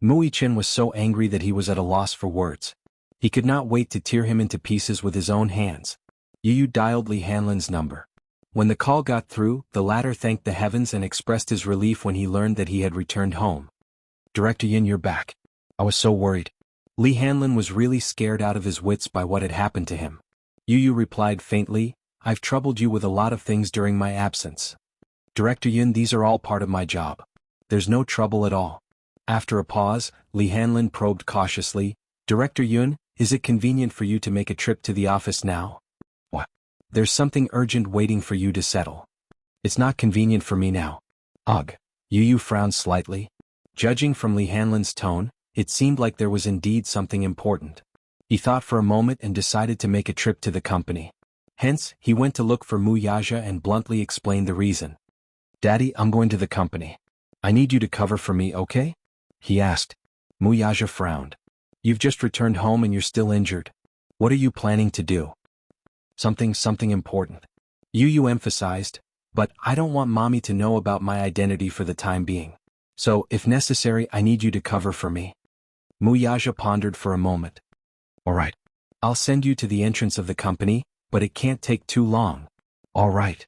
Mui-chen was so angry that he was at a loss for words. He could not wait to tear him into pieces with his own hands. Yu dialed Li Hanlin's number. When the call got through, the latter thanked the heavens and expressed his relief when he learned that he had returned home. Director Yin, you're back. I was so worried. Li Hanlin was really scared out of his wits by what had happened to him. Yu replied faintly, I've troubled you with a lot of things during my absence. Director Yin, these are all part of my job. There's no trouble at all. After a pause, Li Hanlin probed cautiously, Director Yun, is it convenient for you to make a trip to the office now? What? There's something urgent waiting for you to settle. It's not convenient for me now. Ugh. Yu frowned slightly. Judging from Li Hanlin's tone, it seemed like there was indeed something important. He thought for a moment and decided to make a trip to the company. Hence, he went to look for Muyaja and bluntly explained the reason. Daddy, I'm going to the company. I need you to cover for me, okay? He asked. Muyaja frowned. You've just returned home and you're still injured. What are you planning to do? Something important. Yu emphasized, but I don't want Mommy to know about my identity for the time being. So, if necessary, I need you to cover for me. Muyaja pondered for a moment. All right. I'll send you to the entrance of the company, but it can't take too long. All right.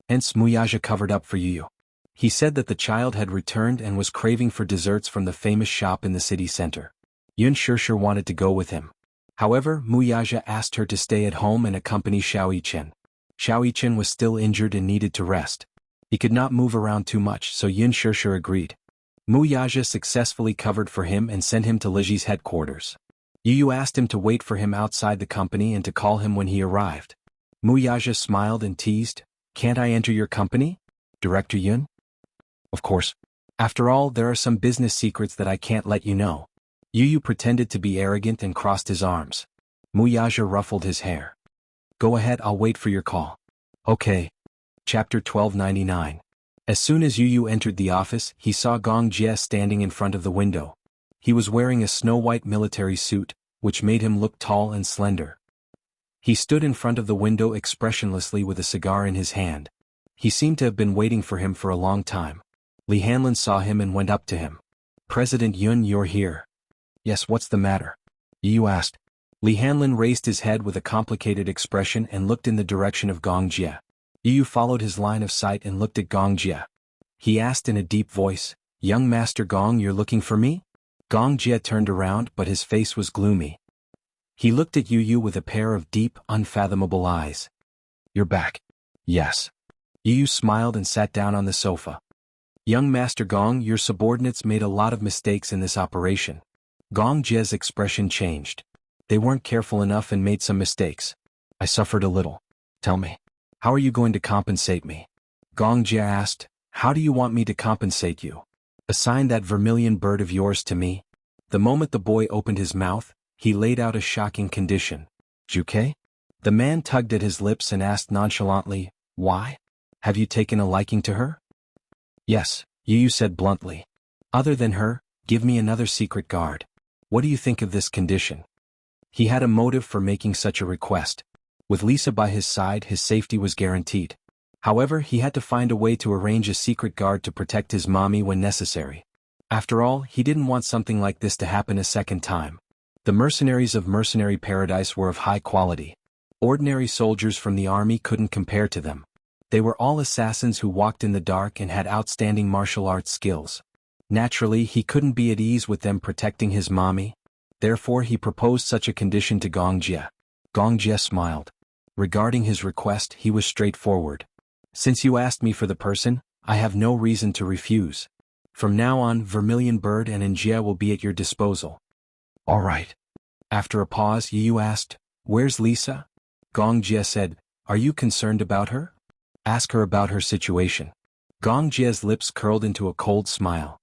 Hence Muyaja covered up for Yu. He said that the child had returned and was craving for desserts from the famous shop in the city center. Yun Shirshir wanted to go with him. However, Muyaja asked her to stay at home and accompany Xiaoyichen. Xiaoyichen was still injured and needed to rest. He could not move around too much, so Yun Shirshir agreed. Muyaja successfully covered for him and sent him to Liji's headquarters. Yu asked him to wait for him outside the company and to call him when he arrived. Muyaja smiled and teased, Can't I enter your company, Director Yun? Of course. After all, there are some business secrets that I can't let you know. Yu pretended to be arrogant and crossed his arms. Muyaja ruffled his hair. Go ahead, I'll wait for your call. Okay. Chapter 1299. As soon as Yu entered the office, he saw Gong Jie standing in front of the window. He was wearing a snow-white military suit, which made him look tall and slender. He stood in front of the window expressionlessly with a cigar in his hand. He seemed to have been waiting for him for a long time. Li Hanlin saw him and went up to him. President Yun, you're here. Yes, what's the matter? Yu asked. Li Hanlin raised his head with a complicated expression and looked in the direction of Gong Jie. Yu followed his line of sight and looked at Gong Jie. He asked in a deep voice, Young Master Gong, you're looking for me? Gong Jie turned around, but his face was gloomy. He looked at Yu with a pair of deep, unfathomable eyes. You're back. Yes. Yu smiled and sat down on the sofa. Young Master Gong, your subordinates made a lot of mistakes in this operation. Gong Jie's expression changed. They weren't careful enough and made some mistakes. I suffered a little. Tell me, how are you going to compensate me? Gong Jie asked, How do you want me to compensate you? Assign that vermilion bird of yours to me. The moment the boy opened his mouth, he laid out a shocking condition. Juke? The man tugged at his lips and asked nonchalantly, Why? Have you taken a liking to her? Yes, Yu said bluntly. Other than her, give me another secret guard. What do you think of this condition? He had a motive for making such a request. With Lisa by his side, his safety was guaranteed. However, he had to find a way to arrange a secret guard to protect his mommy when necessary. After all, he didn't want something like this to happen a second time. The mercenaries of Mercenary Paradise were of high quality. Ordinary soldiers from the army couldn't compare to them. They were all assassins who walked in the dark and had outstanding martial arts skills. Naturally, he couldn't be at ease with them protecting his mommy. Therefore he proposed such a condition to Gong Jie. Gong Jie smiled. Regarding his request, he was straightforward. Since you asked me for the person, I have no reason to refuse. From now on, Vermilion Bird and Njie will be at your disposal. All right. After a pause, Yu asked, Where's Lisa? Gong Jie said, Are you concerned about her? Ask her about her situation. Gong Jie's lips curled into a cold smile.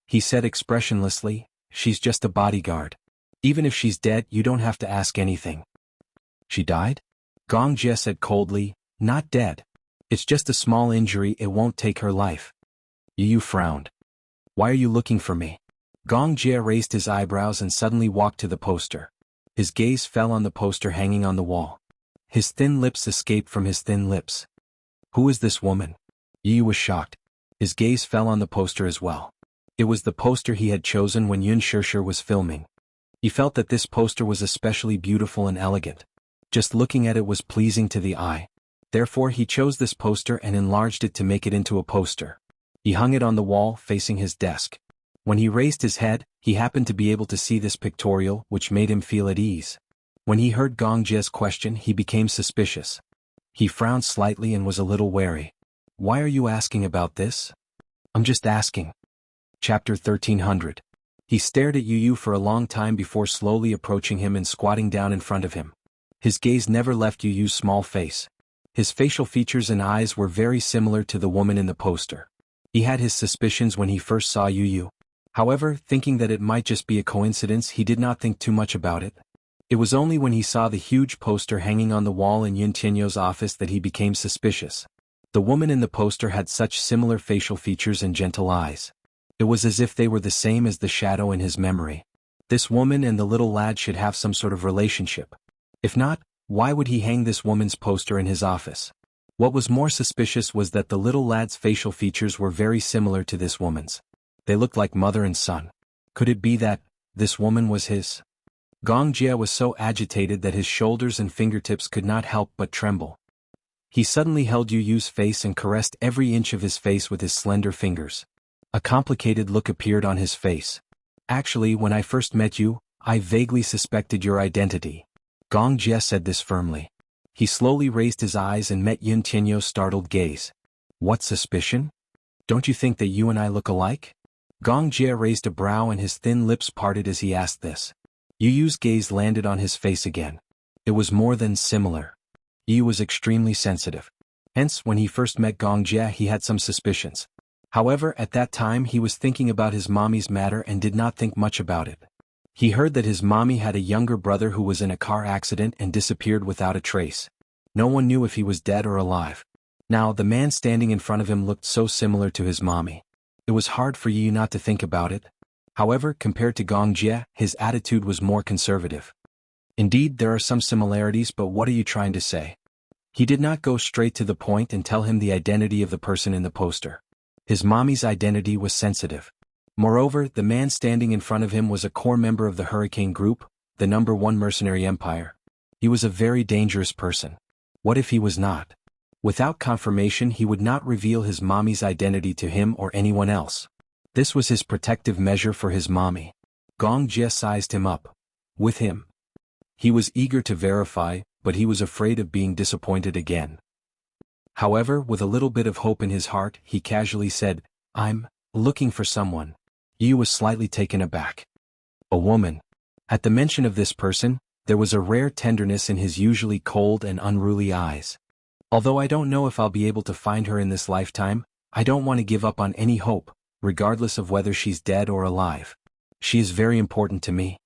He said expressionlessly, She's just a bodyguard. Even if she's dead, you don't have to ask anything. She died? Gong Jie said coldly, Not dead. It's just a small injury, it won't take her life. Yu frowned. Why are you looking for me? Gong Jie raised his eyebrows and suddenly walked to the poster. His gaze fell on the poster hanging on the wall. His thin lips escaped from his thin lips. Who is this woman? Yu was shocked. His gaze fell on the poster as well. It was the poster he had chosen when Yun Shishir was filming. He felt that this poster was especially beautiful and elegant. Just looking at it was pleasing to the eye. Therefore he chose this poster and enlarged it to make it into a poster. He hung it on the wall facing his desk. When he raised his head, he happened to be able to see this pictorial, which made him feel at ease. When he heard Gong Jie's question, he became suspicious. He frowned slightly and was a little wary. Why are you asking about this? I'm just asking. Chapter 1300. He stared at Yu for a long time before slowly approaching him and squatting down in front of him. His gaze never left Yu's small face. His facial features and eyes were very similar to the woman in the poster. He had his suspicions when he first saw Yu. However, thinking that it might just be a coincidence, he did not think too much about it. It was only when he saw the huge poster hanging on the wall in Yun Tianyo's office that he became suspicious. The woman in the poster had such similar facial features and gentle eyes. It was as if they were the same as the shadow in his memory. This woman and the little lad should have some sort of relationship. If not, why would he hang this woman's poster in his office? What was more suspicious was that the little lad's facial features were very similar to this woman's. They looked like mother and son. Could it be that this woman was his? Gong Jie was so agitated that his shoulders and fingertips could not help but tremble. He suddenly held Yu's face and caressed every inch of his face with his slender fingers. A complicated look appeared on his face. Actually, when I first met you, I vaguely suspected your identity. Gong Jie said this firmly. He slowly raised his eyes and met Yun Tianyo's startled gaze. What suspicion? Don't you think that you and I look alike? Gong Jie raised a brow and his thin lips parted as he asked this. Yu's gaze landed on his face again. It was more than similar. Yu was extremely sensitive. Hence, when he first met Gong Jie, he had some suspicions. However, at that time he was thinking about his mommy's matter and did not think much about it. He heard that his mommy had a younger brother who was in a car accident and disappeared without a trace. No one knew if he was dead or alive. Now, the man standing in front of him looked so similar to his mommy. It was hard for Yu not to think about it. However, compared to Gong Jie, his attitude was more conservative. Indeed, there are some similarities, but what are you trying to say? He did not go straight to the point and tell him the identity of the person in the poster. His mommy's identity was sensitive. Moreover, the man standing in front of him was a core member of the Hurricane Group, the #1 mercenary empire. He was a very dangerous person. What if he was not? Without confirmation, he would not reveal his mommy's identity to him or anyone else. This was his protective measure for his mommy. Gong Jie sized him up. With him. He was eager to verify, but he was afraid of being disappointed again. However, with a little bit of hope in his heart, he casually said, I'm looking for someone. Yu was slightly taken aback. A woman. At the mention of this person, there was a rare tenderness in his usually cold and unruly eyes. Although I don't know if I'll be able to find her in this lifetime, I don't want to give up on any hope, regardless of whether she's dead or alive. She is very important to me.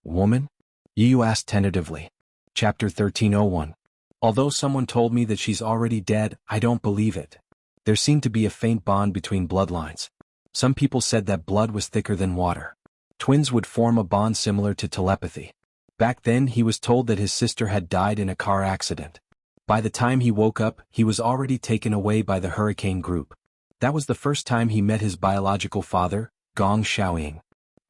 Woman? Yu asked tentatively. Chapter 1301. Although someone told me that she's already dead, I don't believe it. There seemed to be a faint bond between bloodlines. Some people said that blood was thicker than water. Twins would form a bond similar to telepathy. Back then he was told that his sister had died in a car accident. By the time he woke up, he was already taken away by the Hurricane Group. That was the first time he met his biological father, Gong Xiaoying.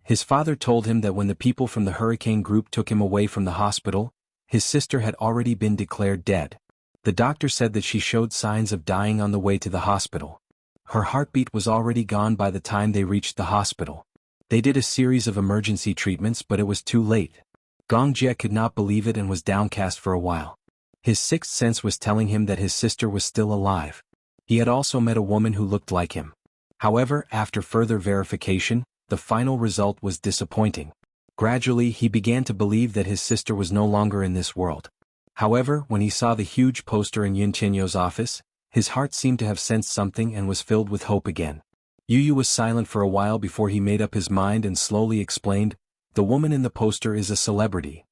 His father told him that when the people from the Hurricane Group took him away from the hospital, his sister had already been declared dead. The doctor said that she showed signs of dying on the way to the hospital. Her heartbeat was already gone by the time they reached the hospital. They did a series of emergency treatments, but it was too late. Gong Jie could not believe it and was downcast for a while. His sixth sense was telling him that his sister was still alive. He had also met a woman who looked like him. However, after further verification, the final result was disappointing. Gradually, he began to believe that his sister was no longer in this world. However, when he saw the huge poster in Yun Qinyo's office, his heart seemed to have sensed something and was filled with hope again. Yu Yu was silent for a while before he made up his mind and slowly explained, "The woman in the poster is a celebrity."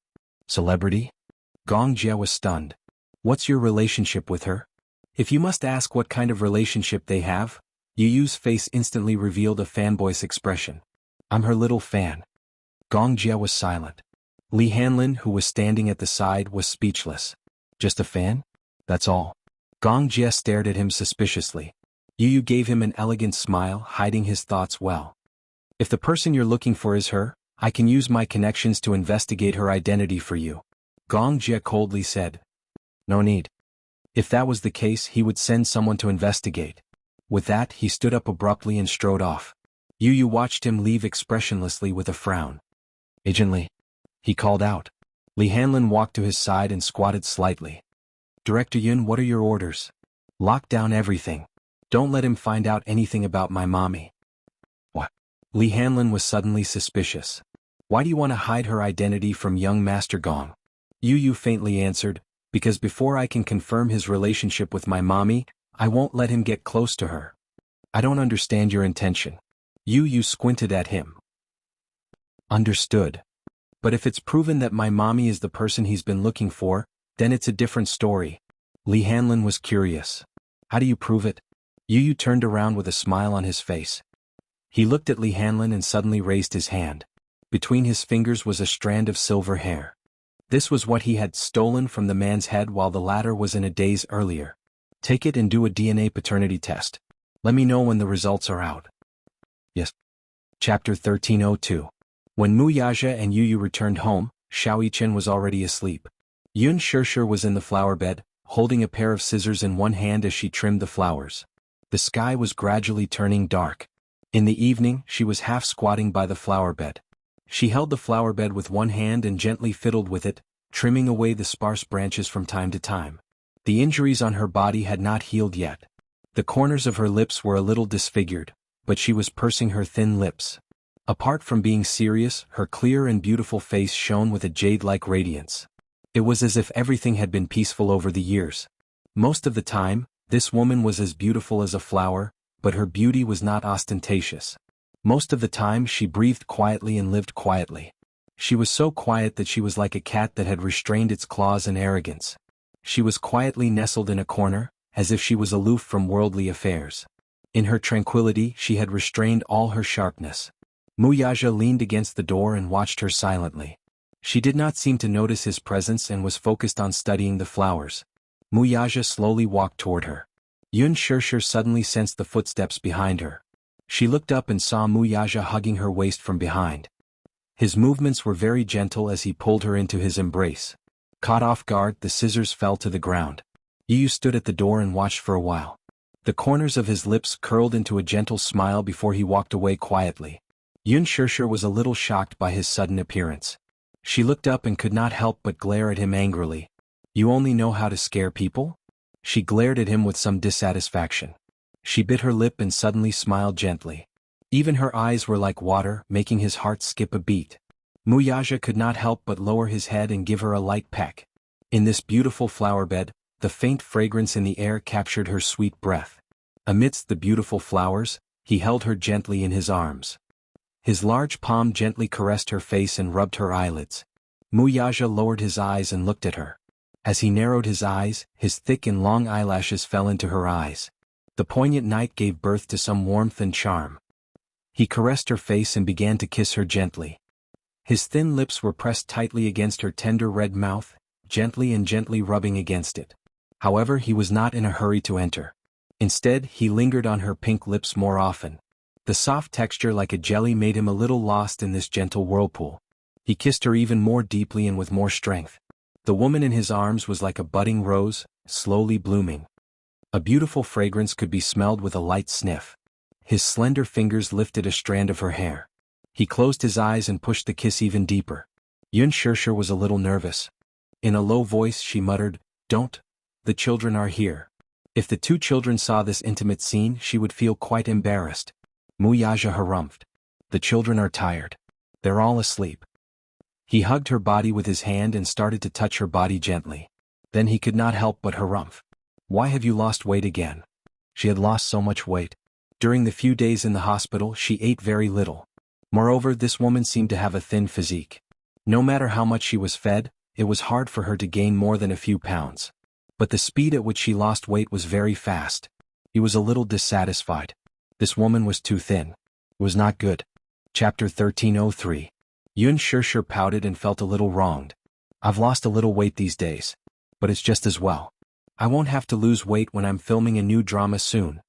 Celebrity? Gong Jie was stunned. "What's your relationship with her?" If you must ask what kind of relationship they have, Yu Yu's face instantly revealed a fanboy's expression. "I'm her little fan." Gong Jie was silent. Li Hanlin, who was standing at the side, was speechless. "Just a fan? That's all?" Gong Jie stared at him suspiciously. Yu Yu gave him an elegant smile, hiding his thoughts well. "If the person you're looking for is her, I can use my connections to investigate her identity for you," Gong Jie coldly said. "No need." If that was the case, he would send someone to investigate. With that, he stood up abruptly and strode off. Yu Yu watched him leave expressionlessly with a frown. "Agent Li," he called out. Li Hanlin walked to his side and squatted slightly. "Director Yun, what are your orders?" "Lock down everything. Don't let him find out anything about my mommy." "What?" Li Hanlin was suddenly suspicious. "Why do you want to hide her identity from young Master Gong?" Yu Yu faintly answered, "Because before I can confirm his relationship with my mommy, I won't let him get close to her." "I don't understand your intention." Yu Yu squinted at him. "Understood. But if it's proven that my mommy is the person he's been looking for, then it's a different story." Li Hanlin was curious. "How do you prove it?" Yu Yu turned around with a smile on his face. He looked at Li Hanlin and suddenly raised his hand. Between his fingers was a strand of silver hair. This was what he had stolen from the man's head while the latter was in a daze earlier. "Take it and do a DNA paternity test. Let me know when the results are out." "Yes." Chapter 1302. When Mu Yaja and Yu Yu returned home, Xiao Yichen was already asleep. Yun Shishir was in the flower bed, holding a pair of scissors in one hand as she trimmed the flowers. The sky was gradually turning dark. In the evening, she was half squatting by the flower bed. She held the flower bed with one hand and gently fiddled with it, trimming away the sparse branches from time to time. The injuries on her body had not healed yet. The corners of her lips were a little disfigured, but she was pursing her thin lips. Apart from being serious, her clear and beautiful face shone with a jade-like radiance. It was as if everything had been peaceful over the years. Most of the time, this woman was as beautiful as a flower, but her beauty was not ostentatious. Most of the time she breathed quietly and lived quietly. She was so quiet that she was like a cat that had restrained its claws and arrogance. She was quietly nestled in a corner, as if she was aloof from worldly affairs. In her tranquility she had restrained all her sharpness. Mu Yaja leaned against the door and watched her silently. She did not seem to notice his presence and was focused on studying the flowers. Mu Yaja slowly walked toward her. Yun Shishir suddenly sensed the footsteps behind her. She looked up and saw Mu Yaja hugging her waist from behind. His movements were very gentle as he pulled her into his embrace. Caught off guard, the scissors fell to the ground. Yu Yu stood at the door and watched for a while. The corners of his lips curled into a gentle smile before he walked away quietly. Yun Shishir was a little shocked by his sudden appearance. She looked up and could not help but glare at him angrily. "You only know how to scare people?" She glared at him with some dissatisfaction. She bit her lip and suddenly smiled gently. Even her eyes were like water, making his heart skip a beat. Mu Yaja could not help but lower his head and give her a light peck. In this beautiful flower bed, the faint fragrance in the air captured her sweet breath. Amidst the beautiful flowers, he held her gently in his arms. His large palm gently caressed her face and rubbed her eyelids. Mu Yaja lowered his eyes and looked at her. As he narrowed his eyes, his thick and long eyelashes fell into her eyes. The poignant night gave birth to some warmth and charm. He caressed her face and began to kiss her gently. His thin lips were pressed tightly against her tender red mouth, gently rubbing against it. However, he was not in a hurry to enter. Instead, he lingered on her pink lips more often. The soft texture like a jelly made him a little lost in this gentle whirlpool. He kissed her even more deeply and with more strength. The woman in his arms was like a budding rose, slowly blooming. A beautiful fragrance could be smelled with a light sniff. His slender fingers lifted a strand of her hair. He closed his eyes and pushed the kiss even deeper. Yun Shirshir was a little nervous. In a low voice she muttered, "Don't. The children are here." If the two children saw this intimate scene she would feel quite embarrassed. Muyaja harumphed. "The children are tired. They're all asleep." He hugged her body with his hand and started to touch her body gently. Then he could not help but harumph. "Why have you lost weight again?" She had lost so much weight. During the few days in the hospital she ate very little. Moreover, this woman seemed to have a thin physique. No matter how much she was fed, it was hard for her to gain more than a few pounds. But the speed at which she lost weight was very fast. He was a little dissatisfied. This woman was too thin. It was not good. Chapter 1303. Yun Shirshir pouted and felt a little wronged. "I've lost a little weight these days. But it's just as well. I won't have to lose weight when I'm filming a new drama soon."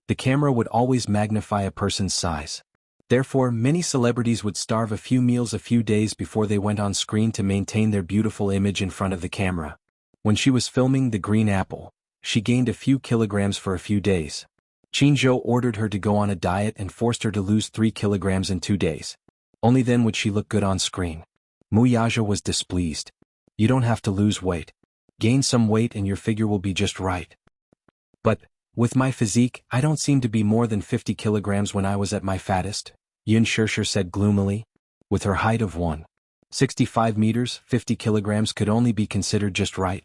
The camera would always magnify a person's size. Therefore, many celebrities would starve a few meals a few days before they went on screen to maintain their beautiful image in front of the camera. When she was filming The Green Apple, she gained a few kilograms for a few days. Qinzhou ordered her to go on a diet and forced her to lose 3 kilograms in 2 days. Only then would she look good on screen. Muyaja was displeased. "You don't have to lose weight. Gain some weight and your figure will be just right." "But, with my physique, I don't seem to be more than 50 kilograms when I was at my fattest," Yun Shirshir said gloomily. With her height of 1.65 meters, 50 kilograms could only be considered just right.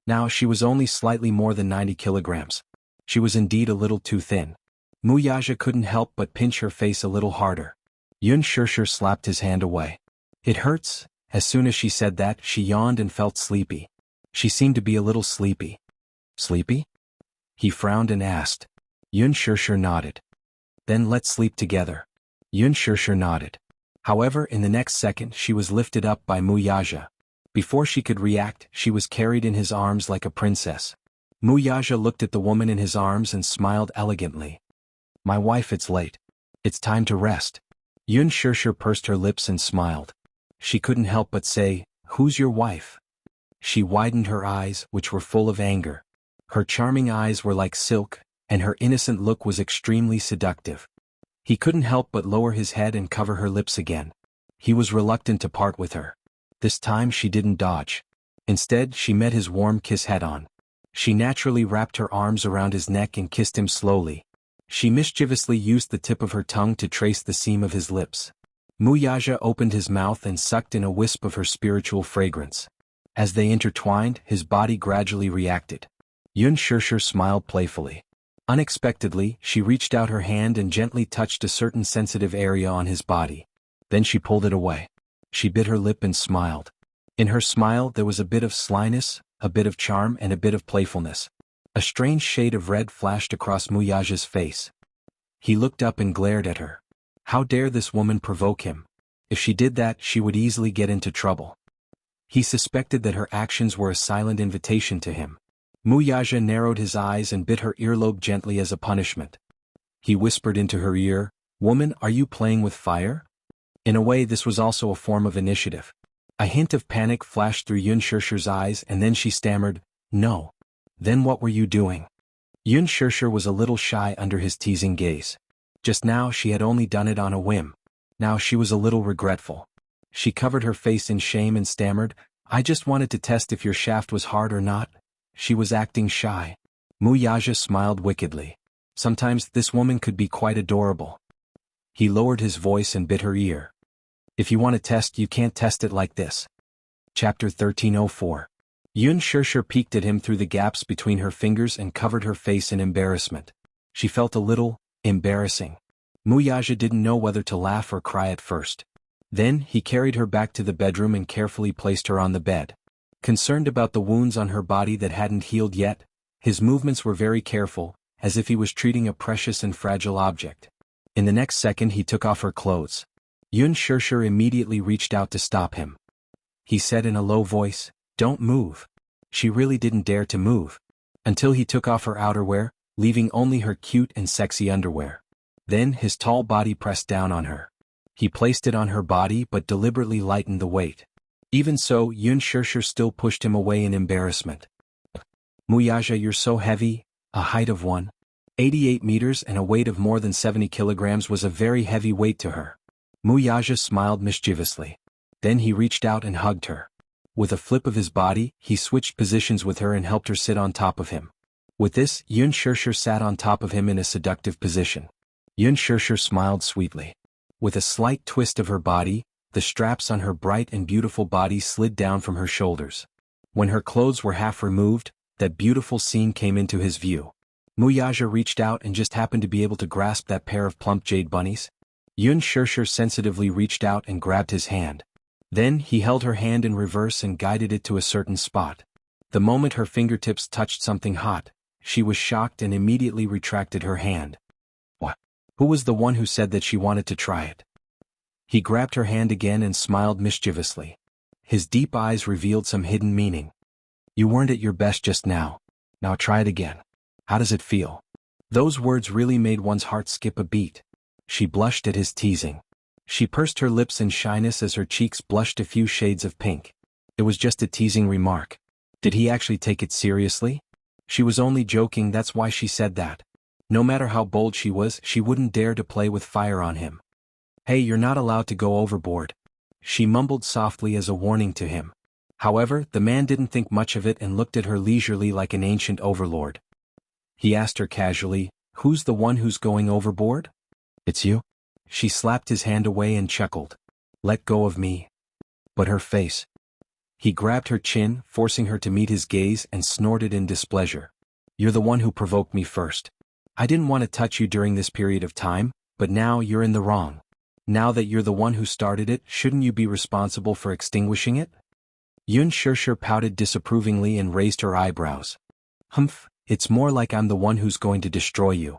Now she was only slightly more than 90 kilograms. She was indeed a little too thin. Muyaja couldn't help but pinch her face a little harder. Yun Shirshir slapped his hand away. "It hurts." As soon as she said that, she yawned and felt sleepy. She seemed to be a little sleepy. "Sleepy?" He frowned and asked. Yun Shirshir nodded. "Then let's sleep together." Yun Shirshir nodded. However, in the next second she was lifted up by Muyaja. Before she could react, she was carried in his arms like a princess. Muyaja looked at the woman in his arms and smiled elegantly. "My wife, it's late. It's time to rest." Yun Shirshir pursed her lips and smiled. She couldn't help but say, "Who's your wife?" She widened her eyes, which were full of anger. Her charming eyes were like silk, and her innocent look was extremely seductive. He couldn't help but lower his head and cover her lips again. He was reluctant to part with her. This time she didn't dodge. Instead, she met his warm kiss head-on. She naturally wrapped her arms around his neck and kissed him slowly. She mischievously used the tip of her tongue to trace the seam of his lips. Muyaja opened his mouth and sucked in a wisp of her spiritual fragrance. As they intertwined, his body gradually reacted. Yun Shirshir smiled playfully. Unexpectedly, she reached out her hand and gently touched a certain sensitive area on his body. Then she pulled it away. She bit her lip and smiled. In her smile there was a bit of slyness, a bit of charm and a bit of playfulness. A strange shade of red flashed across Muyaja's face. He looked up and glared at her. How dare this woman provoke him? If she did that, she would easily get into trouble. He suspected that her actions were a silent invitation to him. Muyaja narrowed his eyes and bit her earlobe gently as a punishment. He whispered into her ear, "Woman, are you playing with fire?" In a way, this was also a form of initiative. A hint of panic flashed through Yun Shirshir's eyes and then she stammered, "No." "Then what were you doing?" Yun Shirshir was a little shy under his teasing gaze. Just now she had only done it on a whim. Now she was a little regretful. She covered her face in shame and stammered, "I just wanted to test if your shaft was hard or not." She was acting shy. Muyaja smiled wickedly. Sometimes this woman could be quite adorable. He lowered his voice and bit her ear. "If you want to test, you can't test it like this." Chapter 1304. Yun Shirshir peeked at him through the gaps between her fingers and covered her face in embarrassment. She felt a little embarrassing. Muyaja didn't know whether to laugh or cry at first. Then, he carried her back to the bedroom and carefully placed her on the bed. Concerned about the wounds on her body that hadn't healed yet, his movements were very careful, as if he was treating a precious and fragile object. In the next second he took off her clothes. Yun Shirshir immediately reached out to stop him. He said in a low voice, "Don't move." She really didn't dare to move. Until he took off her outerwear, leaving only her cute and sexy underwear. Then his tall body pressed down on her. He placed it on her body but deliberately lightened the weight. Even so, Yun Shirshir still pushed him away in embarrassment. Muyaja, you're so heavy. A height of 188 meters and a weight of more than 70 kilograms was a very heavy weight to her. Muyaja smiled mischievously. Then he reached out and hugged her. With a flip of his body, he switched positions with her and helped her sit on top of him. With this, Yun Shirshir sat on top of him in a seductive position. Yun Shirshir smiled sweetly. With a slight twist of her body, the straps on her bright and beautiful body slid down from her shoulders. When her clothes were half removed, that beautiful scene came into his view. Muyaja reached out and just happened to be able to grasp that pair of plump jade bunnies. Yun Shirshir sensitively reached out and grabbed his hand. Then he held her hand in reverse and guided it to a certain spot. The moment her fingertips touched something hot, she was shocked and immediately retracted her hand. What? Who was the one who said that she wanted to try it? He grabbed her hand again and smiled mischievously. His deep eyes revealed some hidden meaning. You weren't at your best just now. Now try it again. How does it feel? Those words really made one's heart skip a beat. She blushed at his teasing. She pursed her lips in shyness as her cheeks blushed a few shades of pink. It was just a teasing remark. Did he actually take it seriously? She was only joking, that's why she said that. No matter how bold she was, she wouldn't dare to play with fire on him. Hey, you're not allowed to go overboard. She mumbled softly as a warning to him. However, the man didn't think much of it and looked at her leisurely like an ancient overlord. He asked her casually, "Who's the one who's going overboard?" "It's you." She slapped his hand away and chuckled. "Let go of me." But her face. He grabbed her chin, forcing her to meet his gaze, and snorted in displeasure. "You're the one who provoked me first. I didn't want to touch you during this period of time, but now you're in the wrong. Now that you're the one who started it, shouldn't you be responsible for extinguishing it?" Yun Shirshir pouted disapprovingly and raised her eyebrows. "Humph, it's more like I'm the one who's going to destroy you."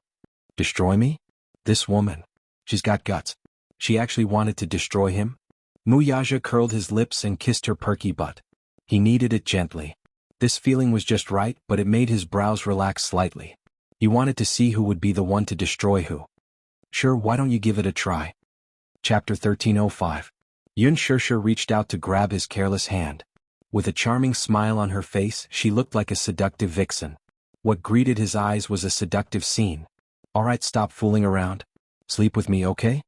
"Destroy me? This woman. She's got guts. She actually wanted to destroy him?" Muyaja curled his lips and kissed her perky butt. He kneaded it gently. This feeling was just right, but it made his brows relax slightly. He wanted to see who would be the one to destroy who. "Sure, why don't you give it a try?" Chapter 1305. Yun Shirshir reached out to grab his careless hand. With a charming smile on her face, she looked like a seductive vixen. What greeted his eyes was a seductive scene. "All right, stop fooling around. Sleep with me, okay?"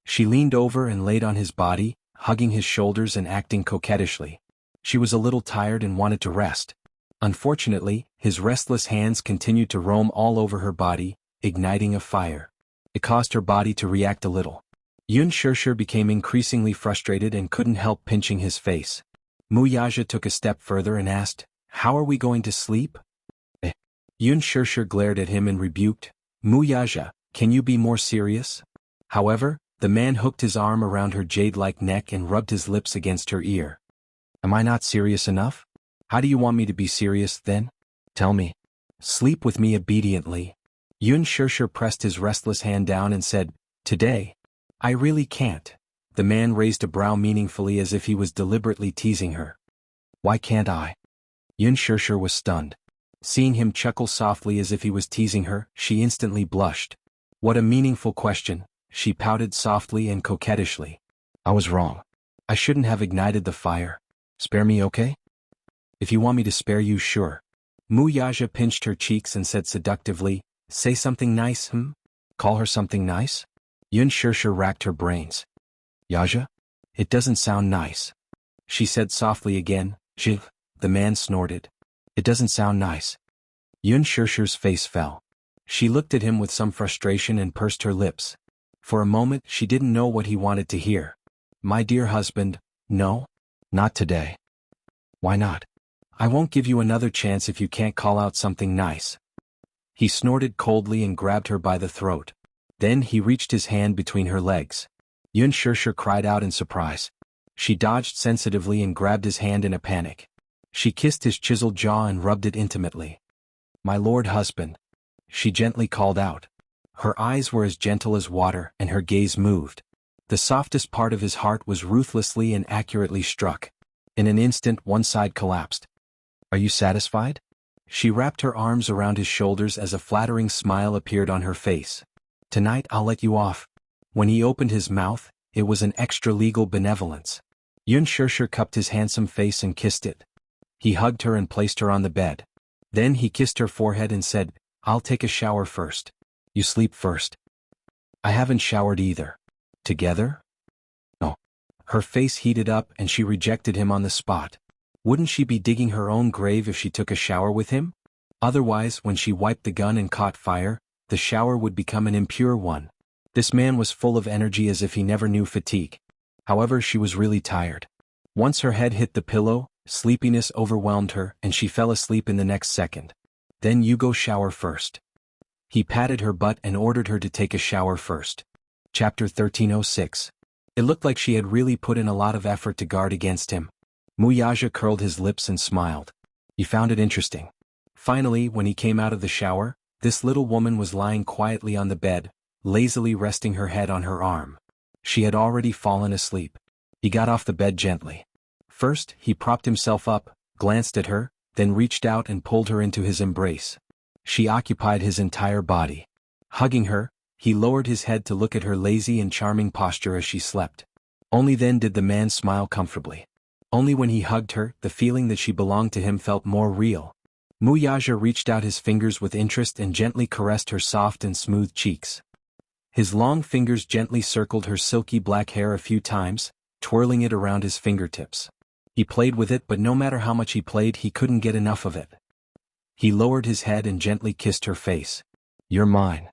She leaned over and laid on his body, hugging his shoulders and acting coquettishly. She was a little tired and wanted to rest. Unfortunately, his restless hands continued to roam all over her body, igniting a fire. It caused her body to react a little. Yun Shirshir became increasingly frustrated and couldn't help pinching his face. Muyaja took a step further and asked, "How are we going to sleep?" Yun Shirshir glared at him and rebuked, "Muyaja, can you be more serious?" However, the man hooked his arm around her jade-like neck and rubbed his lips against her ear. "Am I not serious enough? How do you want me to be serious, then? Tell me." "Sleep with me obediently." Yun Shirshir pressed his restless hand down and said, "Today? I really can't." The man raised a brow meaningfully as if he was deliberately teasing her. "Why can't I?" Yun Shirshir was stunned. Seeing him chuckle softly as if he was teasing her, she instantly blushed. What a meaningful question, she pouted softly and coquettishly. "I was wrong. I shouldn't have ignited the fire. Spare me, okay?" "If you want me to spare you, sure." Muyaja pinched her cheeks and said seductively, "Say something nice, Call her something nice?" Yun Shirshir racked her brains. "Yaja? It doesn't sound nice." She said softly again, "Zhi." The man snorted. "It doesn't sound nice." Yun Shirshir's face fell. She looked at him with some frustration and pursed her lips. For a moment, she didn't know what he wanted to hear. "My dear husband, no? Not today." "Why not?" "I won't give you another chance if you can't call out something nice." He snorted coldly and grabbed her by the throat. Then he reached his hand between her legs. Yun Shirshir cried out in surprise. She dodged sensitively and grabbed his hand in a panic. She kissed his chiseled jaw and rubbed it intimately. "My lord husband," she gently called out. Her eyes were as gentle as water and her gaze moved. The softest part of his heart was ruthlessly and accurately struck. In an instant, one side collapsed. "Are you satisfied?" She wrapped her arms around his shoulders as a flattering smile appeared on her face. "Tonight I'll let you off." When he opened his mouth, it was an extra-legal benevolence. Yun Shirshir cupped his handsome face and kissed it. He hugged her and placed her on the bed. Then he kissed her forehead and said, "I'll take a shower first. You sleep first." "I haven't showered either." "Together?" "No." Her face heated up and she rejected him on the spot. Wouldn't she be digging her own grave if she took a shower with him? Otherwise, when she wiped the gun and caught fire, the shower would become an impure one. This man was full of energy as if he never knew fatigue. However, she was really tired. Once her head hit the pillow, sleepiness overwhelmed her and she fell asleep in the next second. "Then you go shower first." He patted her butt and ordered her to take a shower first. Chapter 1306. It looked like she had really put in a lot of effort to guard against him. Muyaja curled his lips and smiled. He found it interesting. Finally, when he came out of the shower, this little woman was lying quietly on the bed, lazily resting her head on her arm. She had already fallen asleep. He got off the bed gently. First, he propped himself up, glanced at her, then reached out and pulled her into his embrace. She occupied his entire body. Hugging her, he lowered his head to look at her lazy and charming posture as she slept. Only then did the man smile comfortably. Only when he hugged her, the feeling that she belonged to him felt more real. Muyaja reached out his fingers with interest and gently caressed her soft and smooth cheeks. His long fingers gently circled her silky black hair a few times, twirling it around his fingertips. He played with it, but no matter how much he played, he couldn't get enough of it. He lowered his head and gently kissed her face. "You're mine."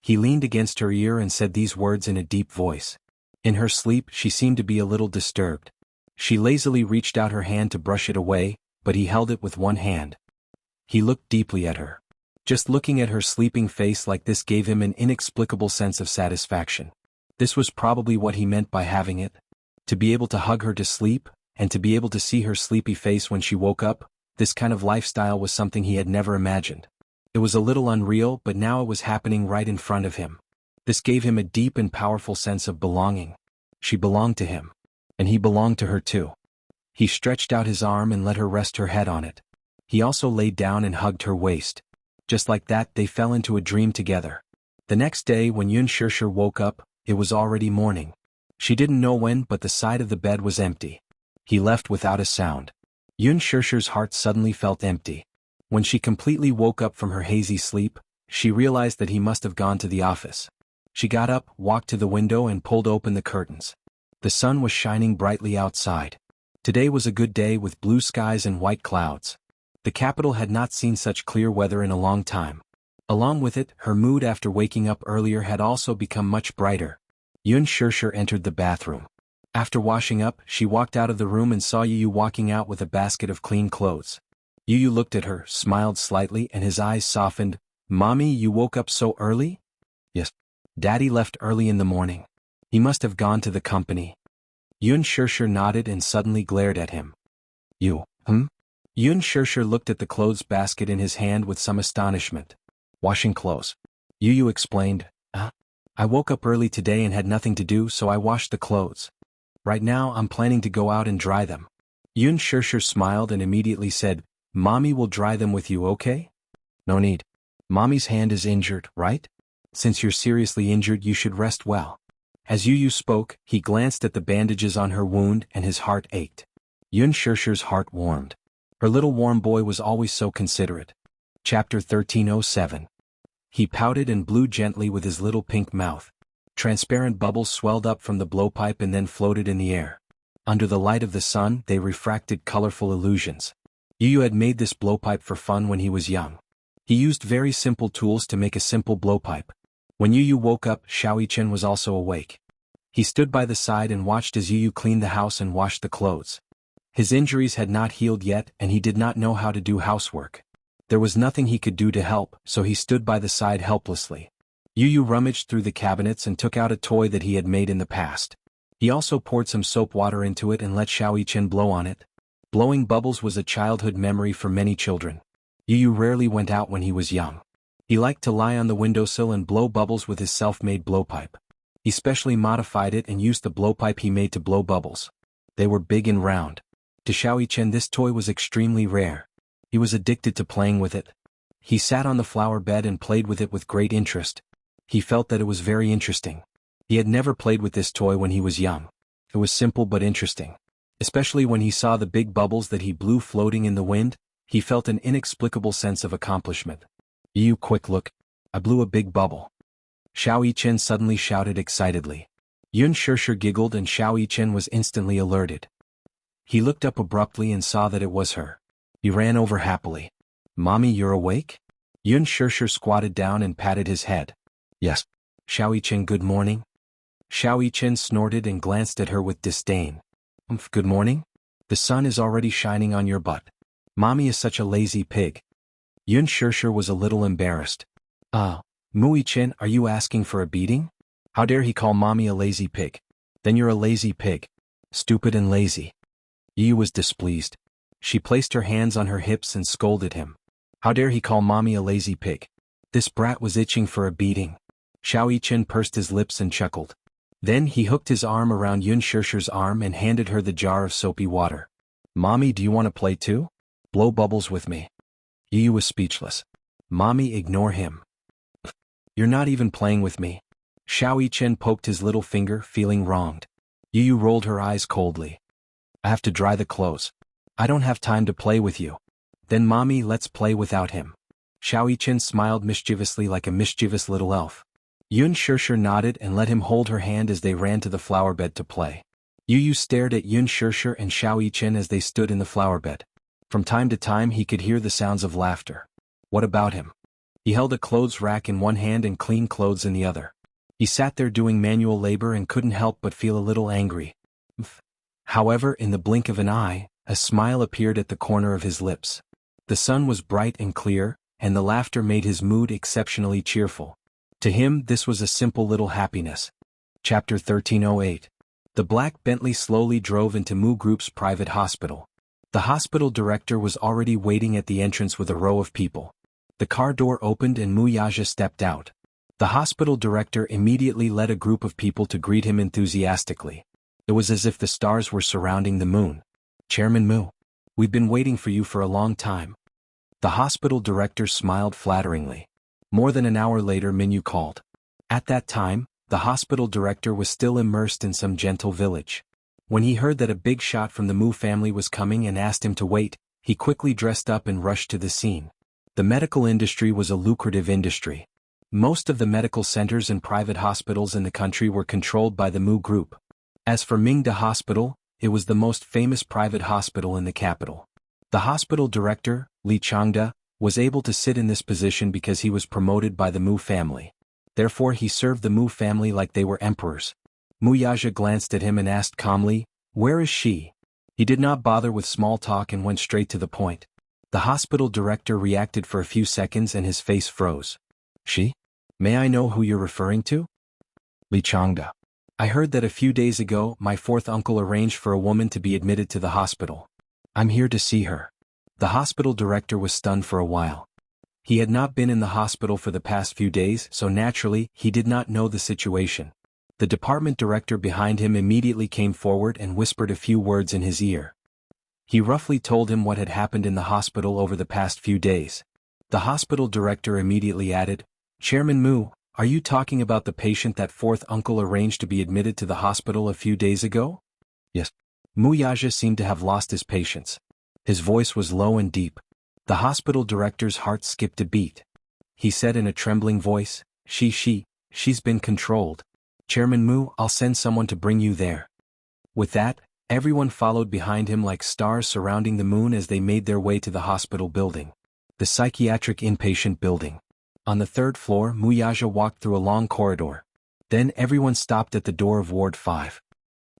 He leaned against her ear and said these words in a deep voice. In her sleep, she seemed to be a little disturbed. She lazily reached out her hand to brush it away, but he held it with one hand. He looked deeply at her. Just looking at her sleeping face like this gave him an inexplicable sense of satisfaction. This was probably what he meant by having it. To be able to hug her to sleep, and to be able to see her sleepy face when she woke up, this kind of lifestyle was something he had never imagined. It was a little unreal, but now it was happening right in front of him. This gave him a deep and powerful sense of belonging. She belonged to him. And he belonged to her too. He stretched out his arm and let her rest her head on it. He also laid down and hugged her waist. Just like that, they fell into a dream together. The next day, when Yun Shirshir woke up, it was already morning. She didn't know when, but the side of the bed was empty. He left without a sound. Yun Shirshir's heart suddenly felt empty. When she completely woke up from her hazy sleep, she realized that he must have gone to the office. She got up, walked to the window and pulled open the curtains. The sun was shining brightly outside. Today was a good day with blue skies and white clouds. The capital had not seen such clear weather in a long time. Along with it, her mood after waking up earlier had also become much brighter. Yun Shirshir entered the bathroom. After washing up, she walked out of the room and saw Yu walking out with a basket of clean clothes. Yu looked at her, smiled slightly and his eyes softened. "Mommy, you woke up so early?" "Yes. Daddy left early in the morning. He must have gone to the company." Yun Shirshir nodded and suddenly glared at him. "You, Yun Shirshir looked at the clothes basket in his hand with some astonishment. "Washing clothes." Yu explained. "I woke up early today and had nothing to do, so I washed the clothes. Right now I'm planning to go out and dry them." Yun Shirshir smiled and immediately said, "Mommy will dry them with you, okay?" "No need. Mommy's hand is injured, right? Since you're seriously injured, you should rest well." As Yu spoke, he glanced at the bandages on her wound and his heart ached. Yun Shirshir's heart warmed. Her little warm boy was always so considerate. Chapter 1307. He pouted and blew gently with his little pink mouth. Transparent bubbles swelled up from the blowpipe and then floated in the air. Under the light of the sun, they refracted colorful illusions. Yu had made this blowpipe for fun when he was young. He used very simple tools to make a simple blowpipe. When Yu woke up, Xiaoyichen was also awake. He stood by the side and watched as Yu cleaned the house and washed the clothes. His injuries had not healed yet and he did not know how to do housework. There was nothing he could do to help, so he stood by the side helplessly. Yu rummaged through the cabinets and took out a toy that he had made in the past. He also poured some soap water into it and let Xiaoyichen blow on it. Blowing bubbles was a childhood memory for many children. Yu rarely went out when he was young. He liked to lie on the windowsill and blow bubbles with his self-made blowpipe. He specially modified it and used the blowpipe he made to blow bubbles. They were big and round. To Xiaoyichen this toy was extremely rare. He was addicted to playing with it. He sat on the flower bed and played with it with great interest. He felt that it was very interesting. He had never played with this toy when he was young. It was simple but interesting. Especially when he saw the big bubbles that he blew floating in the wind, he felt an inexplicable sense of accomplishment. You quick look. I blew a big bubble. Xiao Yichen suddenly shouted excitedly. Yun Shishir giggled and Xiao Yichen was instantly alerted. He looked up abruptly and saw that it was her. He ran over happily. Mommy, you're awake? Yun Shishir squatted down and patted his head. Yes. Xiao Yichen, good morning. Xiao Yichen snorted and glanced at her with disdain. Good morning? The sun is already shining on your butt. Mommy is such a lazy pig. Yun Shishir was a little embarrassed. Mu Yichen, are you asking for a beating? How dare he call mommy a lazy pig? Then you're a lazy pig. Stupid and lazy. Yu was displeased. She placed her hands on her hips and scolded him. How dare he call mommy a lazy pig? This brat was itching for a beating. Xiao Yichen pursed his lips and chuckled. Then he hooked his arm around Yun Shishir's arm and handed her the jar of soapy water. Mommy, do you want to play too? Blow bubbles with me. Yu was speechless. Mommy, ignore him. You're not even playing with me. Xiao Yichen poked his little finger, feeling wronged. Yu rolled her eyes coldly. I have to dry the clothes. I don't have time to play with you. Then mommy, let's play without him. Xiao Yichen smiled mischievously like a mischievous little elf. Yun Shishir nodded and let him hold her hand as they ran to the flower bed to play. Yu stared at Yun Shishir and Xiao Yichen as they stood in the flower bed. From time to time he could hear the sounds of laughter. What about him? He held a clothes rack in one hand and clean clothes in the other. He sat there doing manual labor and couldn't help but feel a little angry. However, in the blink of an eye, a smile appeared at the corner of his lips. The sun was bright and clear, and the laughter made his mood exceptionally cheerful. To him, this was a simple little happiness. Chapter 1308. The black Bentley slowly drove into Mu Group's private hospital. The hospital director was already waiting at the entrance with a row of people. The car door opened and Mu Yaja stepped out. The hospital director immediately led a group of people to greet him enthusiastically. It was as if the stars were surrounding the moon. Chairman Mu, we've been waiting for you for a long time. The hospital director smiled flatteringly. More than an hour later Minyu called. At that time, the hospital director was still immersed in some gentle village. When he heard that a big shot from the Mu family was coming and asked him to wait, he quickly dressed up and rushed to the scene. The medical industry was a lucrative industry. Most of the medical centers and private hospitals in the country were controlled by the Mu Group. As for Mingda Hospital, it was the most famous private hospital in the capital. The hospital director, Li Changda, was able to sit in this position because he was promoted by the Mu family. Therefore he served the Mu family like they were emperors. Mu Yaja glanced at him and asked calmly, "Where is she?" He did not bother with small talk and went straight to the point. The hospital director reacted for a few seconds and his face froze. She? May I know who you're referring to? Li Changda. I heard that a few days ago my fourth uncle arranged for a woman to be admitted to the hospital. I'm here to see her. The hospital director was stunned for a while. He had not been in the hospital for the past few days, so naturally, he did not know the situation. The department director behind him immediately came forward and whispered a few words in his ear. He roughly told him what had happened in the hospital over the past few days. The hospital director immediately added, Chairman Mu, are you talking about the patient that fourth uncle arranged to be admitted to the hospital a few days ago? Yes. Mu Yaja seemed to have lost his patience. His voice was low and deep. The hospital director's heart skipped a beat. He said in a trembling voice, she's been controlled. Chairman Mu, I'll send someone to bring you there. With that, everyone followed behind him like stars surrounding the moon as they made their way to the hospital building. The psychiatric inpatient building. On the third floor, Mu Yaja walked through a long corridor. Then everyone stopped at the door of Ward 5.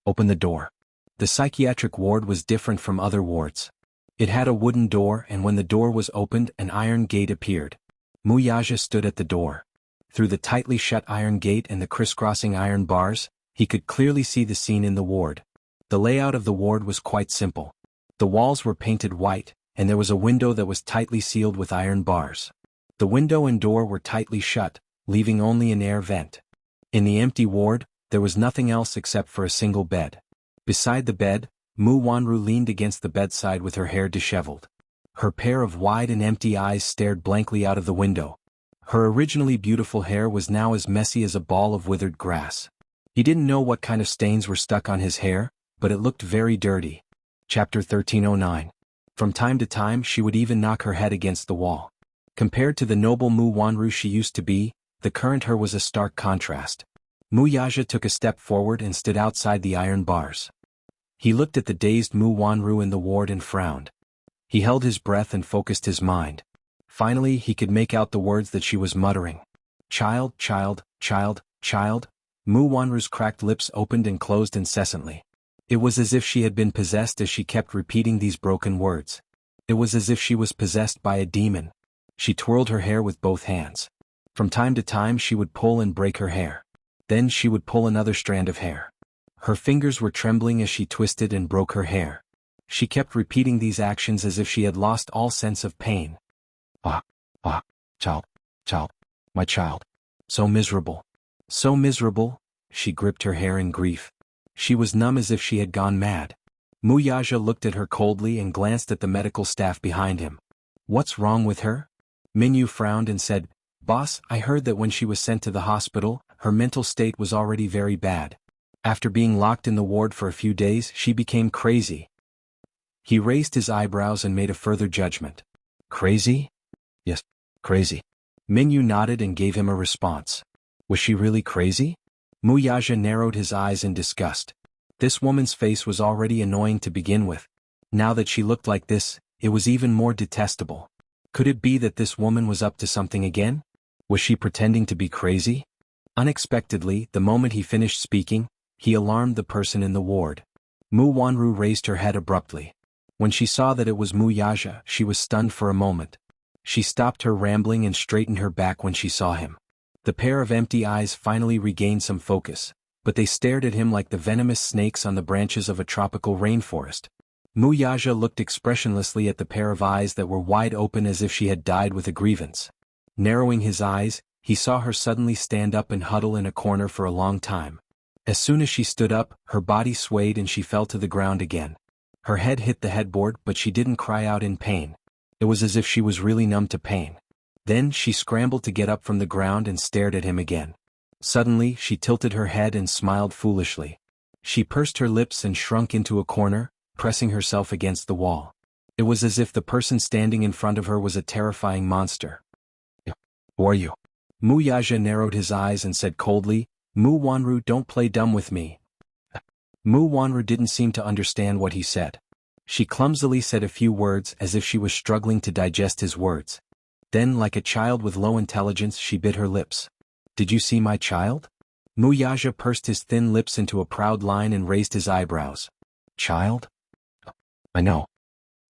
Open the door. The psychiatric ward was different from other wards. It had a wooden door, and when the door was opened, an iron gate appeared. Mu Yaja stood at the door. Through the tightly shut iron gate and the crisscrossing iron bars, he could clearly see the scene in the ward. The layout of the ward was quite simple. The walls were painted white, and there was a window that was tightly sealed with iron bars. The window and door were tightly shut, leaving only an air vent. In the empty ward, there was nothing else except for a single bed. Beside the bed, Mu Wanru leaned against the bedside with her hair disheveled. Her pair of wide and empty eyes stared blankly out of the window. Her originally beautiful hair was now as messy as a ball of withered grass. He didn't know what kind of stains were stuck on his hair, but it looked very dirty. Chapter 1309. From time to time she would even knock her head against the wall. Compared to the noble Mu Wanru she used to be, the current her was a stark contrast. Mu Yaja took a step forward and stood outside the iron bars. He looked at the dazed Mu Wanru in the ward and frowned. He held his breath and focused his mind. Finally he could make out the words that she was muttering. Child, child, child, child. Mu Wanru's cracked lips opened and closed incessantly. It was as if she had been possessed as she kept repeating these broken words. It was as if she was possessed by a demon. She twirled her hair with both hands. From time to time she would pull and break her hair. Then she would pull another strand of hair. Her fingers were trembling as she twisted and broke her hair. She kept repeating these actions as if she had lost all sense of pain. Child, child, my child. So miserable. So miserable. She gripped her hair in grief. She was numb as if she had gone mad. Mu Yaja looked at her coldly and glanced at the medical staff behind him. What's wrong with her? Minyu frowned and said, Boss, I heard that when she was sent to the hospital, her mental state was already very bad. After being locked in the ward for a few days, she became crazy. He raised his eyebrows and made a further judgment. Crazy? Yes, crazy. Minyu nodded and gave him a response. Was she really crazy? Mu Yaja narrowed his eyes in disgust. This woman's face was already annoying to begin with. Now that she looked like this, it was even more detestable. Could it be that this woman was up to something again? Was she pretending to be crazy? Unexpectedly, the moment he finished speaking, he alarmed the person in the ward. Mu Wanru raised her head abruptly. When she saw that it was Mu Yaja, she was stunned for a moment. She stopped her rambling and straightened her back when she saw him. The pair of empty eyes finally regained some focus, but they stared at him like the venomous snakes on the branches of a tropical rainforest. Mu Yaja looked expressionlessly at the pair of eyes that were wide open as if she had died with a grievance. Narrowing his eyes, he saw her suddenly stand up and huddle in a corner for a long time. As soon as she stood up, her body swayed and she fell to the ground again. Her head hit the headboard, but she didn't cry out in pain. It was as if she was really numb to pain. Then she scrambled to get up from the ground and stared at him again. Suddenly she tilted her head and smiled foolishly. She pursed her lips and shrunk into a corner, pressing herself against the wall. It was as if the person standing in front of her was a terrifying monster. Who are you? Mu Yaja narrowed his eyes and said coldly, Mu Wanru, don't play dumb with me. Mu Wanru didn't seem to understand what he said. She clumsily said a few words as if she was struggling to digest his words. Then, like a child with low intelligence, she bit her lips. Did you see my child? Mu Yaja pursed his thin lips into a proud line and raised his eyebrows. Child? I know.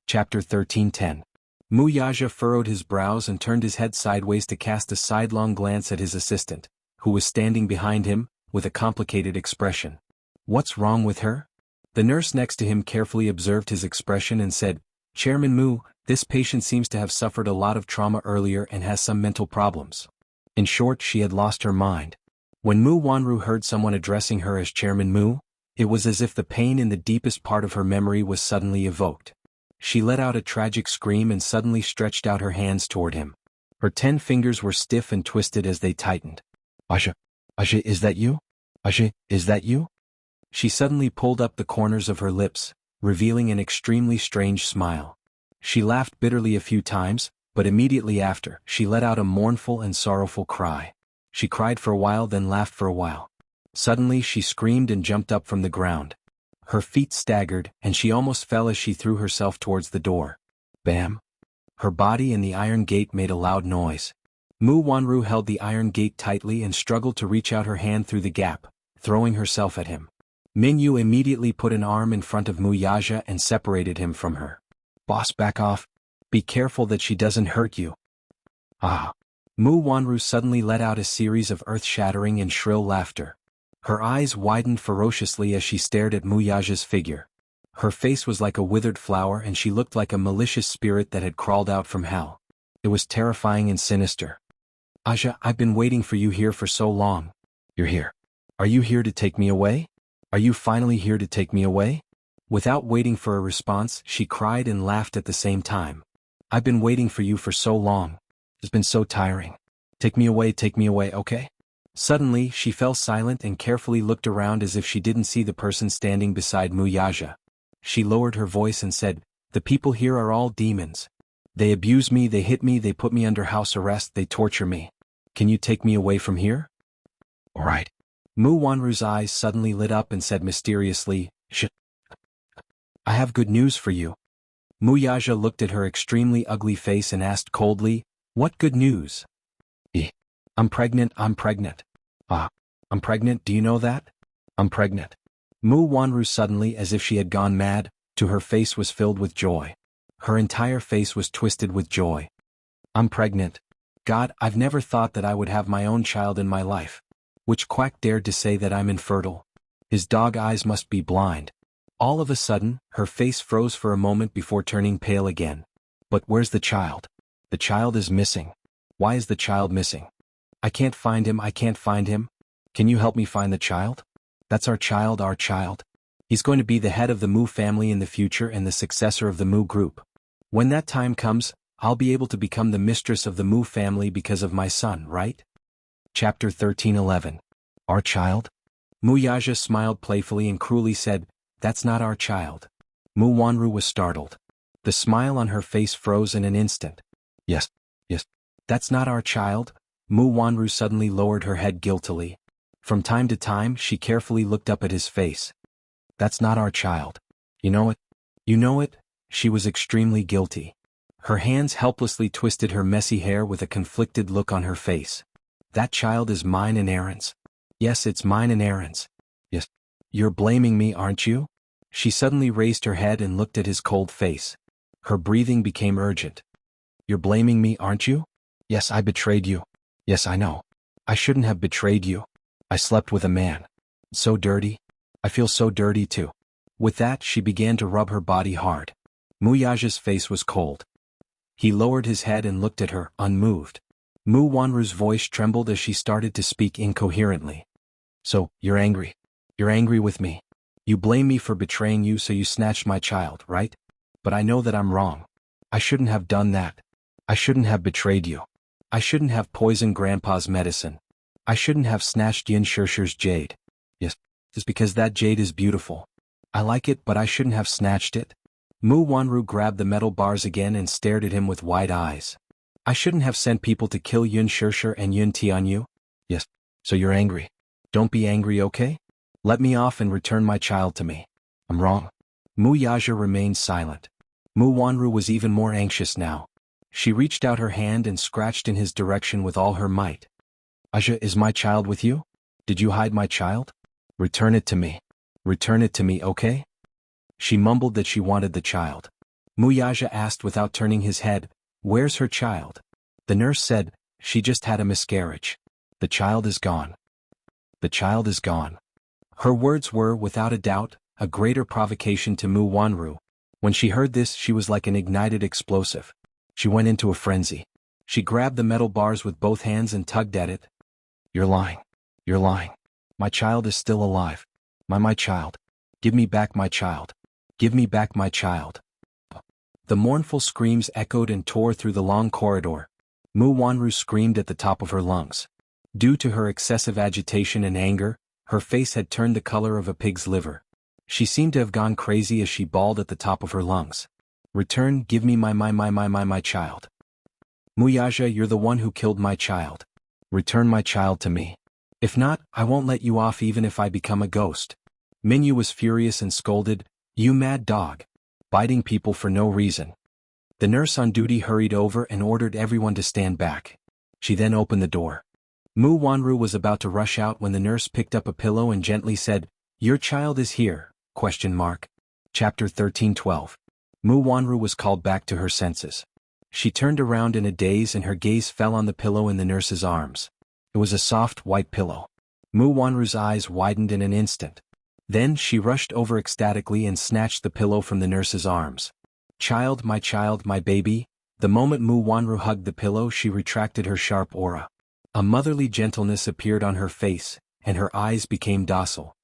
Chapter 1310. Mu Yaja furrowed his brows and turned his head sideways to cast a sidelong glance at his assistant, who was standing behind him, with a complicated expression. What's wrong with her? The nurse next to him carefully observed his expression and said, Chairman Mu, this patient seems to have suffered a lot of trauma earlier and has some mental problems. In short, she had lost her mind. When Mu Wanru heard someone addressing her as Chairman Mu, it was as if the pain in the deepest part of her memory was suddenly evoked. She let out a tragic scream and suddenly stretched out her hands toward him. Her 10 fingers were stiff and twisted as they tightened. Asha, is that you? Asha, is that you? She suddenly pulled up the corners of her lips, revealing an extremely strange smile. She laughed bitterly a few times, but immediately after, she let out a mournful and sorrowful cry. She cried for a while, then laughed for a while. Suddenly she screamed and jumped up from the ground. Her feet staggered, and she almost fell as she threw herself towards the door. Bam! Her body and the iron gate made a loud noise. Mu Wanru held the iron gate tightly and struggled to reach out her hand through the gap, throwing herself at him. Minyu immediately put an arm in front of Mu Yaja and separated him from her. Boss, back off. Be careful that she doesn't hurt you. Ah! Mu Wanru suddenly let out a series of earth-shattering and shrill laughter. Her eyes widened ferociously as she stared at Mu Yaja's figure. Her face was like a withered flower and she looked like a malicious spirit that had crawled out from hell. It was terrifying and sinister. Aja, I've been waiting for you here for so long. You're here. Are you here to take me away? Are you finally here to take me away? Without waiting for a response, she cried and laughed at the same time. I've been waiting for you for so long. It's been so tiring. Take me away, okay? Suddenly, she fell silent and carefully looked around as if she didn't see the person standing beside Mu Yaja. She lowered her voice and said, "The people here are all demons. They abuse me, they hit me, they put me under house arrest, they torture me. Can you take me away from here?" "All right." Mu Wanru's eyes suddenly lit up and said mysteriously, "I have good news for you." Mu Yaja looked at her extremely ugly face and asked coldly, "What good news?" I'm pregnant, I'm pregnant." "Ah, I'm pregnant, do you know that?" "I'm pregnant." Mu Wanru suddenly, as if she had gone mad, to her face was filled with joy. Her entire face was twisted with joy. "I'm pregnant. God, I've never thought that I would have my own child in my life. Which quack dared to say that I'm infertile? His dog eyes must be blind." All of a sudden, her face froze for a moment before turning pale again. "But where's the child? The child is missing. Why is the child missing? I can't find him, I can't find him. Can you help me find the child? That's our child, our child. He's going to be the head of the Mu family in the future and the successor of the Mu group. When that time comes, I'll be able to become the mistress of the Mu family because of my son, right?" Chapter 13:11. Our child? Mu Yaja smiled playfully and cruelly said, "That's not our child." Mu Wanru was startled. The smile on her face froze in an instant. Yes. That's not our child." Mu Wanru suddenly lowered her head guiltily. From time to time she carefully looked up at his face. "That's not our child. You know it? You know it?" She was extremely guilty. Her hands helplessly twisted her messy hair with a conflicted look on her face. "That child is mine and Aaron's. Yes, it's mine and Aaron's. Yes. You're blaming me, aren't you?" She suddenly raised her head and looked at his cold face. Her breathing became urgent. "You're blaming me, aren't you?" "Yes, I betrayed you. Yes, I know. I shouldn't have betrayed you. I slept with a man. So dirty. I feel so dirty too." With that she began to rub her body hard. Mu Yaja's face was cold. He lowered his head and looked at her, unmoved. Mu Wanru's voice trembled as she started to speak incoherently. "So, you're angry. You're angry with me. You blame me for betraying you, so you snatched my child, right? But I know that I'm wrong. I shouldn't have done that. I shouldn't have betrayed you. I shouldn't have poisoned Grandpa's medicine. I shouldn't have snatched Yin Shirshir's jade. Yes, it's because that jade is beautiful. I like it, but I shouldn't have snatched it." Mu Wanru grabbed the metal bars again and stared at him with wide eyes. "I shouldn't have sent people to kill Yin Shirshir and Yun Tianyu? Yes, so you're angry. Don't be angry, okay? Let me off and return my child to me. I'm wrong." Mu Yaja remained silent. Mu Wanru was even more anxious now. She reached out her hand and scratched in his direction with all her might. "Aja, is my child with you? Did you hide my child? Return it to me. Return it to me, okay?" She mumbled that she wanted the child. Mu Yaja asked without turning his head, "Where's her child?" The nurse said, "She just had a miscarriage. The child is gone. The child is gone." Her words were, without a doubt, a greater provocation to Mu Wanru. When she heard this, she was like an ignited explosive. She went into a frenzy. She grabbed the metal bars with both hands and tugged at it. "You're lying. You're lying. My child is still alive. My child. Give me back my child. Give me back my child." The mournful screams echoed and tore through the long corridor. Mu Wanru screamed at the top of her lungs. Due to her excessive agitation and anger, her face had turned the color of a pig's liver. She seemed to have gone crazy as she bawled at the top of her lungs. "Return, give me my child. Mu Yaja, you're the one who killed my child. Return my child to me. If not, I won't let you off even if I become a ghost." Minyu was furious and scolded, "You mad dog. Biting people for no reason." The nurse on duty hurried over and ordered everyone to stand back. She then opened the door. Mu Wanru was about to rush out when the nurse picked up a pillow and gently said, "Your child is here?" Chapter 13:12. Mu Wanru was called back to her senses. She turned around in a daze and her gaze fell on the pillow in the nurse's arms. It was a soft white pillow. Mu Wanru's eyes widened in an instant. Then she rushed over ecstatically and snatched the pillow from the nurse's arms. Child, my baby." The moment Mu Wanru hugged the pillow, she retracted her sharp aura. A motherly gentleness appeared on her face, and her eyes became docile.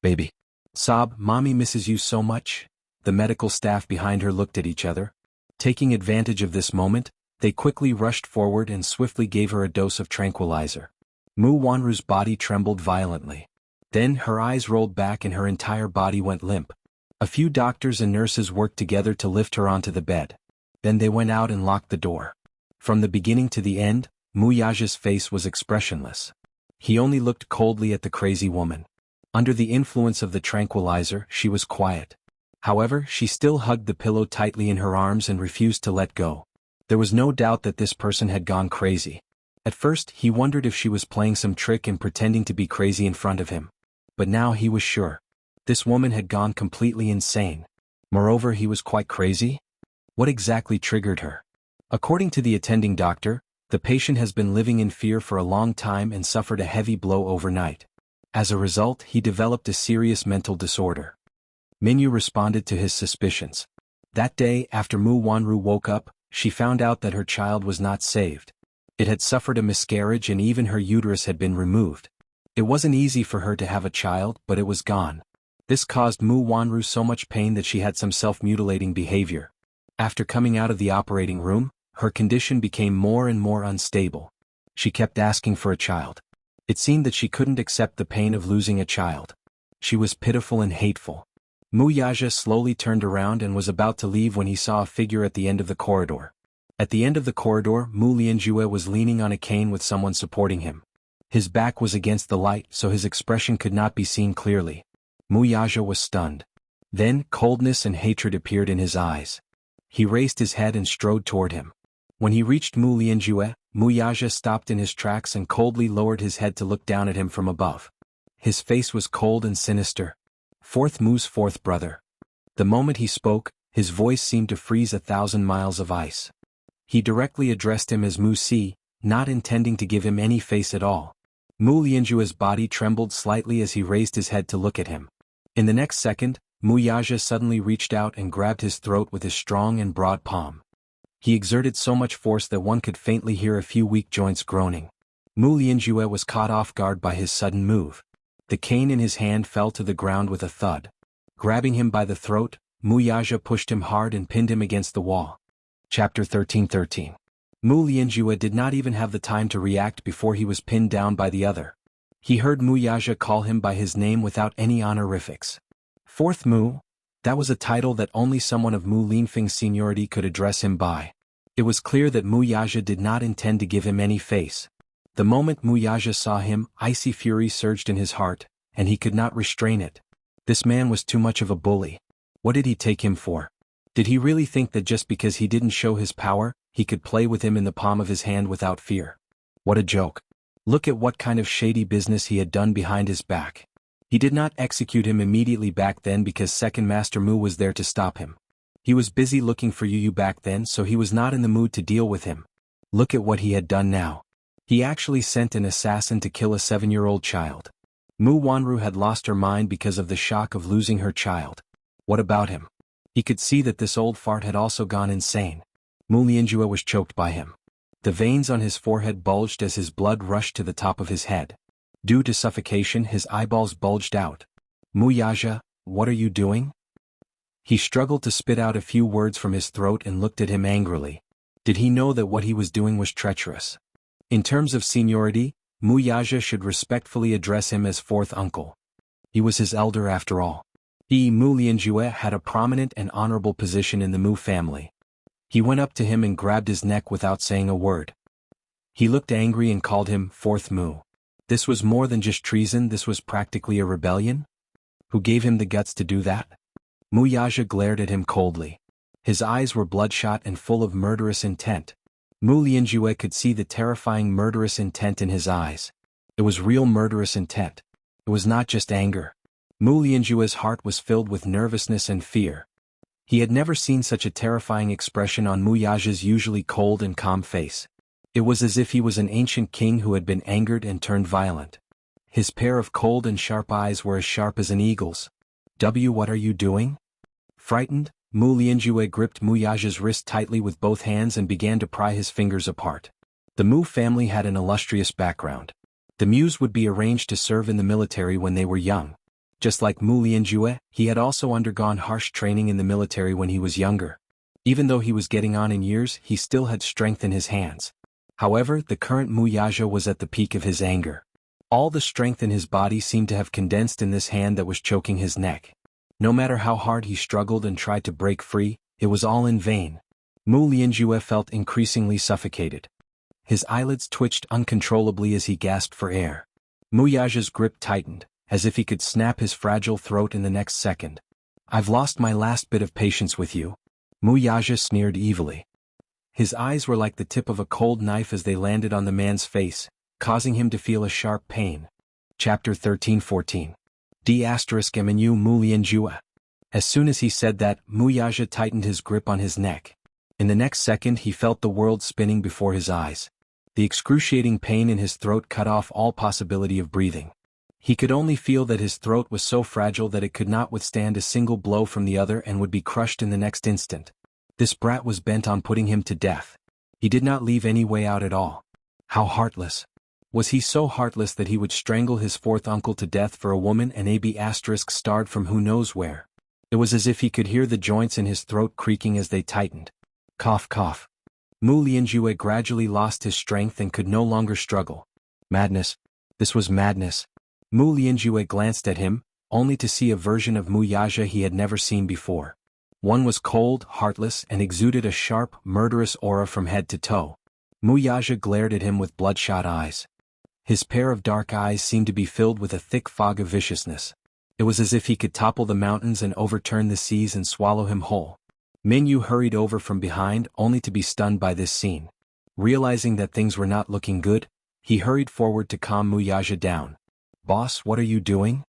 "Baby." Sob, "Mommy misses you so much." The medical staff behind her looked at each other. Taking advantage of this moment, they quickly rushed forward and swiftly gave her a dose of tranquilizer. Mu Wanru's body trembled violently. Then her eyes rolled back and her entire body went limp. A few doctors and nurses worked together to lift her onto the bed. Then they went out and locked the door. From the beginning to the end, Mu Yaja's face was expressionless. He only looked coldly at the crazy woman. Under the influence of the tranquilizer, she was quiet. However, she still hugged the pillow tightly in her arms and refused to let go. There was no doubt that this person had gone crazy. At first, he wondered if she was playing some trick and pretending to be crazy in front of him. But now he was sure. This woman had gone completely insane. Moreover, he was quite crazy? What exactly triggered her? According to the attending doctor, the patient has been living in fear for a long time and suffered a heavy blow overnight. As a result, he developed a serious mental disorder. Minyu responded to his suspicions. That day, after Mu Wanru woke up, she found out that her child was not saved. It had suffered a miscarriage and even her uterus had been removed. It wasn't easy for her to have a child, but it was gone. This caused Mu Wanru so much pain that she had some self-mutilating behavior. After coming out of the operating room, her condition became more and more unstable. She kept asking for a child. It seemed that she couldn't accept the pain of losing a child. She was pitiful and hateful. Mu Yaja slowly turned around and was about to leave when he saw a figure at the end of the corridor. At the end of the corridor, Mu Lianjue was leaning on a cane with someone supporting him. His back was against the light, so his expression could not be seen clearly. Mu Yaja was stunned. Then, coldness and hatred appeared in his eyes. He raised his head and strode toward him. When he reached Mu Lianjue, Mu Yaja stopped in his tracks and coldly lowered his head to look down at him from above. His face was cold and sinister. Fourth Mu's fourth brother. The moment he spoke, his voice seemed to freeze 1,000 miles of ice. He directly addressed him as Mu Si, not intending to give him any face at all. Mu Lianjue's body trembled slightly as he raised his head to look at him. In the next second, Mu Yaja suddenly reached out and grabbed his throat with his strong and broad palm. He exerted so much force that one could faintly hear a few weak joints groaning. Mu Lianjue was caught off guard by his sudden move. The cane in his hand fell to the ground with a thud. Grabbing him by the throat, Mu Yaja pushed him hard and pinned him against the wall. Chapter 13:13. Mu Lianjue did not even have the time to react before he was pinned down by the other. He heard Mu Yaja call him by his name without any honorifics. Fourth Mu? That was a title that only someone of Mu Linfeng's seniority could address him by. It was clear that Mu Yaja did not intend to give him any face. The moment Mu Yaja saw him, icy fury surged in his heart, and he could not restrain it. This man was too much of a bully. What did he take him for? Did he really think that just because he didn't show his power, he could play with him in the palm of his hand without fear? What a joke. Look at what kind of shady business he had done behind his back. He did not execute him immediately back then because Second Master Mu was there to stop him. He was busy looking for Yu back then, so he was not in the mood to deal with him. Look at what he had done now. He actually sent an assassin to kill a 7-year-old child. Mu Wanru had lost her mind because of the shock of losing her child. What about him? He could see that this old fart had also gone insane. Mu Lianjue was choked by him. The veins on his forehead bulged as his blood rushed to the top of his head. Due to suffocation, his eyeballs bulged out. Mu Yaja, what are you doing? He struggled to spit out a few words from his throat and looked at him angrily. Did he know that what he was doing was treacherous? In terms of seniority, Mu Yaja should respectfully address him as fourth uncle. He was his elder after all. Mu Lianjue had a prominent and honorable position in the Mu family. He went up to him and grabbed his neck without saying a word. He looked angry and called him Fourth Mu. This was more than just treason, this was practically a rebellion? Who gave him the guts to do that? Mu Yaja glared at him coldly. His eyes were bloodshot and full of murderous intent. Mu Lianjue could see the terrifying murderous intent in his eyes. It was real murderous intent. It was not just anger. Mu Lianjue's heart was filled with nervousness and fear. He had never seen such a terrifying expression on Mu Yaja's usually cold and calm face. It was as if he was an ancient king who had been angered and turned violent. His pair of cold and sharp eyes were as sharp as an eagle's. What are you doing? Frightened, Mu Lianjue gripped Mu Yaja's wrist tightly with both hands and began to pry his fingers apart. The Mu family had an illustrious background. The Mus would be arranged to serve in the military when they were young. Just like Mu Lianjue, he had also undergone harsh training in the military when he was younger. Even though he was getting on in years, he still had strength in his hands. However, the current Mu Yaja was at the peak of his anger. All the strength in his body seemed to have condensed in this hand that was choking his neck. No matter how hard he struggled and tried to break free, it was all in vain. Mu Lianjue felt increasingly suffocated. His eyelids twitched uncontrollably as he gasped for air. Mu Yaja's grip tightened, as if he could snap his fragile throat in the next second. "I've lost my last bit of patience with you." Mu Yaja sneered evilly. His eyes were like the tip of a cold knife as they landed on the man's face, causing him to feel a sharp pain. Chapter 13-14. D*Mnu Mu Lianjue. As soon as he said that, Mu Yaja tightened his grip on his neck. In the next second he felt the world spinning before his eyes. The excruciating pain in his throat cut off all possibility of breathing. He could only feel that his throat was so fragile that it could not withstand a single blow from the other and would be crushed in the next instant. This brat was bent on putting him to death. He did not leave any way out at all. How heartless. Was he so heartless that he would strangle his fourth uncle to death for a woman and AB** starred from who knows where? It was as if he could hear the joints in his throat creaking as they tightened. Cough cough. Mu Lianjue gradually lost his strength and could no longer struggle. Madness. This was madness. Mu Lianjue glanced at him, only to see a version of Mu Yaja he had never seen before. One was cold, heartless, and exuded a sharp, murderous aura from head to toe. Mu Yaja glared at him with bloodshot eyes. His pair of dark eyes seemed to be filled with a thick fog of viciousness. It was as if he could topple the mountains and overturn the seas and swallow him whole. Mingyu hurried over from behind only to be stunned by this scene. Realizing that things were not looking good, he hurried forward to calm Mu Yaja down. "Boss, what are you doing?"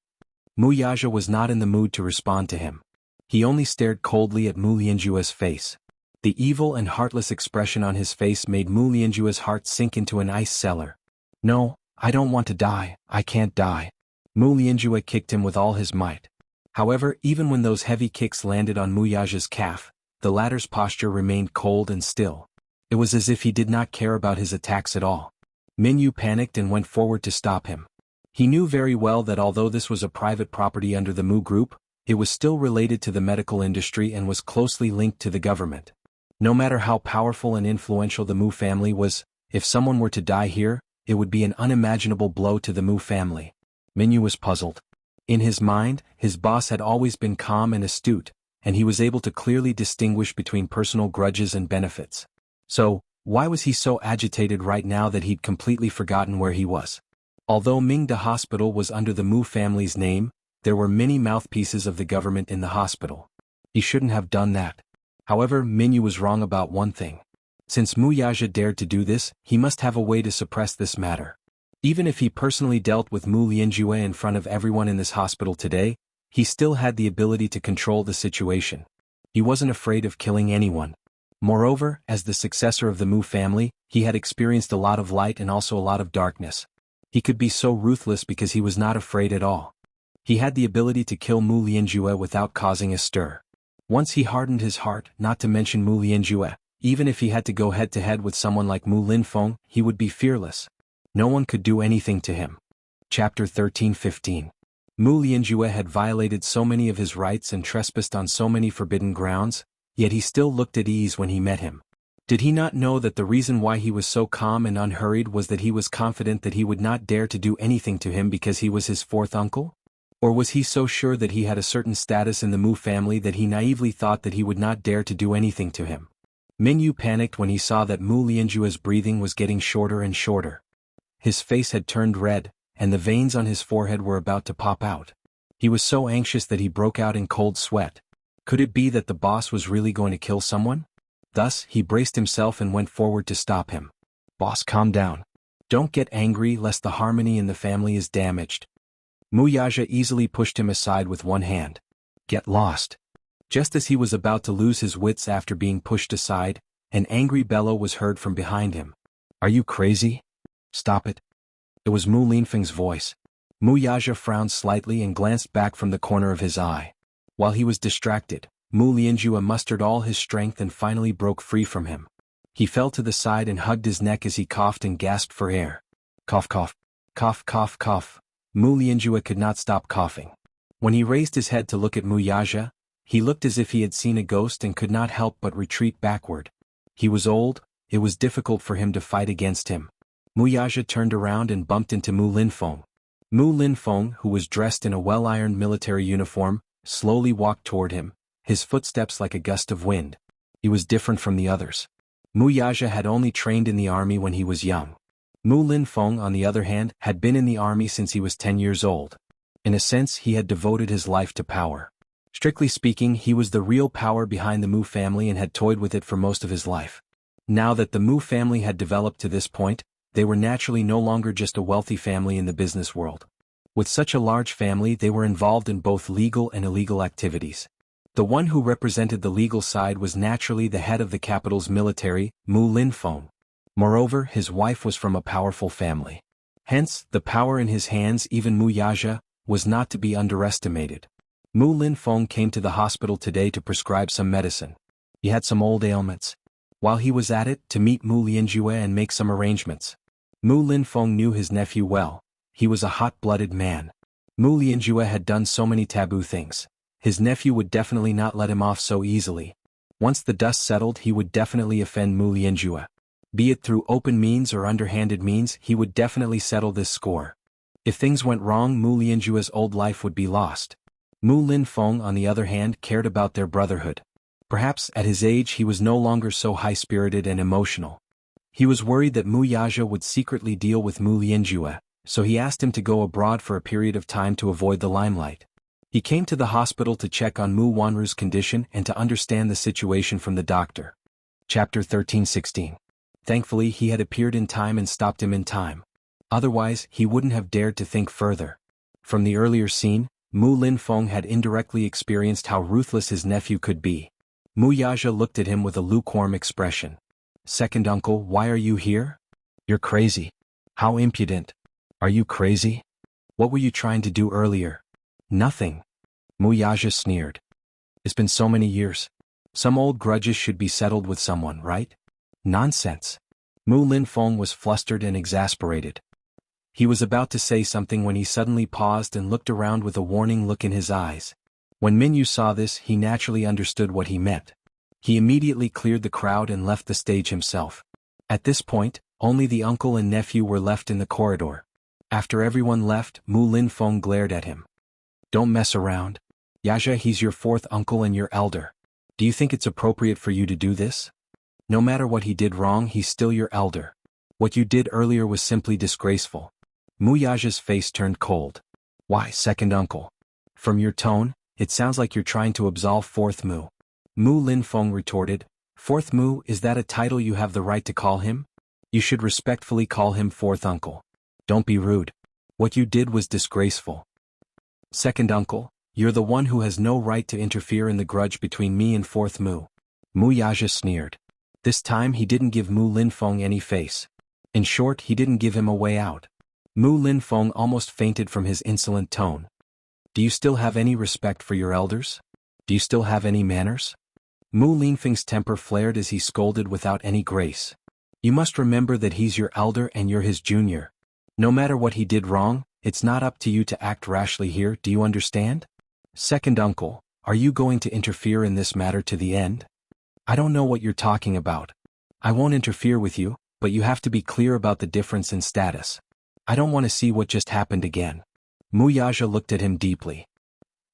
Mu Yaja was not in the mood to respond to him. He only stared coldly at Mu Lianjue's face. The evil and heartless expression on his face made Mu Lianjue's heart sink into an ice cellar. "No, I don't want to die, I can't die." Mu Lianjue kicked him with all his might. However, even when those heavy kicks landed on Mu Yaja's calf, the latter's posture remained cold and still. It was as if he did not care about his attacks at all. Mingyu panicked and went forward to stop him. He knew very well that although this was a private property under the Mu Group, it was still related to the medical industry and was closely linked to the government. No matter how powerful and influential the Mu family was, if someone were to die here, it would be an unimaginable blow to the Mu family. Mingyu was puzzled. In his mind, his boss had always been calm and astute, and he was able to clearly distinguish between personal grudges and benefits. So, why was he so agitated right now that he'd completely forgotten where he was? Although Mingda Hospital was under the Mu family's name, there were many mouthpieces of the government in the hospital. He shouldn't have done that. However, Mingyu was wrong about one thing. Since Mu Yaja dared to do this, he must have a way to suppress this matter. Even if he personally dealt with Mu Lianjue in front of everyone in this hospital today, he still had the ability to control the situation. He wasn't afraid of killing anyone. Moreover, as the successor of the Mu family, he had experienced a lot of light and also a lot of darkness. He could be so ruthless because he was not afraid at all. He had the ability to kill Mu Lianjue without causing a stir. Once he hardened his heart, not to mention Mu Lianjue, even if he had to go head-to-head with someone like Mu Linfeng, he would be fearless. No one could do anything to him. Chapter 13-15. Mu Lianjue had violated so many of his rights and trespassed on so many forbidden grounds, yet he still looked at ease when he met him. Did he not know that the reason why he was so calm and unhurried was that he was confident that he would not dare to do anything to him because he was his fourth uncle? Or was he so sure that he had a certain status in the Mu family that he naively thought that he would not dare to do anything to him? Mingyu panicked when he saw that Mu Lianjue's breathing was getting shorter and shorter. His face had turned red, and the veins on his forehead were about to pop out. He was so anxious that he broke out in cold sweat. Could it be that the boss was really going to kill someone? Thus, he braced himself and went forward to stop him. "Boss, calm down. Don't get angry lest the harmony in the family is damaged." Mu Yaja easily pushed him aside with one hand. "Get lost." Just as he was about to lose his wits after being pushed aside, an angry bellow was heard from behind him. "Are you crazy? Stop it." It was Mu Linfeng's voice. Mu Yaja frowned slightly and glanced back from the corner of his eye. While he was distracted, Mu Lianjue mustered all his strength and finally broke free from him. He fell to the side and hugged his neck as he coughed and gasped for air. Cough cough. Cough cough cough. Mu Lianjue could not stop coughing. When he raised his head to look at Mu Yaja, he looked as if he had seen a ghost and could not help but retreat backward. He was old, it was difficult for him to fight against him. Mu Yaja turned around and bumped into Mu Linfeng. Mu Linfeng, who was dressed in a well-ironed military uniform, slowly walked toward him, his footsteps like a gust of wind. He was different from the others. Mu Yaja had only trained in the army when he was young. Mu Linfeng, on the other hand, had been in the army since he was 10 years old. In a sense, he had devoted his life to power. Strictly speaking, he was the real power behind the Mu family and had toyed with it for most of his life. Now that the Mu family had developed to this point, they were naturally no longer just a wealthy family in the business world. With such a large family, they were involved in both legal and illegal activities. The one who represented the legal side was naturally the head of the capital's military, Mu Linfeng. Moreover, his wife was from a powerful family. Hence, the power in his hands, even Mu Yaja, was not to be underestimated. Mu Linfeng came to the hospital today to prescribe some medicine. He had some old ailments. While he was at it, to meet Mu Lianjue and make some arrangements. Mu Linfeng knew his nephew well. He was a hot-blooded man. Mu Lianjue had done so many taboo things. His nephew would definitely not let him off so easily. Once the dust settled, he would definitely offend Mu Lianjue. Be it through open means or underhanded means, he would definitely settle this score. If things went wrong, Mu Lianjue's old life would be lost. Mu Linfeng, on the other hand, cared about their brotherhood. Perhaps, at his age, he was no longer so high-spirited and emotional. He was worried that Mu Yaja would secretly deal with Mu Lianjue, so he asked him to go abroad for a period of time to avoid the limelight. He came to the hospital to check on Mu Wanru's condition and to understand the situation from the doctor. Chapter 13:16. Thankfully, he had appeared in time and stopped him in time. Otherwise, he wouldn't have dared to think further. From the earlier scene, Mu Linfeng had indirectly experienced how ruthless his nephew could be. Mu Yaja looked at him with a lukewarm expression. "Second uncle, why are you here? You're crazy. How impudent. Are you crazy? What were you trying to do earlier?" "Nothing." Mu Yaja sneered. "It's been so many years. Some old grudges should be settled with someone, right?" "Nonsense." Mu Linfeng was flustered and exasperated. He was about to say something when he suddenly paused and looked around with a warning look in his eyes. When Minyu saw this, he naturally understood what he meant. He immediately cleared the crowd and left the stage himself. At this point, only the uncle and nephew were left in the corridor. After everyone left, Mu Linfeng glared at him. "Don't mess around. Yaja, he's your fourth uncle and your elder. Do you think it's appropriate for you to do this? No matter what he did wrong, he's still your elder. What you did earlier was simply disgraceful." Mu Yaja's face turned cold. "Why, second uncle? From your tone, it sounds like you're trying to absolve fourth Mu." Mu Linfeng retorted, "Fourth Mu, is that a title you have the right to call him? You should respectfully call him fourth uncle. Don't be rude. What you did was disgraceful. Second uncle, you're the one who has no right to interfere in the grudge between me and fourth Mu." Mu Yaja sneered. This time he didn't give Mu Linfeng any face. In short, he didn't give him a way out. Mu Linfeng almost fainted from his insolent tone. "Do you still have any respect for your elders? Do you still have any manners?" Mu Linfeng's temper flared as he scolded without any grace. "You must remember that he's your elder and you're his junior. No matter what he did wrong, it's not up to you to act rashly here, do you understand? Second uncle, are you going to interfere in this matter to the end? I don't know what you're talking about. I won't interfere with you, but you have to be clear about the difference in status. I don't want to see what just happened again." Mu Yaja looked at him deeply.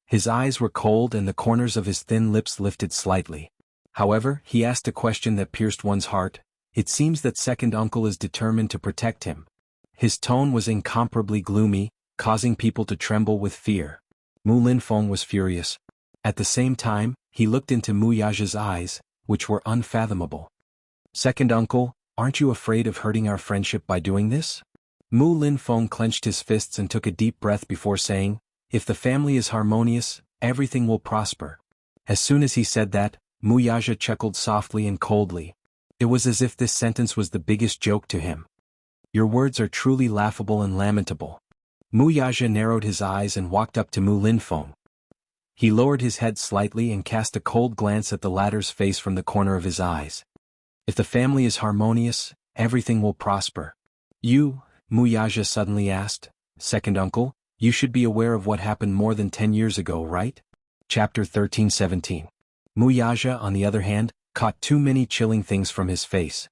His eyes were cold and the corners of his thin lips lifted slightly. However, he asked a question that pierced one's heart. It seems that second uncle is determined to protect him. His tone was incomparably gloomy, causing people to tremble with fear. Mu Linfeng was furious. At the same time, he looked into Mu Yaja's eyes, which were unfathomable. "Second uncle, aren't you afraid of hurting our friendship by doing this?" Mu Linfeng clenched his fists and took a deep breath before saying, "If the family is harmonious, everything will prosper." As soon as he said that, Mu Yaja chuckled softly and coldly. It was as if this sentence was the biggest joke to him. "Your words are truly laughable and lamentable." Mu Yaja narrowed his eyes and walked up to Mu Linfeng. He lowered his head slightly and cast a cold glance at the latter's face from the corner of his eyes. "If the family is harmonious, everything will prosper." "You," Mu Yaja suddenly asked, "second uncle, you should be aware of what happened more than 10 years ago, right?" Chapter 13:17. Mu Yaja, on the other hand, caught too many chilling things from his face.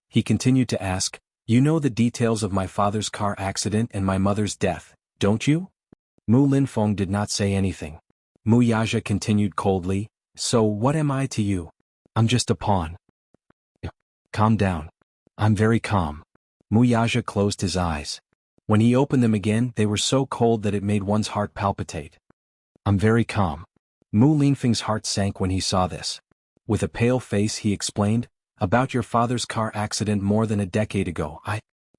He continued to ask, "You know the details of my father's car accident and my mother's death, don't you?" Mu Linfeng did not say anything. Muyaja continued coldly, so what am I to you? I'm just a pawn. Calm down. I'm very calm. Muyaja closed his eyes. When he opened them again, they were so cold that it made one's heart palpitate. I'm very calm. Mu Linfeng's heart sank when he saw this. With a pale face he explained, about your father's car accident more than a decade ago.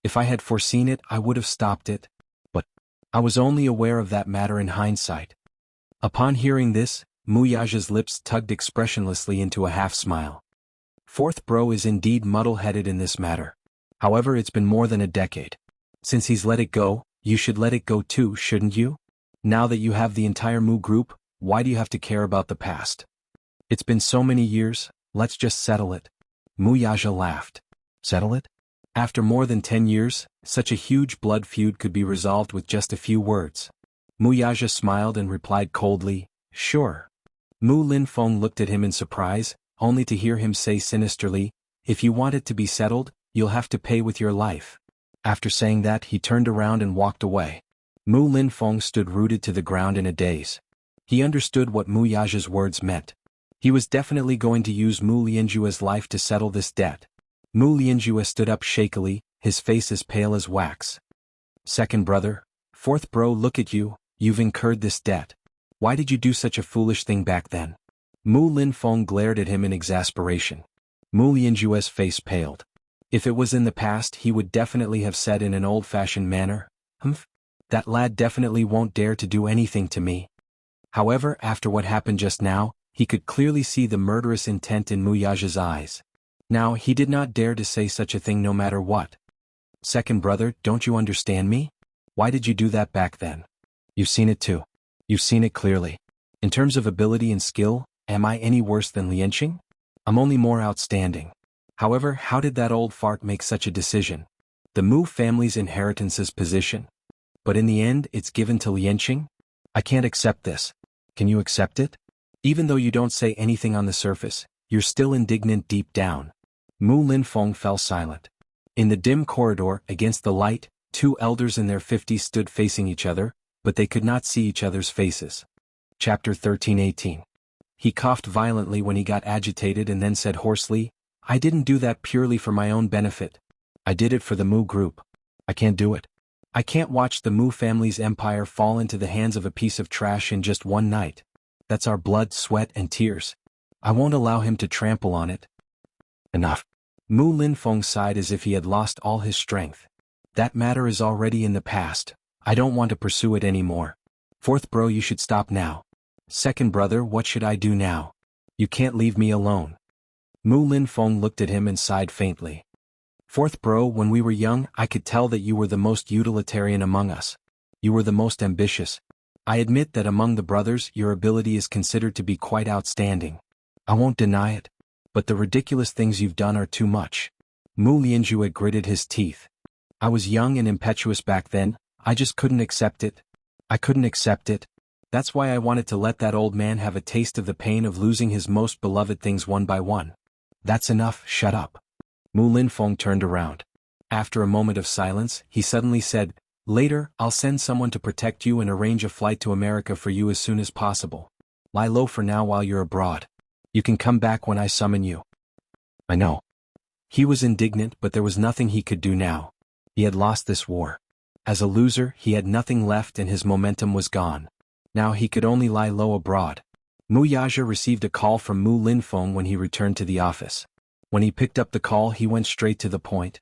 If I had foreseen it, I would have stopped it. But I was only aware of that matter in hindsight. Upon hearing this, Muyaja's lips tugged expressionlessly into a half-smile. Fourth bro is indeed muddle-headed in this matter. However, it's been more than a decade. Since he's let it go, you should let it go too, shouldn't you? Now that you have the entire Mu group, why do you have to care about the past? It's been so many years, let's just settle it. Muyaja laughed. Settle it? After more than 10 years, such a huge blood feud could be resolved with just a few words. Muyaja smiled and replied coldly, sure. Mu Linfeng looked at him in surprise, only to hear him say sinisterly, if you want it to be settled, you'll have to pay with your life. After saying that, he turned around and walked away. Mu Linfeng stood rooted to the ground in a daze. He understood what Muyaja's words meant. He was definitely going to use Mu Lianjue's life to settle this debt. Mu Lianjue stood up shakily, his face as pale as wax. Second brother, fourth bro, look at you, you've incurred this debt. Why did you do such a foolish thing back then? Mu Linfeng glared at him in exasperation. Mu Lianjue's face paled. If it was in the past, he would definitely have said in an old-fashioned manner, Humph, that lad definitely won't dare to do anything to me. However, after what happened just now, he could clearly see the murderous intent in Muyaja's eyes. Now, he did not dare to say such a thing no matter what. Second brother, don't you understand me? Why did you do that back then? You've seen it too. You've seen it clearly. In terms of ability and skill, am I any worse than Lianqing? I'm only more outstanding. However, how did that old fart make such a decision? The Mu family's inheritance's position. But in the end, it's given to Lianqing? I can't accept this. Can you accept it? Even though you don't say anything on the surface, you're still indignant deep down. Mu Linfeng fell silent. In the dim corridor, against the light, two elders in their 50s stood facing each other, but they could not see each other's faces. Chapter 13:18. He coughed violently when he got agitated and then said hoarsely, I didn't do that purely for my own benefit. I did it for the Mu group. I can't do it. I can't watch the Mu family's empire fall into the hands of a piece of trash in just one night. That's our blood, sweat, and tears. I won't allow him to trample on it. Enough. Mu Linfeng sighed as if he had lost all his strength. That matter is already in the past. I don't want to pursue it anymore. Fourth bro, you should stop now. Second brother, what should I do now? You can't leave me alone. Mu Linfeng looked at him and sighed faintly. Fourth bro, when we were young, I could tell that you were the most utilitarian among us. You were the most ambitious. I admit that among the brothers, your ability is considered to be quite outstanding. I won't deny it. But the ridiculous things you've done are too much. Mu Lianjue gritted his teeth. I was young and impetuous back then, I just couldn't accept it. I couldn't accept it. That's why I wanted to let that old man have a taste of the pain of losing his most beloved things one by one. That's enough, shut up. Mu Linfeng turned around. After a moment of silence, he suddenly said, later, I'll send someone to protect you and arrange a flight to America for you as soon as possible. Lie low for now while you're abroad. You can come back when I summon you. I know. He was indignant, but there was nothing he could do now. He had lost this war. As a loser, he had nothing left and his momentum was gone. Now he could only lie low abroad. Muyaja received a call from Mu Linfeng when he returned to the office. When he picked up the call, he went straight to the point.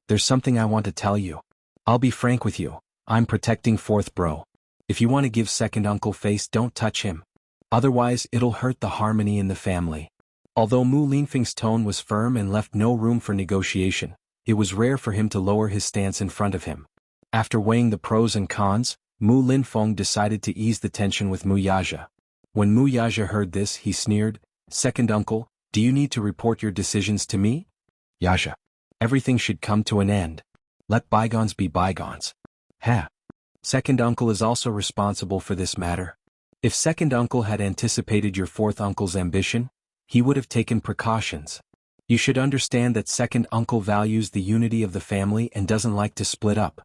There's something I want to tell you. I'll be frank with you. I'm protecting fourth bro. If you want to give second uncle face, don't touch him. Otherwise, it'll hurt the harmony in the family. Although Mu Linfeng's tone was firm and left no room for negotiation, it was rare for him to lower his stance in front of him. After weighing the pros and cons, Mu Linfeng decided to ease the tension with Muyaja. When Muyaja heard this, he sneered, Second uncle, do you need to report your decisions to me? Yaja. Everything should come to an end. Let bygones be bygones. Ha. Second uncle is also responsible for this matter. If second uncle had anticipated your fourth uncle's ambition, he would have taken precautions. You should understand that second uncle values the unity of the family and doesn't like to split up.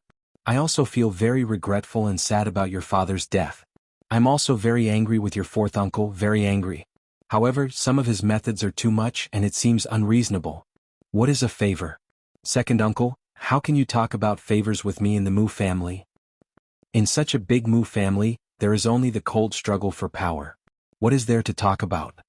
I also feel very regretful and sad about your father's death. I'm also very angry with your fourth uncle, very angry. However, some of his methods are too much and it seems unreasonable. What is a favor? Second uncle, how can you talk about favors with me in the Mu family? In such a big Mu family, there is only the cold struggle for power. What is there to talk about?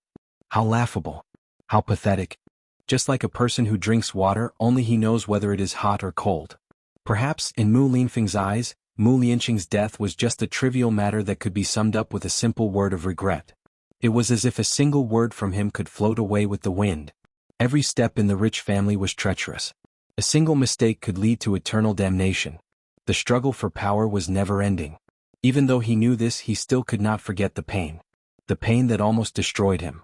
How laughable. How pathetic. Just like a person who drinks water, only he knows whether it is hot or cold. Perhaps, in Mu Linfeng's eyes, Mu Lianqing's death was just a trivial matter that could be summed up with a simple word of regret. It was as if a single word from him could float away with the wind. Every step in the rich family was treacherous. A single mistake could lead to eternal damnation. The struggle for power was never-ending. Even though he knew this, he still could not forget the pain. The pain that almost destroyed him.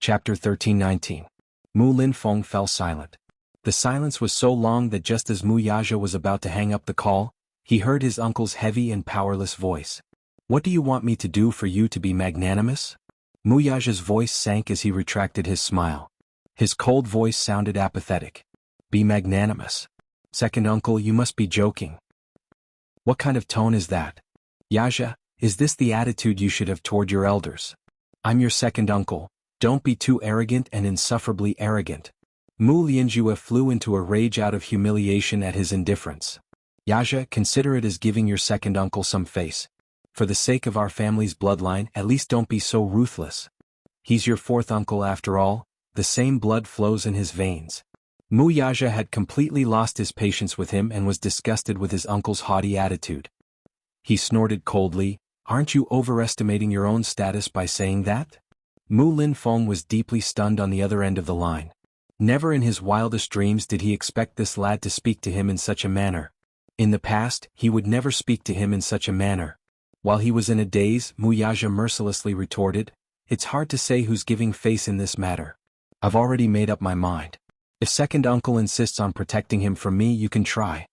Chapter 13-19. Mu Linfeng fell silent. The silence was so long that just as Mu Yaja was about to hang up the call, he heard his uncle's heavy and powerless voice. What do you want me to do for you to be magnanimous? Mu Yaja's voice sank as he retracted his smile. His cold voice sounded apathetic. Be magnanimous. Second uncle, you must be joking. What kind of tone is that? Yaja, is this the attitude you should have toward your elders? I'm your second uncle, don't be too arrogant and insufferably arrogant. Mu Lianjue flew into a rage out of humiliation at his indifference. Yaja, consider it as giving your second uncle some face. For the sake of our family's bloodline, at least don't be so ruthless. He's your fourth uncle after all, the same blood flows in his veins. Mu Yaja had completely lost his patience with him and was disgusted with his uncle's haughty attitude. He snorted coldly, aren't you overestimating your own status by saying that? Mu Linfeng was deeply stunned on the other end of the line. Never in his wildest dreams did he expect this lad to speak to him in such a manner. In the past, he would never speak to him in such a manner. While he was in a daze, Mu Yaja mercilessly retorted, it's hard to say who's giving face in this matter. I've already made up my mind. If second uncle insists on protecting him from me, you can try.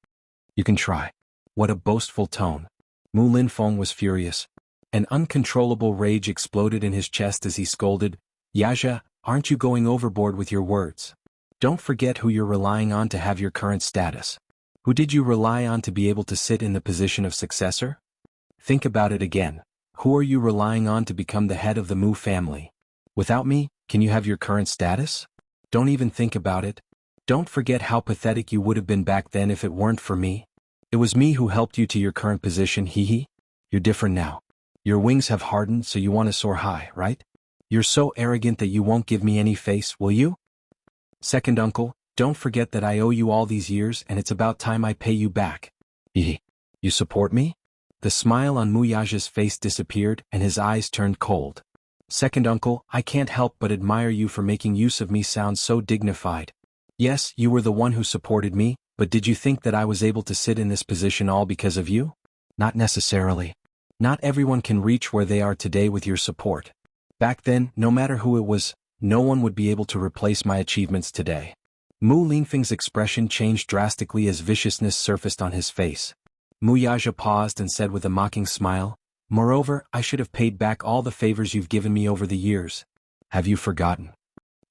You can try. What a boastful tone. Mu Linfeng was furious. An uncontrollable rage exploded in his chest as he scolded, Yaja, aren't you going overboard with your words? Don't forget who you're relying on to have your current status. Who did you rely on to be able to sit in the position of successor? Think about it again. Who are you relying on to become the head of the Mu family? Without me, can you have your current status? Don't even think about it. Don't forget how pathetic you would have been back then if it weren't for me. It was me who helped you to your current position, hee. You're different now. Your wings have hardened, so you want to soar high, right? You're so arrogant that you won't give me any face, will you? Second uncle, don't forget that I owe you all these years and it's about time I pay you back. Hee. You support me? The smile on Mu Yaja's face disappeared and his eyes turned cold. Second uncle, I can't help but admire you for making use of me sound so dignified. Yes, you were the one who supported me, but did you think that I was able to sit in this position all because of you? Not necessarily. Not everyone can reach where they are today with your support. Back then, no matter who it was, no one would be able to replace my achievements today. Mu Linfeng's expression changed drastically as viciousness surfaced on his face. Mu Yaja paused and said with a mocking smile, moreover, I should have paid back all the favors you've given me over the years. Have you forgotten?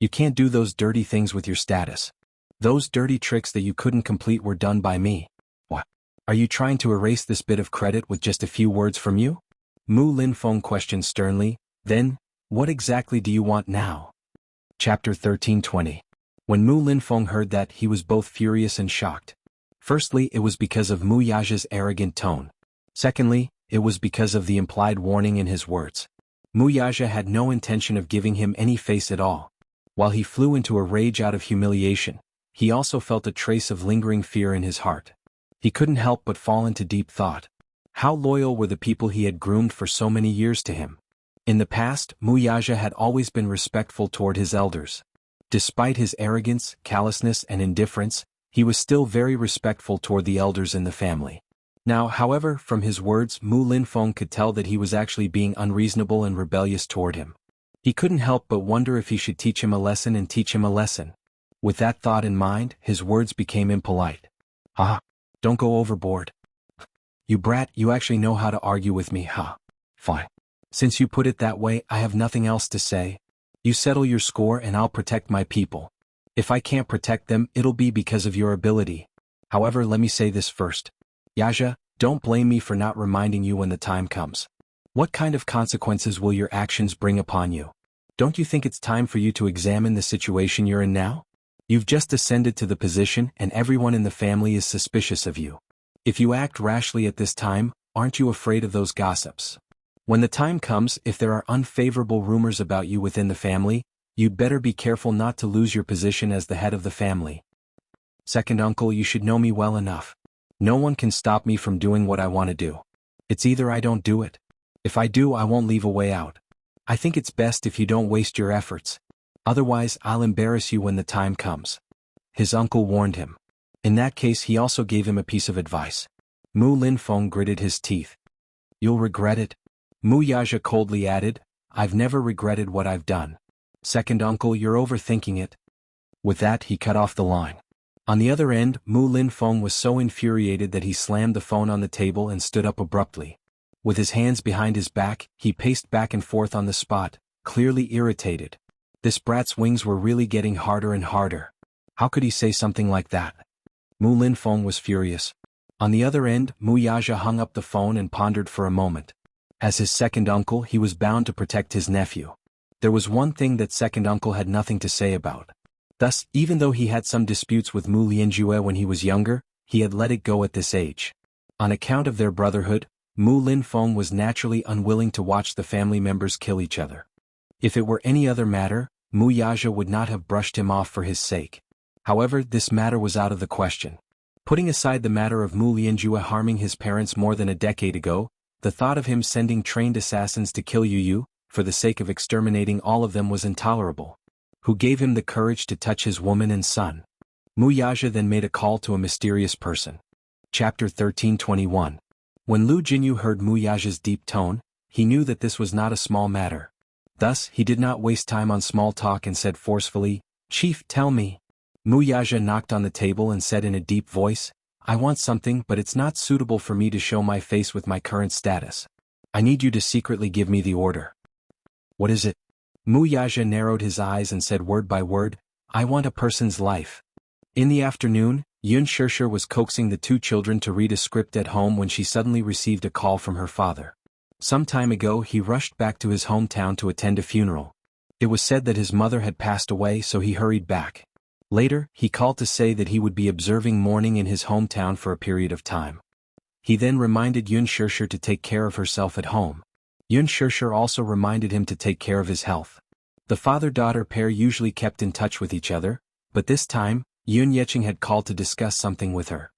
You can't do those dirty things with your status. Those dirty tricks that you couldn't complete were done by me. What? Are you trying to erase this bit of credit with just a few words from you? Mu Linfeng questioned sternly, then, what exactly do you want now? Chapter 13-20. When Mu Linfeng heard that, he was both furious and shocked. Firstly, it was because of Mu Yaja's arrogant tone. Secondly, it was because of the implied warning in his words. Mu Yaja had no intention of giving him any face at all. While he flew into a rage out of humiliation, he also felt a trace of lingering fear in his heart. He couldn't help but fall into deep thought. How loyal were the people he had groomed for so many years to him? In the past, Mu Yaja had always been respectful toward his elders. Despite his arrogance, callousness, and indifference, he was still very respectful toward the elders in the family. Now, however, from his words, Mu Linfeng could tell that he was actually being unreasonable and rebellious toward him. He couldn't help but wonder if he should teach him a lesson and teach him a lesson. With that thought in mind, his words became impolite. Don't go overboard. You brat, you actually know how to argue with me, huh? Fine. Since you put it that way, I have nothing else to say. You settle your score and I'll protect my people. If I can't protect them, it'll be because of your ability. However, let me say this first. Yaja, don't blame me for not reminding you when the time comes. What kind of consequences will your actions bring upon you? Don't you think it's time for you to examine the situation you're in now? You've just ascended to the position and everyone in the family is suspicious of you. If you act rashly at this time, aren't you afraid of those gossips? When the time comes, if there are unfavorable rumors about you within the family, you'd better be careful not to lose your position as the head of the family. Second uncle, you should know me well enough. No one can stop me from doing what I want to do. It's either I don't do it. If I do, I won't leave a way out. I think it's best if you don't waste your efforts. Otherwise, I'll embarrass you when the time comes. His uncle warned him. In that case, he also gave him a piece of advice. Mu Linfeng gritted his teeth. You'll regret it. Mu Yaja coldly added, I've never regretted what I've done. Second uncle, you're overthinking it. With that, he cut off the line. On the other end, Mu Linfeng was so infuriated that he slammed the phone on the table and stood up abruptly. With his hands behind his back, he paced back and forth on the spot, clearly irritated. This brat's wings were really getting harder and harder. How could he say something like that? Mu Linfeng was furious. On the other end, Mu Yaja hung up the phone and pondered for a moment. As his second uncle, he was bound to protect his nephew. There was one thing that second uncle had nothing to say about. Thus, even though he had some disputes with Mu Lianjue when he was younger, he had let it go at this age. On account of their brotherhood, Mu Linfeng was naturally unwilling to watch the family members kill each other. If it were any other matter, Mu Yaja would not have brushed him off for his sake. However, this matter was out of the question. Putting aside the matter of Mu Lianjue harming his parents more than a decade ago, the thought of him sending trained assassins to kill Yu, for the sake of exterminating all of them, was intolerable. Who gave him the courage to touch his woman and son? Mu Yaja then made a call to a mysterious person. Chapter 1321. When Lu Jinyu heard Mu Yaja's deep tone, he knew that this was not a small matter. Thus, he did not waste time on small talk and said forcefully, Chief, tell me. Mu Yaja knocked on the table and said in a deep voice, I want something, but it's not suitable for me to show my face with my current status. I need you to secretly give me the order. What is it? Mu Yaja narrowed his eyes and said word by word, I want a person's life. In the afternoon, Yun Shishir was coaxing the two children to read a script at home when she suddenly received a call from her father. Some time ago, he rushed back to his hometown to attend a funeral. It was said that his mother had passed away, so he hurried back. Later, he called to say that he would be observing mourning in his hometown for a period of time. He then reminded Yun Shishir to take care of herself at home. Yun Shishir also reminded him to take care of his health. The father-daughter pair usually kept in touch with each other, but this time, Yun Yeqing had called to discuss something with her.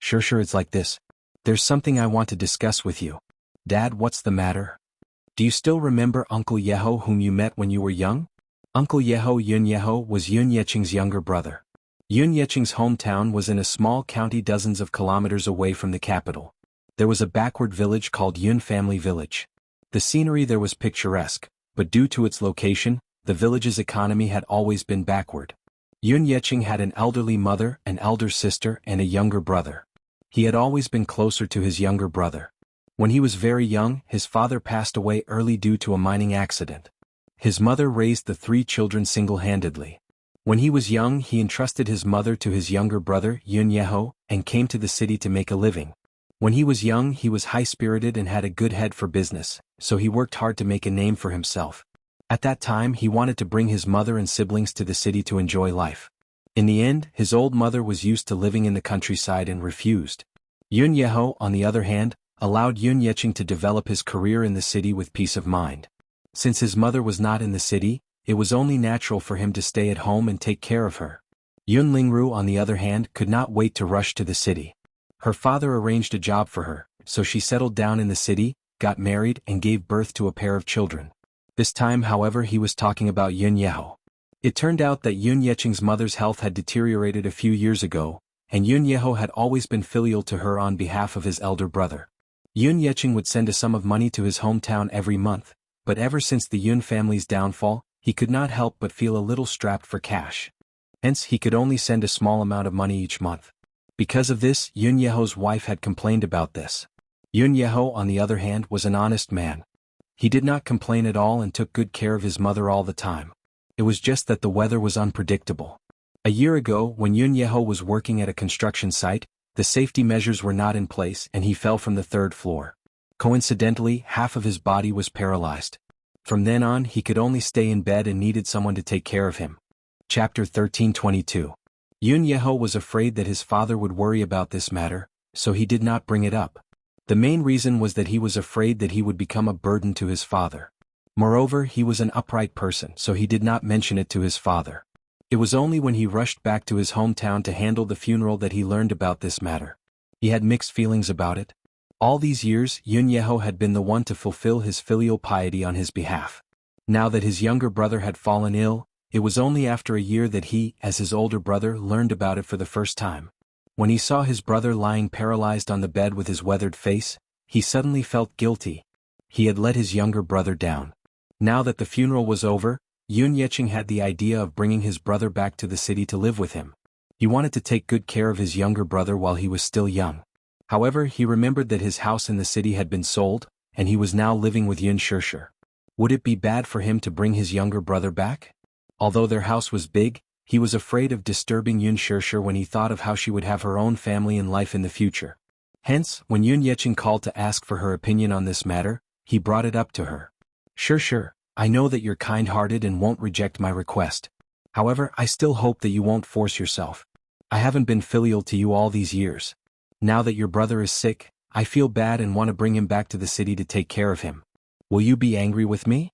Shishir, it's like this. There's something I want to discuss with you. Dad, what's the matter? Do you still remember Uncle Yeho whom you met when you were young? Uncle Yeho Yun Yeho was Yun Yeqing's younger brother. Yun Yeqing's hometown was in a small county dozens of kilometers away from the capital. There was a backward village called Yun Family Village. The scenery there was picturesque, but due to its location, the village's economy had always been backward. Yun Yeqing had an elderly mother, an elder sister, and a younger brother. He had always been closer to his younger brother. When he was very young, his father passed away early due to a mining accident. His mother raised the three children single-handedly. When he was young, he entrusted his mother to his younger brother, Yun Yeho, and came to the city to make a living. When he was young, he was high-spirited and had a good head for business, so he worked hard to make a name for himself. At that time, he wanted to bring his mother and siblings to the city to enjoy life. In the end, his old mother was used to living in the countryside and refused. Yun Yeho, on the other hand, allowed Yun Yeqing to develop his career in the city with peace of mind. Since his mother was not in the city, it was only natural for him to stay at home and take care of her. Yun Lingru, on the other hand, could not wait to rush to the city. Her father arranged a job for her, so she settled down in the city, got married, and gave birth to a pair of children. This time, however, he was talking about Yun Yeho. It turned out that Yun Yeqing's mother's health had deteriorated a few years ago, and Yun Yeho had always been filial to her on behalf of his elder brother. Yun Yeqing would send a sum of money to his hometown every month, but ever since the Yun family's downfall, he could not help but feel a little strapped for cash. Hence, he could only send a small amount of money each month. Because of this, Yun Yeho's wife had complained about this. Yun Yeho, on the other hand, was an honest man. He did not complain at all and took good care of his mother all the time. It was just that the weather was unpredictable. A year ago, when Yun Yeho was working at a construction site, the safety measures were not in place and he fell from the third floor. Coincidentally, half of his body was paralyzed. From then on, he could only stay in bed and needed someone to take care of him. Chapter 1322. Yun Yeho was afraid that his father would worry about this matter, so he did not bring it up. The main reason was that he was afraid that he would become a burden to his father. Moreover, he was an upright person, so he did not mention it to his father. It was only when he rushed back to his hometown to handle the funeral that he learned about this matter. He had mixed feelings about it. All these years, Yun Yeho had been the one to fulfill his filial piety on his behalf. Now that his younger brother had fallen ill, it was only after a year that he, as his older brother, learned about it for the first time. When he saw his brother lying paralyzed on the bed with his weathered face, he suddenly felt guilty. He had let his younger brother down. Now that the funeral was over, Yun Yeching had the idea of bringing his brother back to the city to live with him. He wanted to take good care of his younger brother while he was still young. However, he remembered that his house in the city had been sold, and he was now living with Yun Shishir. Would it be bad for him to bring his younger brother back? Although their house was big, he was afraid of disturbing Yun Shishir when he thought of how she would have her own family and life in the future. Hence, when Yun Yeching called to ask for her opinion on this matter, he brought it up to her. Shishir, I know that you're kind-hearted and won't reject my request. However, I still hope that you won't force yourself. I haven't been filial to you all these years. Now that your brother is sick, I feel bad and want to bring him back to the city to take care of him. Will you be angry with me?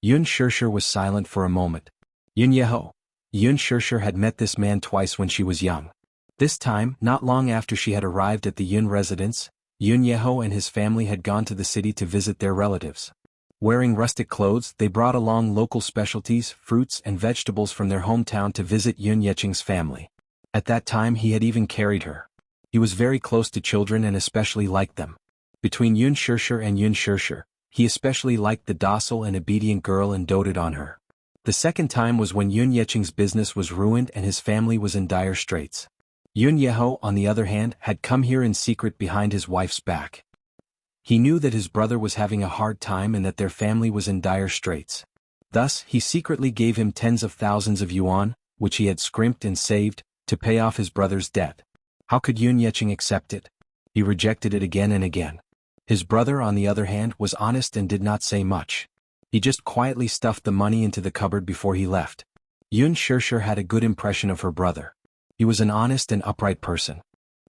Yun Shishir was silent for a moment. Yun Yeho. Yun Shishir had met this man twice when she was young. This time, not long after she had arrived at the Yun residence, Yun Yeho and his family had gone to the city to visit their relatives. Wearing rustic clothes, they brought along local specialties, fruits and vegetables from their hometown to visit Yun Yeching's family. At that time he had even carried her. He was very close to children and especially liked them. Between Yun Shishir and Yun Shishir, he especially liked the docile and obedient girl and doted on her. The second time was when Yun Yeching's business was ruined and his family was in dire straits. Yun Yeho, on the other hand, had come here in secret behind his wife's back. He knew that his brother was having a hard time and that their family was in dire straits. Thus, he secretly gave him tens of thousands of yuan, which he had scrimped and saved, to pay off his brother's debt. How could Yun Yeching accept it? He rejected it again and again. His brother, on the other hand, was honest and did not say much. He just quietly stuffed the money into the cupboard before he left. Yun Shishir had a good impression of her brother. He was an honest and upright person.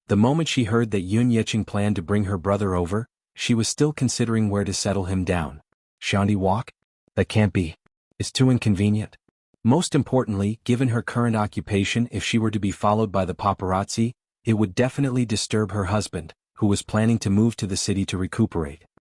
The moment she heard that Yun Yeching planned to bring her brother over, she was still considering where to settle him down. Shandy Walk? That can't be. It's too inconvenient. Most importantly, given her current occupation, if she were to be followed by the paparazzi, it would definitely disturb her husband, who was planning to move to the city to recuperate.